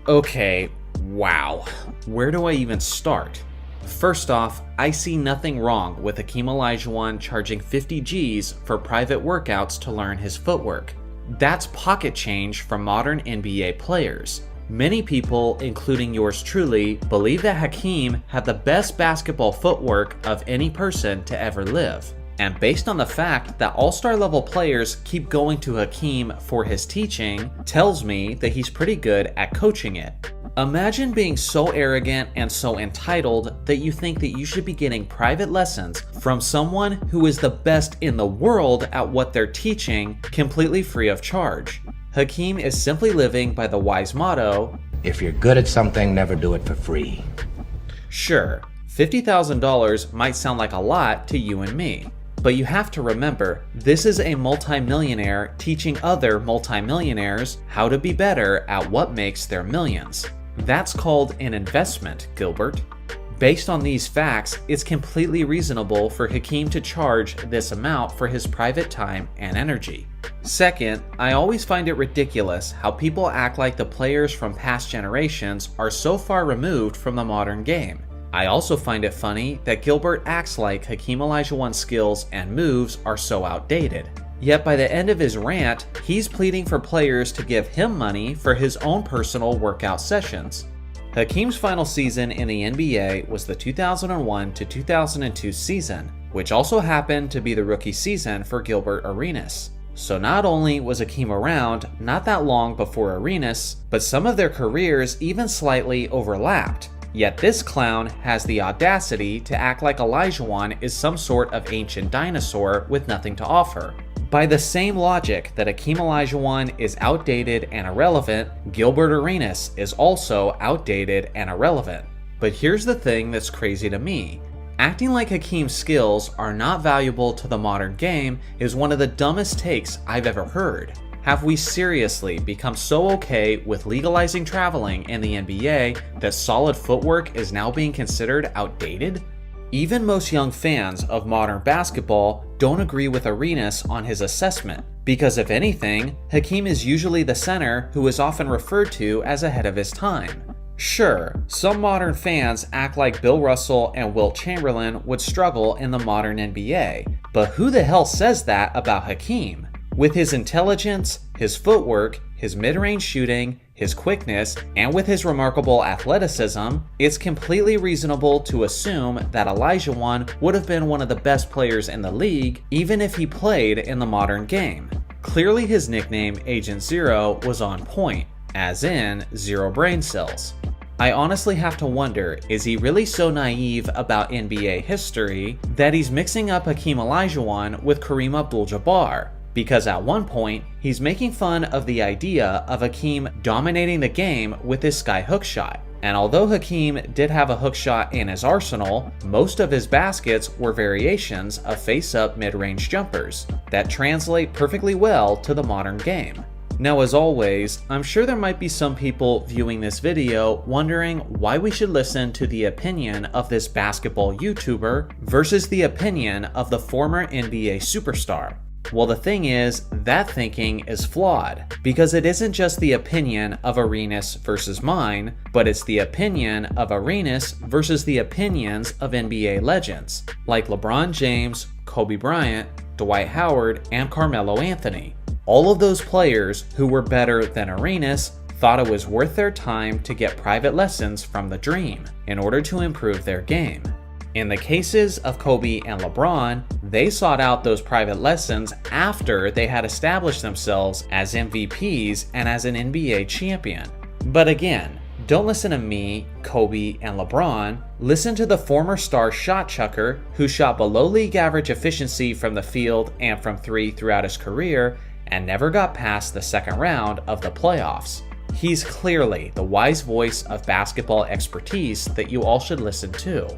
S1: Okay, wow. Where do I even start? First off, I see nothing wrong with Hakeem Olajuwon charging 50 G's for private workouts to learn his footwork. That's pocket change for modern NBA players.
S7: Many people, including yours truly, believe that Hakeem had the best basketball footwork of any person to ever live. And based on the fact that all-star level players keep going to Hakeem for his teaching, tells me that he's pretty good at coaching it. Imagine being so arrogant and so entitled that you think that you should be getting private lessons from someone who is the best in the world at what they're teaching, completely free of charge. Hakeem is simply living by the wise motto,
S10: if you're good at something, never do it for free.
S7: Sure, $50,000 might sound like a lot to you and me, but you have to remember, this is a multimillionaire teaching other multimillionaires how to be better at what makes their millions. That's called an investment, Gilbert. Based on these facts, it's completely reasonable for Hakeem to charge this amount for his private time and energy. Second, I always find it ridiculous how people act like the players from past generations are so far removed from the modern game. I also find it funny that Gilbert acts like Hakeem Olajuwon's skills and moves are so outdated. Yet by the end of his rant, he's pleading for players to give him money for his own personal workout sessions. Hakeem's final season in the NBA was the 2001 to 2002 season, which also happened to be the rookie season for Gilbert Arenas. So not only was Hakeem around not that long before Arenas, but some of their careers even slightly overlapped. Yet this clown has the audacity to act like Olajuwon is some sort of ancient dinosaur with nothing to offer. By the same logic that Hakeem Olajuwon is outdated and irrelevant, Gilbert Arenas is also outdated and irrelevant. But here's the thing that's crazy to me. Acting like Hakeem's skills are not valuable to the modern game is one of the dumbest takes I've ever heard. Have we seriously become so okay with legalizing traveling in the NBA that solid footwork is now being considered outdated? Even most young fans of modern basketball don't agree with Arenas on his assessment, because if anything, Hakeem is usually the center who is often referred to as ahead of his time. Sure, some modern fans act like Bill Russell and Wilt Chamberlain would struggle in the modern NBA, but who the hell says that about Hakeem? With his intelligence, his footwork, his mid-range shooting, his quickness, and with his remarkable athleticism, it's completely reasonable to assume that Olajuwon would have been one of the best players in the league even if he played in the modern game. Clearly his nickname Agent Zero was on point, as in zero brain cells. I honestly have to wonder, is he really so naive about NBA history that he's mixing up Hakeem Olajuwon with Kareem Abdul-Jabbar? Because at one point, he's making fun of the idea of Hakeem dominating the game with his skyhook shot. And although Hakeem did have a hook shot in his arsenal, most of his baskets were variations of face-up mid-range jumpers that translate perfectly well to the modern game. Now, as always, I'm sure there might be some people viewing this video wondering why we should listen to the opinion of this basketball YouTuber versus the opinion of the former NBA superstar. Well, the thing is, that thinking is flawed, because it isn't just the opinion of Arenas versus mine, but it's the opinion of Arenas versus the opinions of NBA legends, like LeBron James, Kobe Bryant, Dwight Howard, and Carmelo Anthony. All of those players who were better than Arenas thought it was worth their time to get private lessons from the Dream in order to improve their game. In the cases of Kobe and LeBron, they sought out those private lessons after they had established themselves as MVPs and as an NBA champion. But again, don't listen to me, Kobe, and LeBron. Listen to the former star shot chucker who shot below league average efficiency from the field and from three throughout his career and never got past the second round of the playoffs. He's clearly the wise voice of basketball expertise that you all should listen to.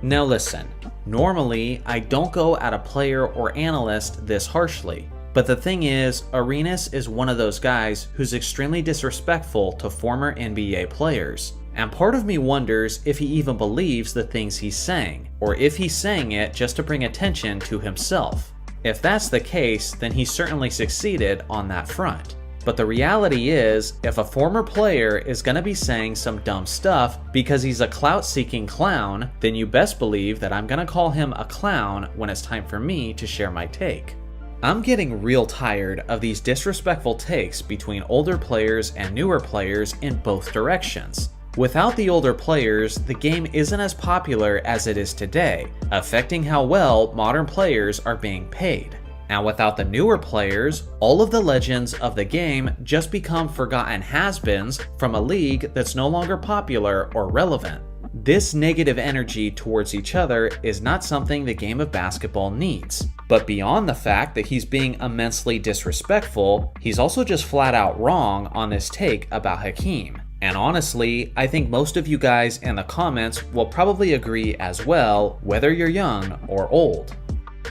S7: Now listen, normally I don't go at a player or analyst this harshly, but the thing is, Arenas is one of those guys who's extremely disrespectful to former NBA players, and part of me wonders if he even believes the things he's saying, or if he's saying it just to bring attention to himself. If that's the case, then he certainly succeeded on that front. But the reality is, if a former player is gonna be saying some dumb stuff because he's a clout-seeking clown, then you best believe that I'm gonna call him a clown when it's time for me to share my take. I'm getting real tired of these disrespectful takes between older players and newer players in both directions. Without the older players, the game isn't as popular as it is today, affecting how well modern players are being paid. And without the newer players, all of the legends of the game just become forgotten has-beens from a league that's no longer popular or relevant. This negative energy towards each other is not something the game of basketball needs. But beyond the fact that he's being immensely disrespectful, he's also just flat out wrong on this take about Hakeem. And honestly, I think most of you guys in the comments will probably agree as well, whether you're young or old.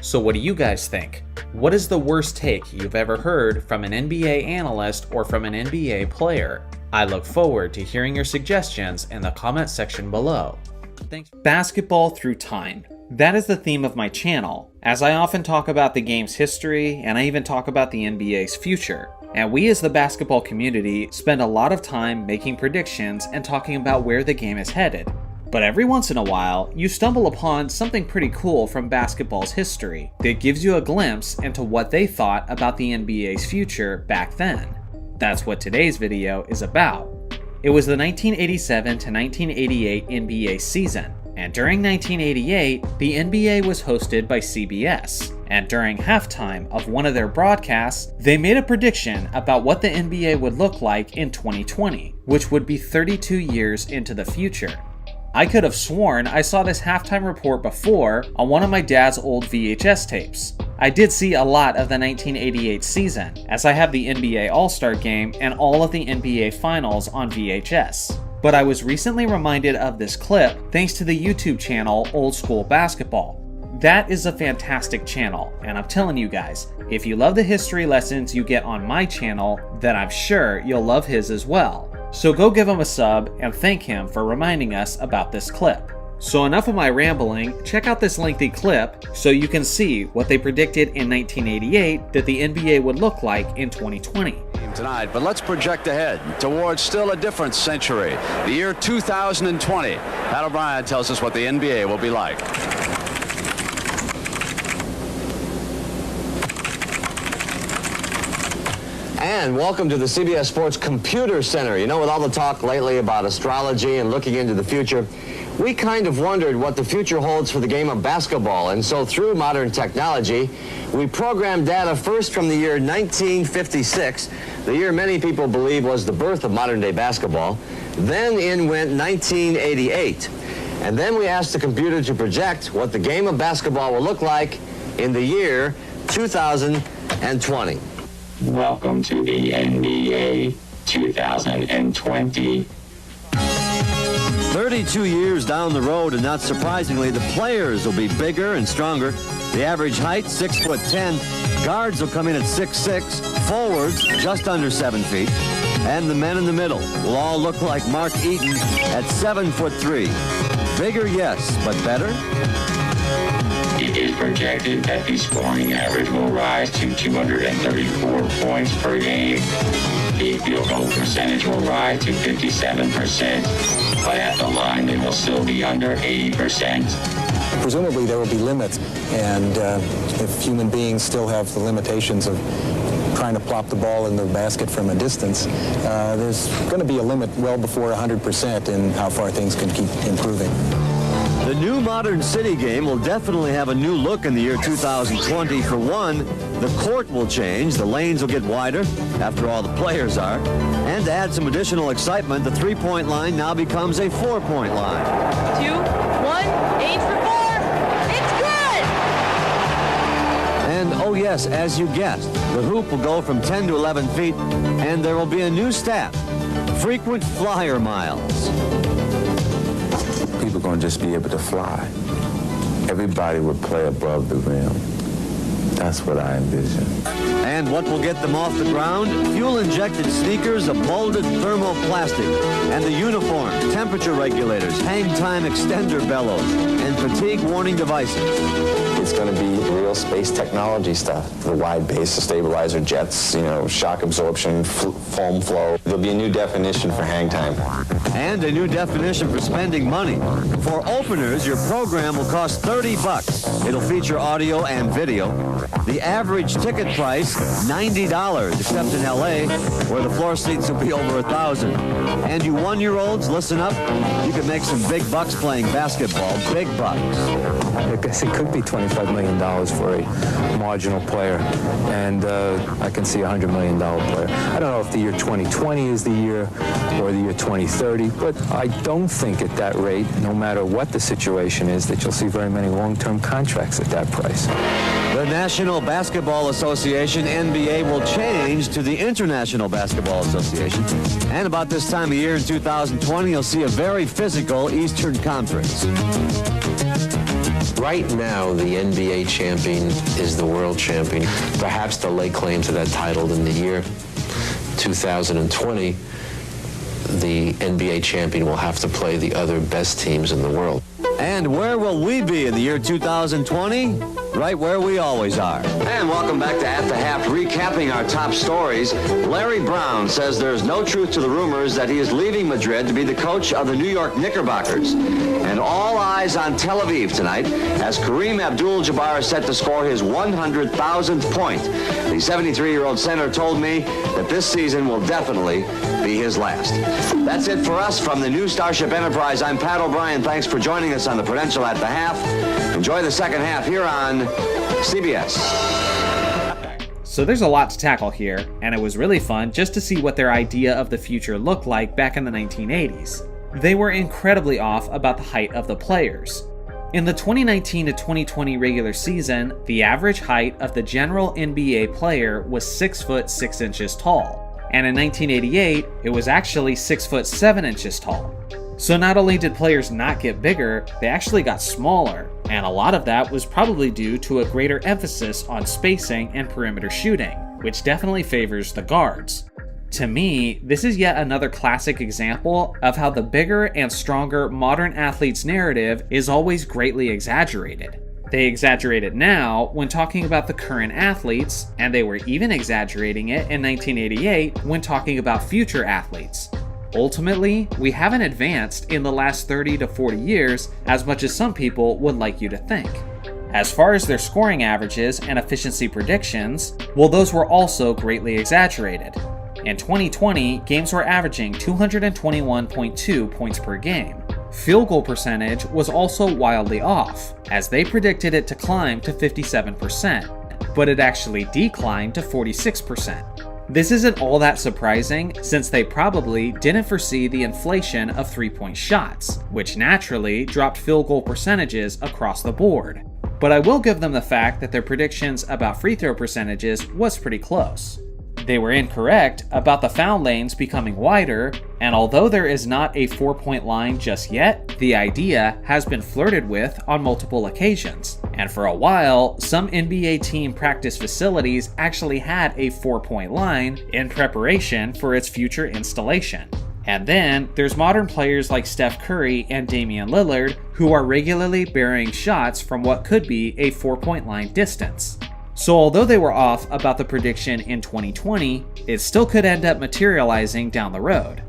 S7: So what do you guys think? What is the worst take you've ever heard from an NBA analyst or from an NBA player? I look forward to hearing your suggestions in the comment section below. Thanks. Basketball through time. That is the theme of my channel, as I often talk about the game's history and I even talk about the NBA's future. And we as the basketball community spend a lot of time making predictions and talking about where the game is headed. But every once in a while, you stumble upon something pretty cool from basketball's history that gives you a glimpse into what they thought about the NBA's future back then. That's what today's video is about. It was the 1987 to 1988 NBA season, and during 1988, the NBA was hosted by CBS. And during halftime of one of their broadcasts, they made a prediction about what the NBA would look like in 2020, which would be 32 years into the future. I could have sworn I saw this halftime report before on one of my dad's old VHS tapes. I did see a lot of the 1988 season, as I have the NBA All-Star Game and all of the NBA Finals on VHS. But I was recently reminded of this clip thanks to the YouTube channel Old School Basketball. That is a fantastic channel, and I'm telling you guys, if you love the history lessons you get on my channel, then I'm sure you'll love his as well. So go give him a sub and thank him for reminding us about this clip. So enough of my rambling, check out this lengthy clip so you can see what they predicted in 1988 that the NBA would look like in 2020.
S11: Tonight, but let's project ahead towards still a different century, the year 2020. Pat O'Brien tells us what the NBA will be like.
S12: And welcome to the CBS Sports Computer Center. You know, with all the talk lately about astrology and looking into the future, we kind of wondered what the future holds for the game of basketball. And so through modern technology, we programmed data first from the year 1956, the year many people believe was the birth of modern-day basketball. Then in went 1988. And then we asked the computer to project what the game of basketball will look like in the year 2020.
S13: Welcome to the NBA 2020.
S14: 32 years down the road, and not surprisingly, the players will be bigger and stronger. The average height, 6'10". Guards will come in at 6'6". Forwards, just under 7 feet. And the men in the middle will all look like Mark Eaton at 7'3". Bigger, yes, but better?
S13: It is projected that the scoring average will rise to 234 points per game. The field goal percentage will rise to 57%, but at the line they will still be under 80%.
S15: Presumably there will be limits, and if human beings still have the limitations of trying to plop the ball in the basket from a distance, there's going to be a limit well before 100% in how far things can keep improving.
S14: The new modern city game will definitely have a new look in the year 2020. For one, the court will change, the lanes will get wider, after all the players are, and to add some additional excitement, the three-point line now becomes a four-point line.
S16: 2, 1, aim for 4, it's good!
S14: And oh yes, as you guessed, the hoop will go from 10 to 11 feet, and there will be a new stat, frequent flyer miles.
S17: People are going to just be able to fly. Everybody would play above the rim. That's what I envision.
S14: And what will get them off the ground? Fuel-injected sneakers of molded thermoplastic, and the uniform, temperature regulators, hang time extender bellows, and fatigue warning devices.
S17: It's going to be real space technology stuff. The wide base, the stabilizer jets, shock absorption, foam flow. There'll be a new definition for hang time.
S14: And a new definition for spending money. For openers, your program will cost $30. It'll feature audio and video. The average ticket price, $90, except in LA, where the floor seats will be over $1,000. And you one-year-olds, listen up. You can make some big bucks playing basketball. Big bucks.
S15: I guess it could be $25 million for a marginal player, and I can see a $100 million player. I don't know if the year 2020 is the year or the year 2030, but I don't think at that rate, no matter what the situation is, that you'll see very many long-term contracts at that price.
S14: The National Basketball Association, NBA, will change to the International Basketball Association. And about this time of year in 2020, you'll see a very physical Eastern Conference.
S18: Right now, the NBA champion is the world champion. Perhaps they'll lay claim to that title in the year 2020. The NBA champion will have to play the other best teams in the world.
S14: And where will we be in the year 2020? Right where we always are.
S12: And welcome back to At the Half, recapping our top stories. Larry Brown says there's no truth to the rumors that he is leaving Madrid to be the coach of the New York Knickerbockers. And all eyes on Tel Aviv tonight as Kareem Abdul-Jabbar is set to score his 100,000th point. The 73-year-old center told me that this season will definitely be his last. That's it for us from the new Starship Enterprise. I'm Pat O'Brien. Thanks for joining us on the Prudential At the Half. Enjoy the second half here on CBS.
S7: So there's a lot to tackle here, and it was really fun just to see what their idea of the future looked like back in the 1980s. They were incredibly off about the height of the players. In the 2019 to 2020 regular season, the average height of the general NBA player was 6 foot 6 inches tall. And in 1988, it was actually 6 foot 7 inches tall. So not only did players not get bigger, they actually got smaller, and a lot of that was probably due to a greater emphasis on spacing and perimeter shooting, which definitely favors the guards. To me, this is yet another classic example of how the bigger and stronger modern athlete's narrative is always greatly exaggerated. They exaggerate it now when talking about the current athletes, and they were even exaggerating it in 1988 when talking about future athletes. Ultimately, we haven't advanced in the last 30 to 40 years as much as some people would like you to think. As far as their scoring averages and efficiency predictions, well, those were also greatly exaggerated. In 2020, games were averaging 221.2 points per game. Field goal percentage was also wildly off, as they predicted it to climb to 57%, but it actually declined to 46%. This isn't all that surprising, since they probably didn't foresee the inflation of three-point shots, which naturally dropped field goal percentages across the board. But I will give them the fact that their predictions about free throw percentages was pretty close. They were incorrect about the foul lanes becoming wider, and although there is not a 4-point line just yet, the idea has been flirted with on multiple occasions. And for a while, some NBA team practice facilities actually had a 4-point line in preparation for its future installation. And then there's modern players like Steph Curry and Damian Lillard who are regularly burying shots from what could be a 4-point line distance. So although they were off about the prediction in 2020, it still could end up materializing down the road.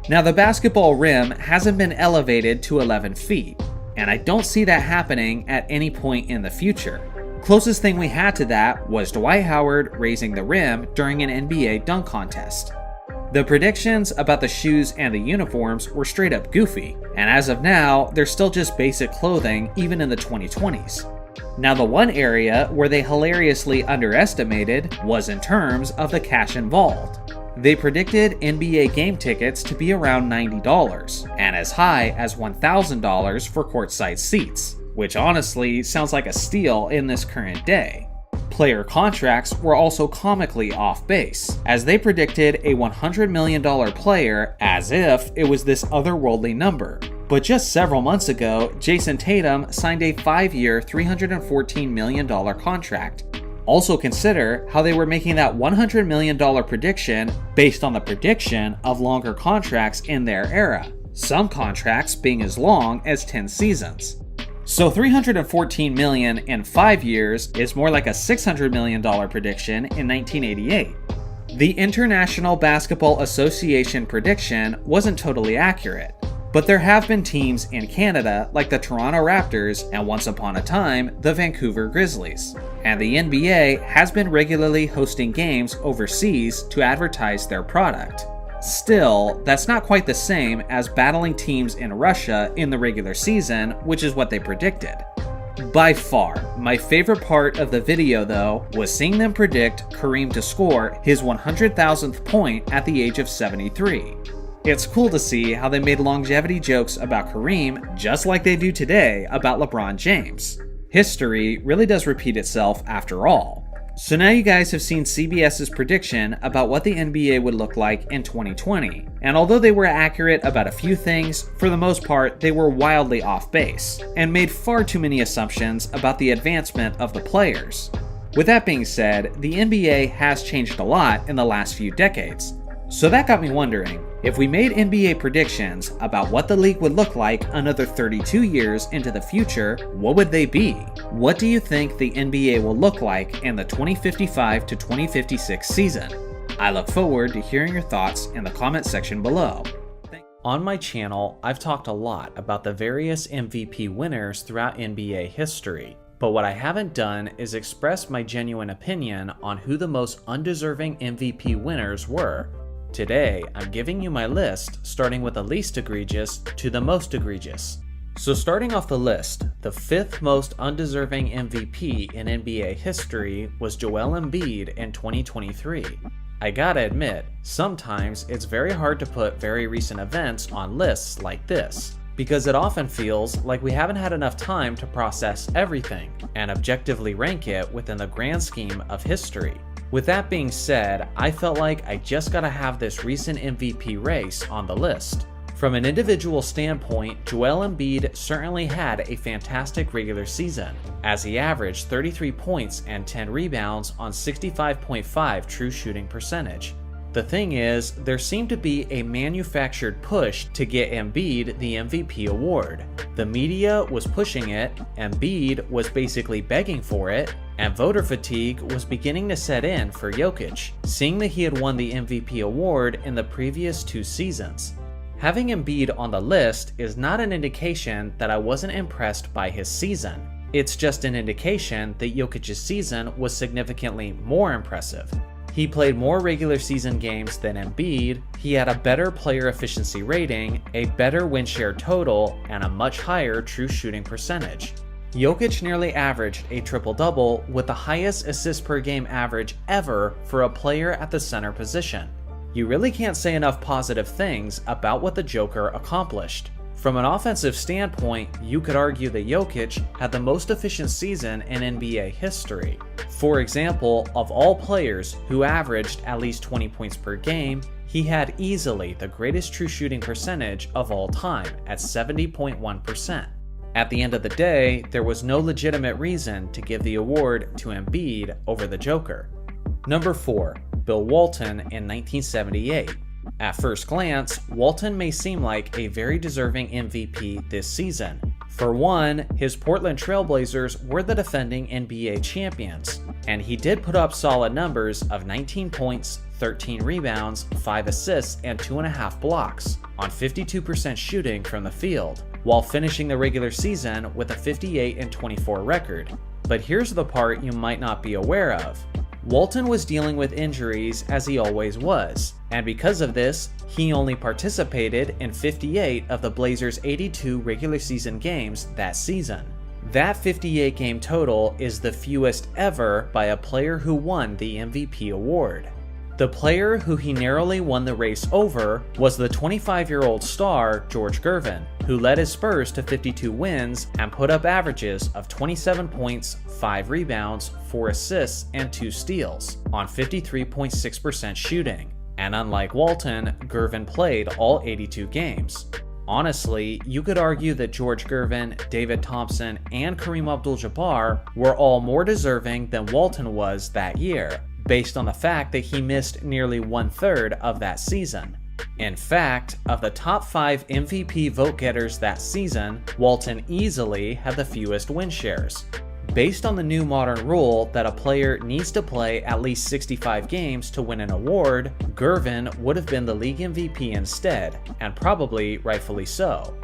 S7: Now the basketball rim hasn't been elevated to 11 feet, and I don't see that happening at any point in the future. Closest thing we had to that was Dwight Howard raising the rim during an NBA dunk contest. The predictions about the shoes and the uniforms were straight up goofy, and as of now, they're still just basic clothing even in the 2020s. Now the one area where they hilariously underestimated was in terms of the cash involved. They predicted NBA game tickets to be around $90, and as high as $1,000 for courtside seats, which honestly sounds like a steal in this current day. Player contracts were also comically off base, as they predicted a $100 million player as if it was this otherworldly number. But just several months ago, Jason Tatum signed a 5-year, $314 million contract. Also consider how they were making that $100 million prediction based on the prediction of longer contracts in their era, some contracts being as long as 10 seasons. So $314 million in 5 years is more like a $600 million prediction in 1988. The International Basketball Association prediction wasn't totally accurate, but there have been teams in Canada like the Toronto Raptors and once upon a time, the Vancouver Grizzlies. And the NBA has been regularly hosting games overseas to advertise their product. Still, that's not quite the same as battling teams in Russia in the regular season, which is what they predicted. By far, my favorite part of the video though was seeing them predict Kareem to score his 100,000th point at the age of 73. It's cool to see how they made longevity jokes about Kareem just like they do today about LeBron James. History really does repeat itself after all. So now you guys have seen CBS's prediction about what the NBA would look like in 2020, and although they were accurate about a few things, for the most part they were wildly off base, and made far too many assumptions about the advancement of the players. With that being said, the NBA has changed a lot in the last few decades, so that got me wondering, if we made NBA predictions about what the league would look like another 32 years into the future, what would they be? What do you think the NBA will look like in the 2055 to 2056 season? I look forward to hearing your thoughts in the comment section below. On my channel, I've talked a lot about the various MVP winners throughout NBA history, but what I haven't done is express my genuine opinion on who the most undeserving MVP winners were. Today, I'm giving you my list, starting with the least egregious to the most egregious. So starting off the list, the 5th most undeserving MVP in NBA history was Joel Embiid in 2023. I gotta admit, sometimes it's very hard to put very recent events on lists like this, because it often feels like we haven't had enough time to process everything and objectively rank it within the grand scheme of history. With that being said, I felt like I just gotta have this recent MVP race on the list. From an individual standpoint, Joel Embiid certainly had a fantastic regular season, as he averaged 33 points and 10 rebounds on 65.5 true shooting percentage. The thing is, there seemed to be a manufactured push to get Embiid the MVP award. The media was pushing it, Embiid was basically begging for it, and voter fatigue was beginning to set in for Jokic, seeing that he had won the MVP award in the previous 2 seasons. Having Embiid on the list is not an indication that I wasn't impressed by his season. It's just an indication that Jokic's season was significantly more impressive. He played more regular season games than Embiid, he had a better player efficiency rating, a better win share total, and a much higher true shooting percentage. Jokic nearly averaged a triple-double with the highest assists per game average ever for a player at the center position. You really can't say enough positive things about what the Joker accomplished. From an offensive standpoint, you could argue that Jokic had the most efficient season in NBA history. For example, of all players who averaged at least 20 points per game, he had easily the greatest true shooting percentage of all time at 70.1%. At the end of the day, there was no legitimate reason to give the award to Embiid over the Joker. Number 4, Bill Walton in 1978. At first glance, Walton may seem like a very deserving MVP this season. For one, his Portland Trailblazers were the defending NBA champions, and he did put up solid numbers of 19 points, 13 rebounds, 5 assists, and 2.5 blocks on 52% shooting from the field, while finishing the regular season with a 58-24 record. But here's the part you might not be aware of. Walton was dealing with injuries as he always was, and because of this, he only participated in 58 of the Blazers' 82 regular season games that season. That 58 game total is the fewest ever by a player who won the MVP award. The player who he narrowly won the race over was the 25-year-old star George Gervin, who led his Spurs to 52 wins and put up averages of 27 points, 5 rebounds, 4 assists, and 2 steals on 53.6% shooting. And unlike Walton, Gervin played all 82 games. Honestly, you could argue that George Gervin, David Thompson, and Kareem Abdul-Jabbar were all more deserving than Walton was that year, based on the fact that he missed nearly 1/3 of that season. In fact, of the top 5 MVP vote-getters that season, Walton easily had the fewest win shares. Based on the new modern rule that a player needs to play at least 65 games to win an award, Gervin would have been the league MVP instead, and probably rightfully so.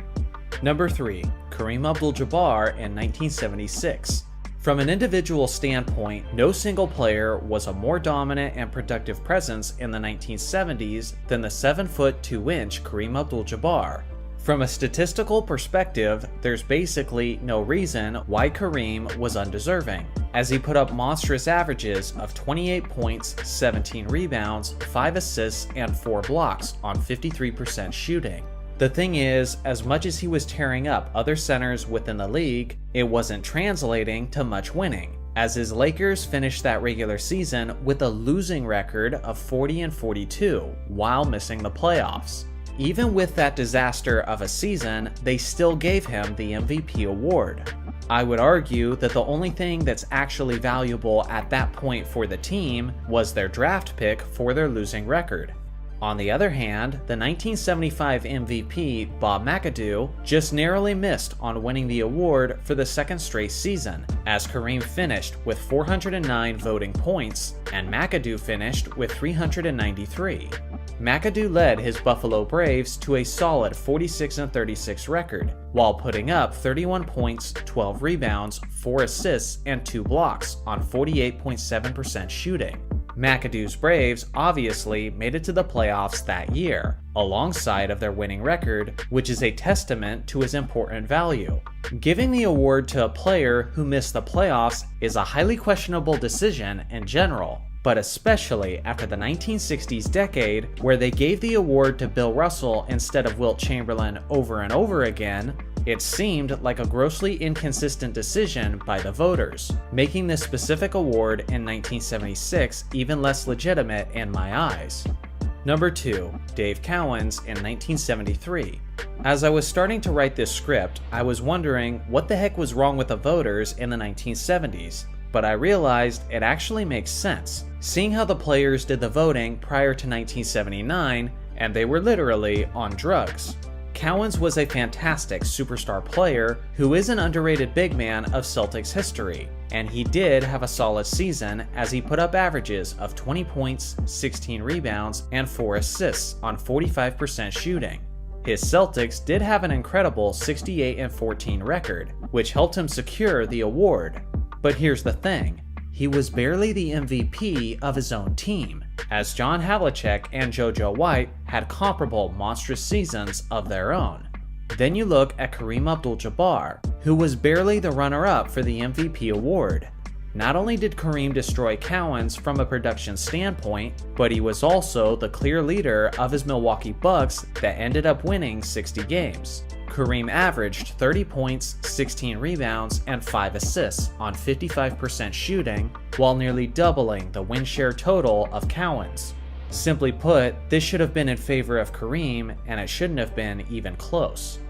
S7: Number 3. Kareem Abdul-Jabbar in 1976. From an individual standpoint, no single player was a more dominant and productive presence in the 1970s than the 7-foot 2-inch Kareem Abdul-Jabbar. From a statistical perspective, there's basically no reason why Kareem was undeserving, as he put up monstrous averages of 28 points, 17 rebounds, 5 assists, and 4 blocks on 53% shooting. The thing is, as much as he was tearing up other centers within the league, it wasn't translating to much winning, as his Lakers finished that regular season with a losing record of 40-42 while missing the playoffs. Even with that disaster of a season, they still gave him the MVP award. I would argue that the only thing that's actually valuable at that point for the team was their draft pick for their losing record. On the other hand, the 1975 MVP, Bob McAdoo, just narrowly missed on winning the award for the second straight season, as Kareem finished with 409 voting points, and McAdoo finished with 393. McAdoo led his Buffalo Braves to a solid 46-36 record, while putting up 31 points, 12 rebounds, 4 assists, and 2 blocks on 48.7% shooting. McAdoo's Braves obviously made it to the playoffs that year, alongside of their winning record, which is a testament to his important value. Giving the award to a player who missed the playoffs is a highly questionable decision in general, but especially after the 1960s decade, where they gave the award to Bill Russell instead of Wilt Chamberlain over and over again. It seemed like a grossly inconsistent decision by the voters, making this specific award in 1976 even less legitimate in my eyes. Number 2. Dave Cowens in 1973. As I was starting to write this script, I was wondering what the heck was wrong with the voters in the 1970s, but I realized it actually makes sense, seeing how the players did the voting prior to 1979, and they were literally on drugs. Cowens was a fantastic superstar player who is an underrated big man of Celtics history, and he did have a solid season as he put up averages of 20 points, 16 rebounds, and 4 assists on 45% shooting. His Celtics did have an incredible 68-14 record, which helped him secure the award. But here's the thing, he was barely the MVP of his own team, as John Havlicek and JoJo White had comparable monstrous seasons of their own. Then you look at Kareem Abdul-Jabbar, who was barely the runner-up for the MVP award. Not only did Kareem destroy Cowens from a production standpoint, but he was also the clear leader of his Milwaukee Bucks that ended up winning 60 games. Kareem averaged 30 points, 16 rebounds, and 5 assists on 55% shooting, while nearly doubling the win share total of Cowens. Simply put, this should have been in favor of Kareem, and it shouldn't have been even close.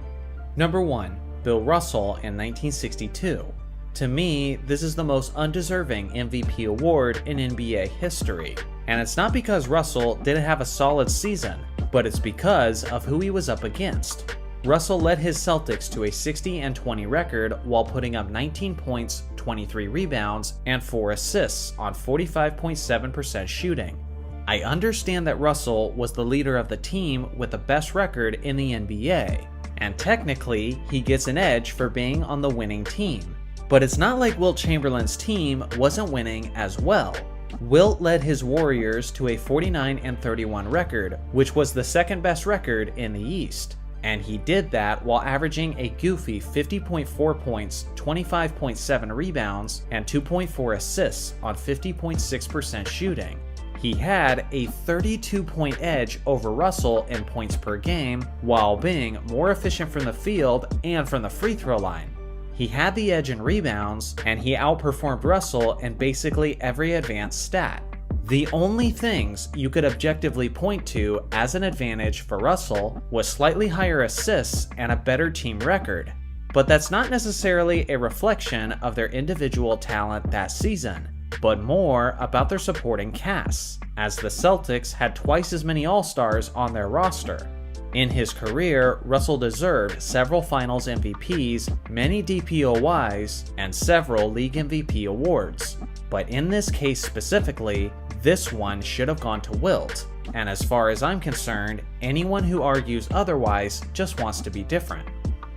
S7: Number 1. Bill Russell in 1962. To me, this is the most undeserving MVP award in NBA history, and it's not because Russell didn't have a solid season, but it's because of who he was up against. Russell led his Celtics to a 60-20 record while putting up 19 points, 23 rebounds, and 4 assists on 45.7% shooting. I understand that Russell was the leader of the team with the best record in the NBA, and technically he gets an edge for being on the winning team. But it's not like Wilt Chamberlain's team wasn't winning as well. Wilt led his Warriors to a 49-31 record, which was the second best record in the East. And he did that while averaging a goofy 50.4 points, 25.7 rebounds, and 2.4 assists on 50.6% shooting. He had a 32-point edge over Russell in points per game, while being more efficient from the field and from the free throw line. He had the edge in rebounds, and he outperformed Russell in basically every advanced stat. The only things you could objectively point to as an advantage for Russell was slightly higher assists and a better team record, but that's not necessarily a reflection of their individual talent that season. but more about their supporting casts, as the Celtics had twice as many All-Stars on their roster. In his career, Russell deserved several Finals MVPs, many DPOYs, and several League MVP awards. But in this case specifically, this one should have gone to Wilt. And as far as I'm concerned, anyone who argues otherwise just wants to be different.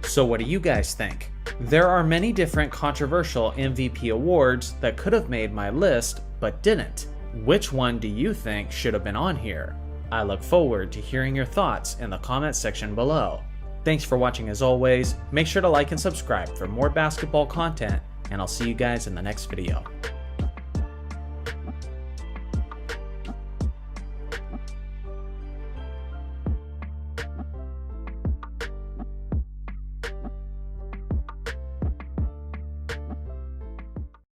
S7: So what do you guys think? There are many different controversial MVP awards that could have made my list, but didn't. Which one do you think should have been on here? I look forward to hearing your thoughts in the comment section below. Thanks for watching as always, make sure to like and subscribe for more basketball content, and I'll see you guys in the next video.